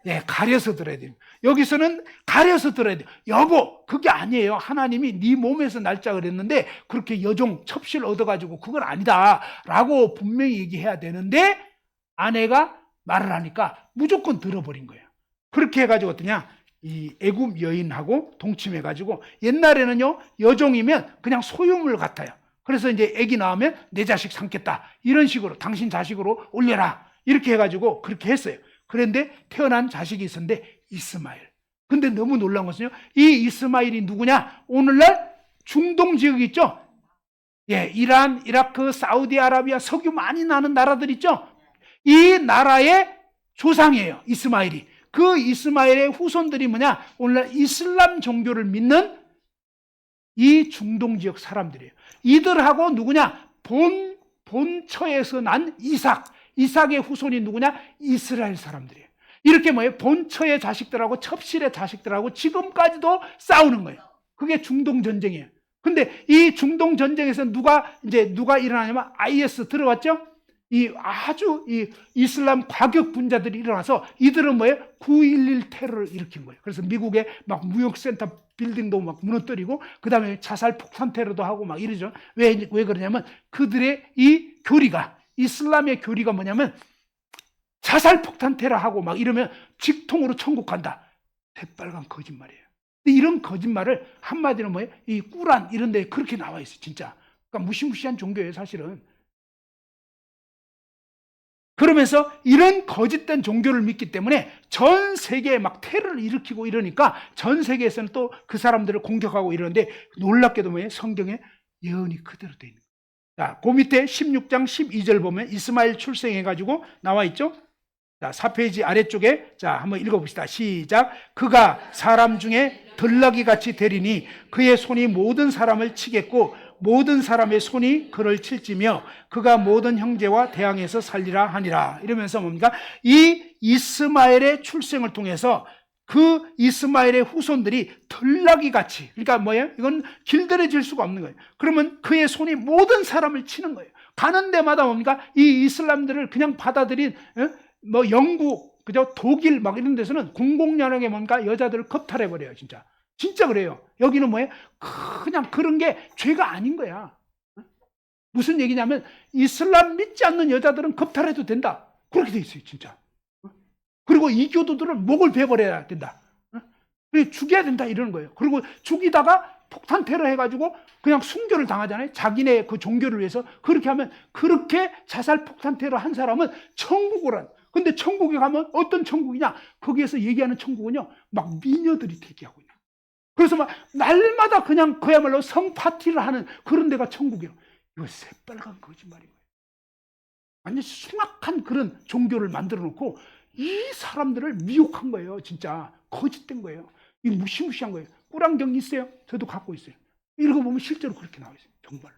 예, 가려서 들어야 돼요. 여기서는 가려서 들어야 돼요. 여보, 그게 아니에요. 하나님이 네 몸에서 날짜 그랬는데 그렇게 여종 첩실 얻어가지고 그건 아니다 라고 분명히 얘기해야 되는데 아내가 말을 하니까 무조건 들어버린 거예요. 그렇게 해가지고 어떠냐, 이 애굽 여인하고 동침해가지고 옛날에는요 여종이면 그냥 소유물 같아요. 그래서 이제 애기 낳으면 내 자식 삼겠다 이런 식으로 당신 자식으로 올려라 이렇게 해가지고 그렇게 했어요. 그런데 태어난 자식이 있었는데 이스마엘. 근데 너무 놀라운 것은요, 이 이스마엘이 누구냐? 오늘날 중동 지역 있죠? 예, 이란, 이라크, 사우디아라비아 석유 많이 나는 나라들 있죠? 이 나라의 조상이에요, 이스마엘이. 그 이스마엘의 후손들이 뭐냐? 오늘날 이슬람 종교를 믿는 이 중동 지역 사람들이에요. 이들하고 누구냐? 본처에서 난 이삭의 후손이 누구냐? 이스라엘 사람들이에요. 이렇게 뭐예요? 본처의 자식들하고 첩실의 자식들하고 지금까지도 싸우는 거예요. 그게 중동 전쟁이에요. 근데 이 중동 전쟁에서 누가 일어나냐면 IS 들어왔죠? 이 이슬람 과격 분자들이 일어나서 이들은 뭐예요? 9.11 테러를 일으킨 거예요. 그래서 미국의 막 무역센터 빌딩도 막 무너뜨리고, 그 다음에 자살 폭탄 테러도 하고 막 이러죠. 왜 그러냐면 그들의 이 교리가, 이슬람의 교리가 뭐냐면 자살 폭탄 테러하고 막 이러면 직통으로 천국 간다. 새빨간 거짓말이에요. 이런 거짓말을 한마디로 뭐예요? 이 꾸란 이런 데 그렇게 나와 있어요. 진짜. 그러니까 무시무시한 종교예요, 사실은. 그러면서 이런 거짓된 종교를 믿기 때문에 전 세계에 막 테러를 일으키고 이러니까 전 세계에서는 또 그 사람들을 공격하고 이러는데, 놀랍게도 뭐예요? 성경에 예언이 그대로 되어 있는 거예요. 자, 그 밑에 16장 12절 보면 이스마엘 출생해가지고 나와 있죠? 자, 4페이지 아래쪽에, 자, 한번 읽어봅시다. 시작. 그가 사람 중에 들나귀 같이 되리니 그의 손이 모든 사람을 치겠고 모든 사람의 손이 그를 칠지며 그가 모든 형제와 대항해서 살리라 하니라. 이러면서 뭡니까? 이 이스마엘의 출생을 통해서 그 이스마엘의 후손들이 들나귀 같이, 그러니까 뭐예요? 이건 길들여질 수가 없는 거예요. 그러면 그의 손이 모든 사람을 치는 거예요. 가는 데마다 뭡니까? 이 이슬람들을 그냥 받아들인 뭐 영국, 그죠? 독일 막 이런 데서는 공공연하게 뭔가 여자들을 겁탈해버려요. 진짜 그래요. 여기는 뭐예요? 그냥 그런 게 죄가 아닌 거야. 무슨 얘기냐면 이슬람 믿지 않는 여자들은 겁탈해도 된다. 그렇게 돼 있어요, 진짜. 그리고 이교도들은 목을 베버려야 된다. 죽여야 된다 이러는 거예요. 그리고 죽이다가 폭탄 테러 해가지고 그냥 순교를 당하잖아요. 자기네 그 종교를 위해서. 그렇게 하면, 그렇게 자살 폭탄 테러 한 사람은 천국을 한. 근데 천국에 가면 어떤 천국이냐? 거기에서 얘기하는 천국은요, 막 미녀들이 대기하고 있는. 그래서 막 날마다 그냥 그야말로 성파티를 하는 그런 데가 천국이에요. 이거 새빨간 거짓말이에요. 완전 숭악한 그런 종교를 만들어 놓고 이 사람들을 미혹한 거예요. 진짜 거짓된 거예요. 이 무시무시한 거예요. 꾸란경 있어요? 저도 갖고 있어요. 읽어보면 실제로 그렇게 나와 있어요. 정말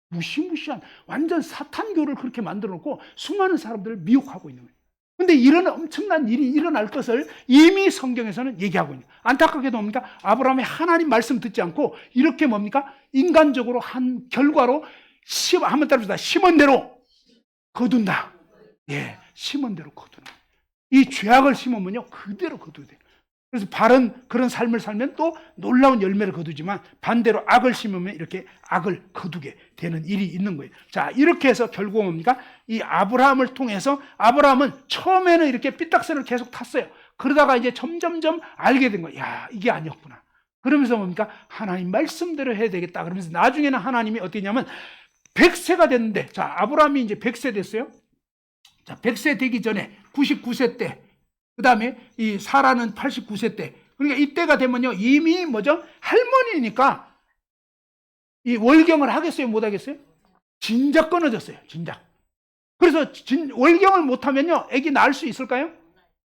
무시무시한 완전 사탄교를 그렇게 만들어 놓고 수많은 사람들을 미혹하고 있는 거예요. 근데 이런 엄청난 일이 일어날 것을 이미 성경에서는 얘기하고 있는 거예요. 안타깝게도 뭡니까? 아브라함의 하나님 말씀 듣지 않고 이렇게 뭡니까? 인간적으로 한 결과로 한번 따라합시다. 심은 대로 거둔다. 예, 심은 대로 거두는. 이 죄악을 심으면요, 그대로 거두야 돼요. 그래서 바른 그런 삶을 살면 또 놀라운 열매를 거두지만 반대로 악을 심으면 이렇게 악을 거두게 되는 일이 있는 거예요. 자, 이렇게 해서 결국 뭡니까? 이 아브라함을 통해서 아브라함은 처음에는 이렇게 삐딱선을 계속 탔어요. 그러다가 이제 점점점 알게 된 거예요. 야, 이게 아니었구나. 그러면서 뭡니까? 하나님 말씀대로 해야 되겠다. 그러면서 나중에는 하나님이 어떻게 했냐면 100세가 됐는데, 자, 아브라함이 이제 100세 됐어요. 자, 100세 되기 전에 99세 때, 그 다음에 이 사라는 89세 때, 그러니까 이때가 되면요, 이미 뭐죠? 할머니니까 이 월경을 하겠어요? 못 하겠어요? 진작 끊어졌어요. 진작. 그래서 월경을 못 하면요, 아기 낳을 수 있을까요?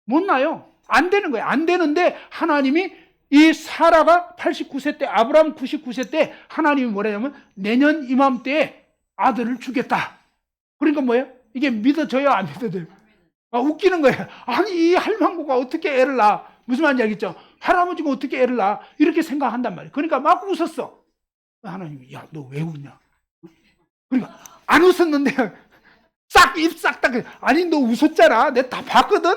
못 낳아요. 안 되는 거예요. 안 되는데 하나님이 이 사라가 89세 때, 아브라함 99세 때 하나님이 뭐라냐면 내년 이맘때에 아들을 주겠다. 그러니까 뭐예요? 이게 믿어져요? 안 믿어져요? 웃기는 거예요. 아니, 이 할망구가 어떻게 애를 낳아? 무슨 말인지 알겠죠? 할아버지가 어떻게 애를 낳아? 이렇게 생각한단 말이에요. 그러니까 막 웃었어. 하나님이, 야, 너 왜 웃냐? 그러니까 안 웃었는데 입 싹 다, 아니, 너 웃었잖아. 내가 다 봤거든?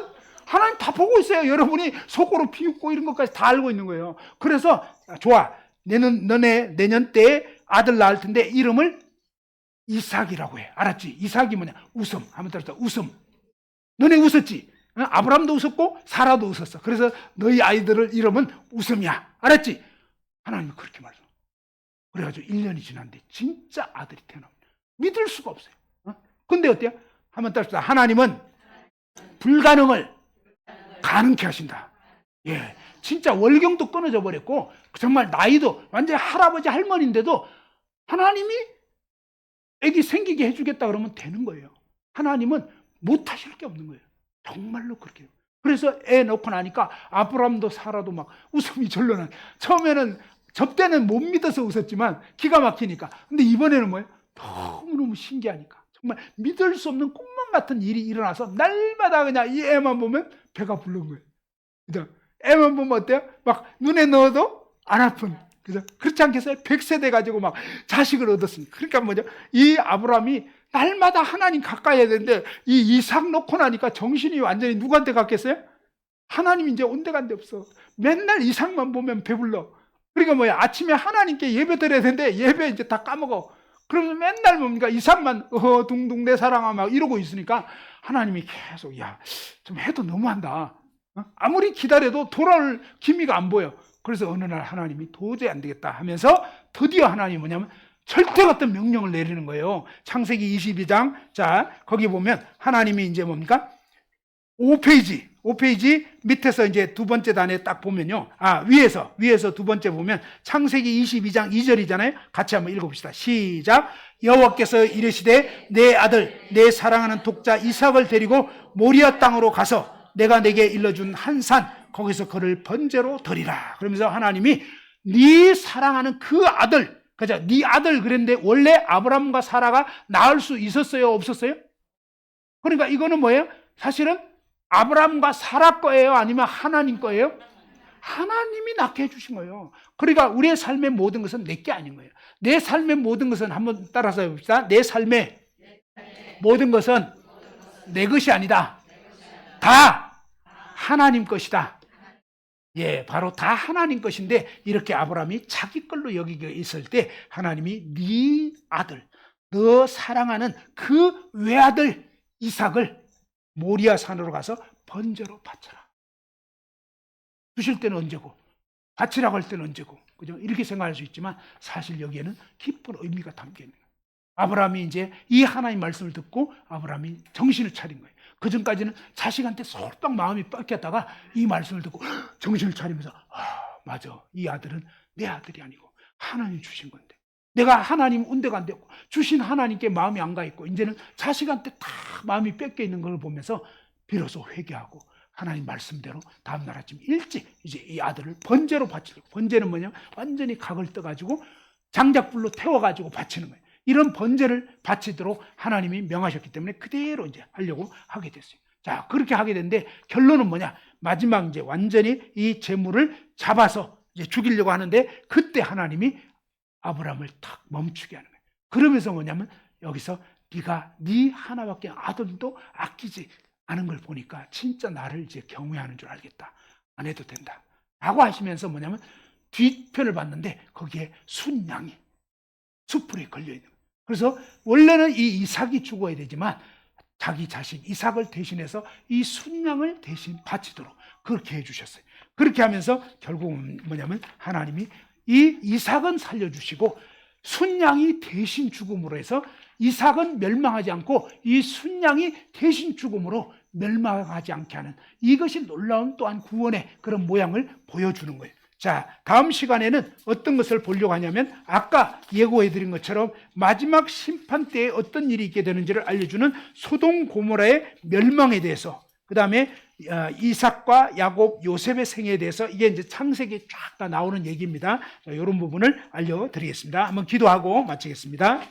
하나님 다 보고 있어요. 여러분이 속으로 비웃고 이런 것까지 다 알고 있는 거예요. 그래서 좋아. 너네 내년 때에 아들 낳을 텐데 이름을 이삭이라고 해. 알았지? 이삭이 뭐냐? 웃음. 한번 들었다. 웃음. 너네 웃었지? 아브라함도 웃었고 사라도 웃었어. 그래서 너희 아이들을 이름은 웃음이야. 알았지? 하나님이 그렇게 말씀. 그래가지고 1년이 지났는데 진짜 아들이 태어납니다. 믿을 수가 없어요. 근데 어때요? 한번 따릅시다. 하나님은 불가능을 가능케 하신다. 예, 진짜 월경도 끊어져 버렸고 정말 나이도 완전히 할아버지 할머니인데도 하나님이 애기 생기게 해주겠다 그러면 되는 거예요. 하나님은 못하실 게 없는 거예요. 정말로 그렇게. 그래서 애 낳고 나니까 아브라함도 사라도 막 웃음이 절로 나. 처음에는 접대는 못 믿어서 웃었지만 기가 막히니까. 근데 이번에는 뭐예요? 너무너무 신기하니까. 정말 믿을 수 없는 꿈만 같은 일이 일어나서 날마다 그냥 이 애만 보면 배가 부른 거예요. 그죠? 애만 보면 어때요? 막 눈에 넣어도 안 아픈. 그죠? 그렇지 않겠어요? 100세 가지고 막 자식을 얻었습니다. 그러니까 뭐죠? 이 아브라함이 날마다 하나님 가까이 해야 되는데 이 이삭 놓고 나니까 정신이 완전히 누구한테 갔겠어요? 하나님이 이제 온데간데 없어. 맨날 이삭만 보면 배불러. 그러니까 뭐야? 아침에 하나님께 예배 드려야 되는데 예배 이제 다 까먹어. 그러면 맨날 뭡니까? 이삭만 둥둥 내 사랑아 막 이러고 있으니까 하나님이 계속 야, 좀 해도 너무한다. 아무리 기다려도 돌아올 기미가 안 보여. 그래서 어느 날 하나님이 도저히 안 되겠다 하면서 드디어 하나님이 뭐냐면 절대 같은 명령을 내리는 거예요. 창세기 22장. 자, 거기 보면 하나님이 이제 뭡니까? 5페이지 밑에서 이제 두 번째 단에 딱 보면요. 위에서 두 번째 보면 창세기 22장 2절이잖아요. 같이 한번 읽어봅시다. 시작. 여호와께서 이르시되 내 아들 내 사랑하는 독자 이삭을 데리고 모리아 땅으로 가서 내가 내게 일러준 한 산 거기서 그를 번제로 드리라. 그러면서 하나님이 네 사랑하는 그 아들, 그죠? 네 아들 그랬는데 원래 아브라함과 사라가 낳을 수 있었어요? 없었어요? 그러니까 이거는 뭐예요? 사실은 아브라함과 사라 거예요? 아니면 하나님 거예요? 하나님이 낳게 해주신 거예요. 그러니까 우리의 삶의 모든 것은 내 게 아닌 거예요. 내 삶의 모든 것은 한번 따라서 해봅시다. 내 삶의 모든 것은 내 것이 아니다. 다 하나님 것이다. 예, 바로 다 하나님 것인데 이렇게 아브라함이 자기 걸로 여기고 있을 때 하나님이 네 아들, 너 사랑하는 그 외아들 이삭을 모리아 산으로 가서 번제로 바쳐라. 주실 때는 언제고 바치라고 할 때는 언제고, 그죠? 이렇게 생각할 수 있지만 사실 여기에는 깊은 의미가 담겨 있는 거예요. 아브라함이 이제 이 하나님 말씀을 듣고 아브라함이 정신을 차린 거예요. 그 전까지는 자식한테 솔딱 마음이 뺏겼다가 이 말씀을 듣고 정신을 차리면서 맞아, 이 아들은 내 아들이 아니고 하나님 주신 건데 내가 하나님 온데가 안 되고 주신 하나님께 마음이 안 가 있고 이제는 자식한테 다 마음이 뺏겨 있는 걸 보면서 비로소 회개하고 하나님 말씀대로 다음날 아침 일찍 이제 이 아들을 번제로 바치려고. 번제는 뭐냐면 완전히 각을 떠가지고 장작불로 태워가지고 바치는 거예요. 이런 번제를 바치도록 하나님이 명하셨기 때문에 그대로 이제 하려고 하게 됐어요. 자, 그렇게 하게 됐는데 결론은 뭐냐? 마지막 이제 완전히 이 제물을 잡아서 이제 죽이려고 하는데 그때 하나님이 아브라함을 탁 멈추게 하는 거예요. 그러면서 뭐냐면 여기서 네가 네 하나밖에 아들도 아끼지 않은 걸 보니까 진짜 나를 이제 경외하는 줄 알겠다. 안 해도 된다. 라고 하시면서 뭐냐면 뒤편을 봤는데 거기에 순양이 숯불에 걸려 있는 거예요. 그래서 원래는 이 이삭이 죽어야 되지만 자기 자식 이삭을 대신해서 이 순양을 대신 바치도록 그렇게 해주셨어요. 그렇게 하면서 결국은 뭐냐면 하나님이 이 이삭은 살려주시고 순양이 대신 죽음으로 해서 이삭은 멸망하지 않고 이 순양이 대신 죽음으로 멸망하지 않게 하는 이것이 놀라운 또한 구원의 그런 모양을 보여주는 거예요. 자, 다음 시간에는 어떤 것을 보려고 하냐면 아까 예고해드린 것처럼 마지막 심판 때에 어떤 일이 있게 되는지를 알려주는 소돔 고모라의 멸망에 대해서, 그 다음에 이삭과 야곱, 요셉의 생애에 대해서 이게 이제 창세기에 쫙 다 나오는 얘기입니다. 자, 이런 부분을 알려드리겠습니다. 한번 기도하고 마치겠습니다.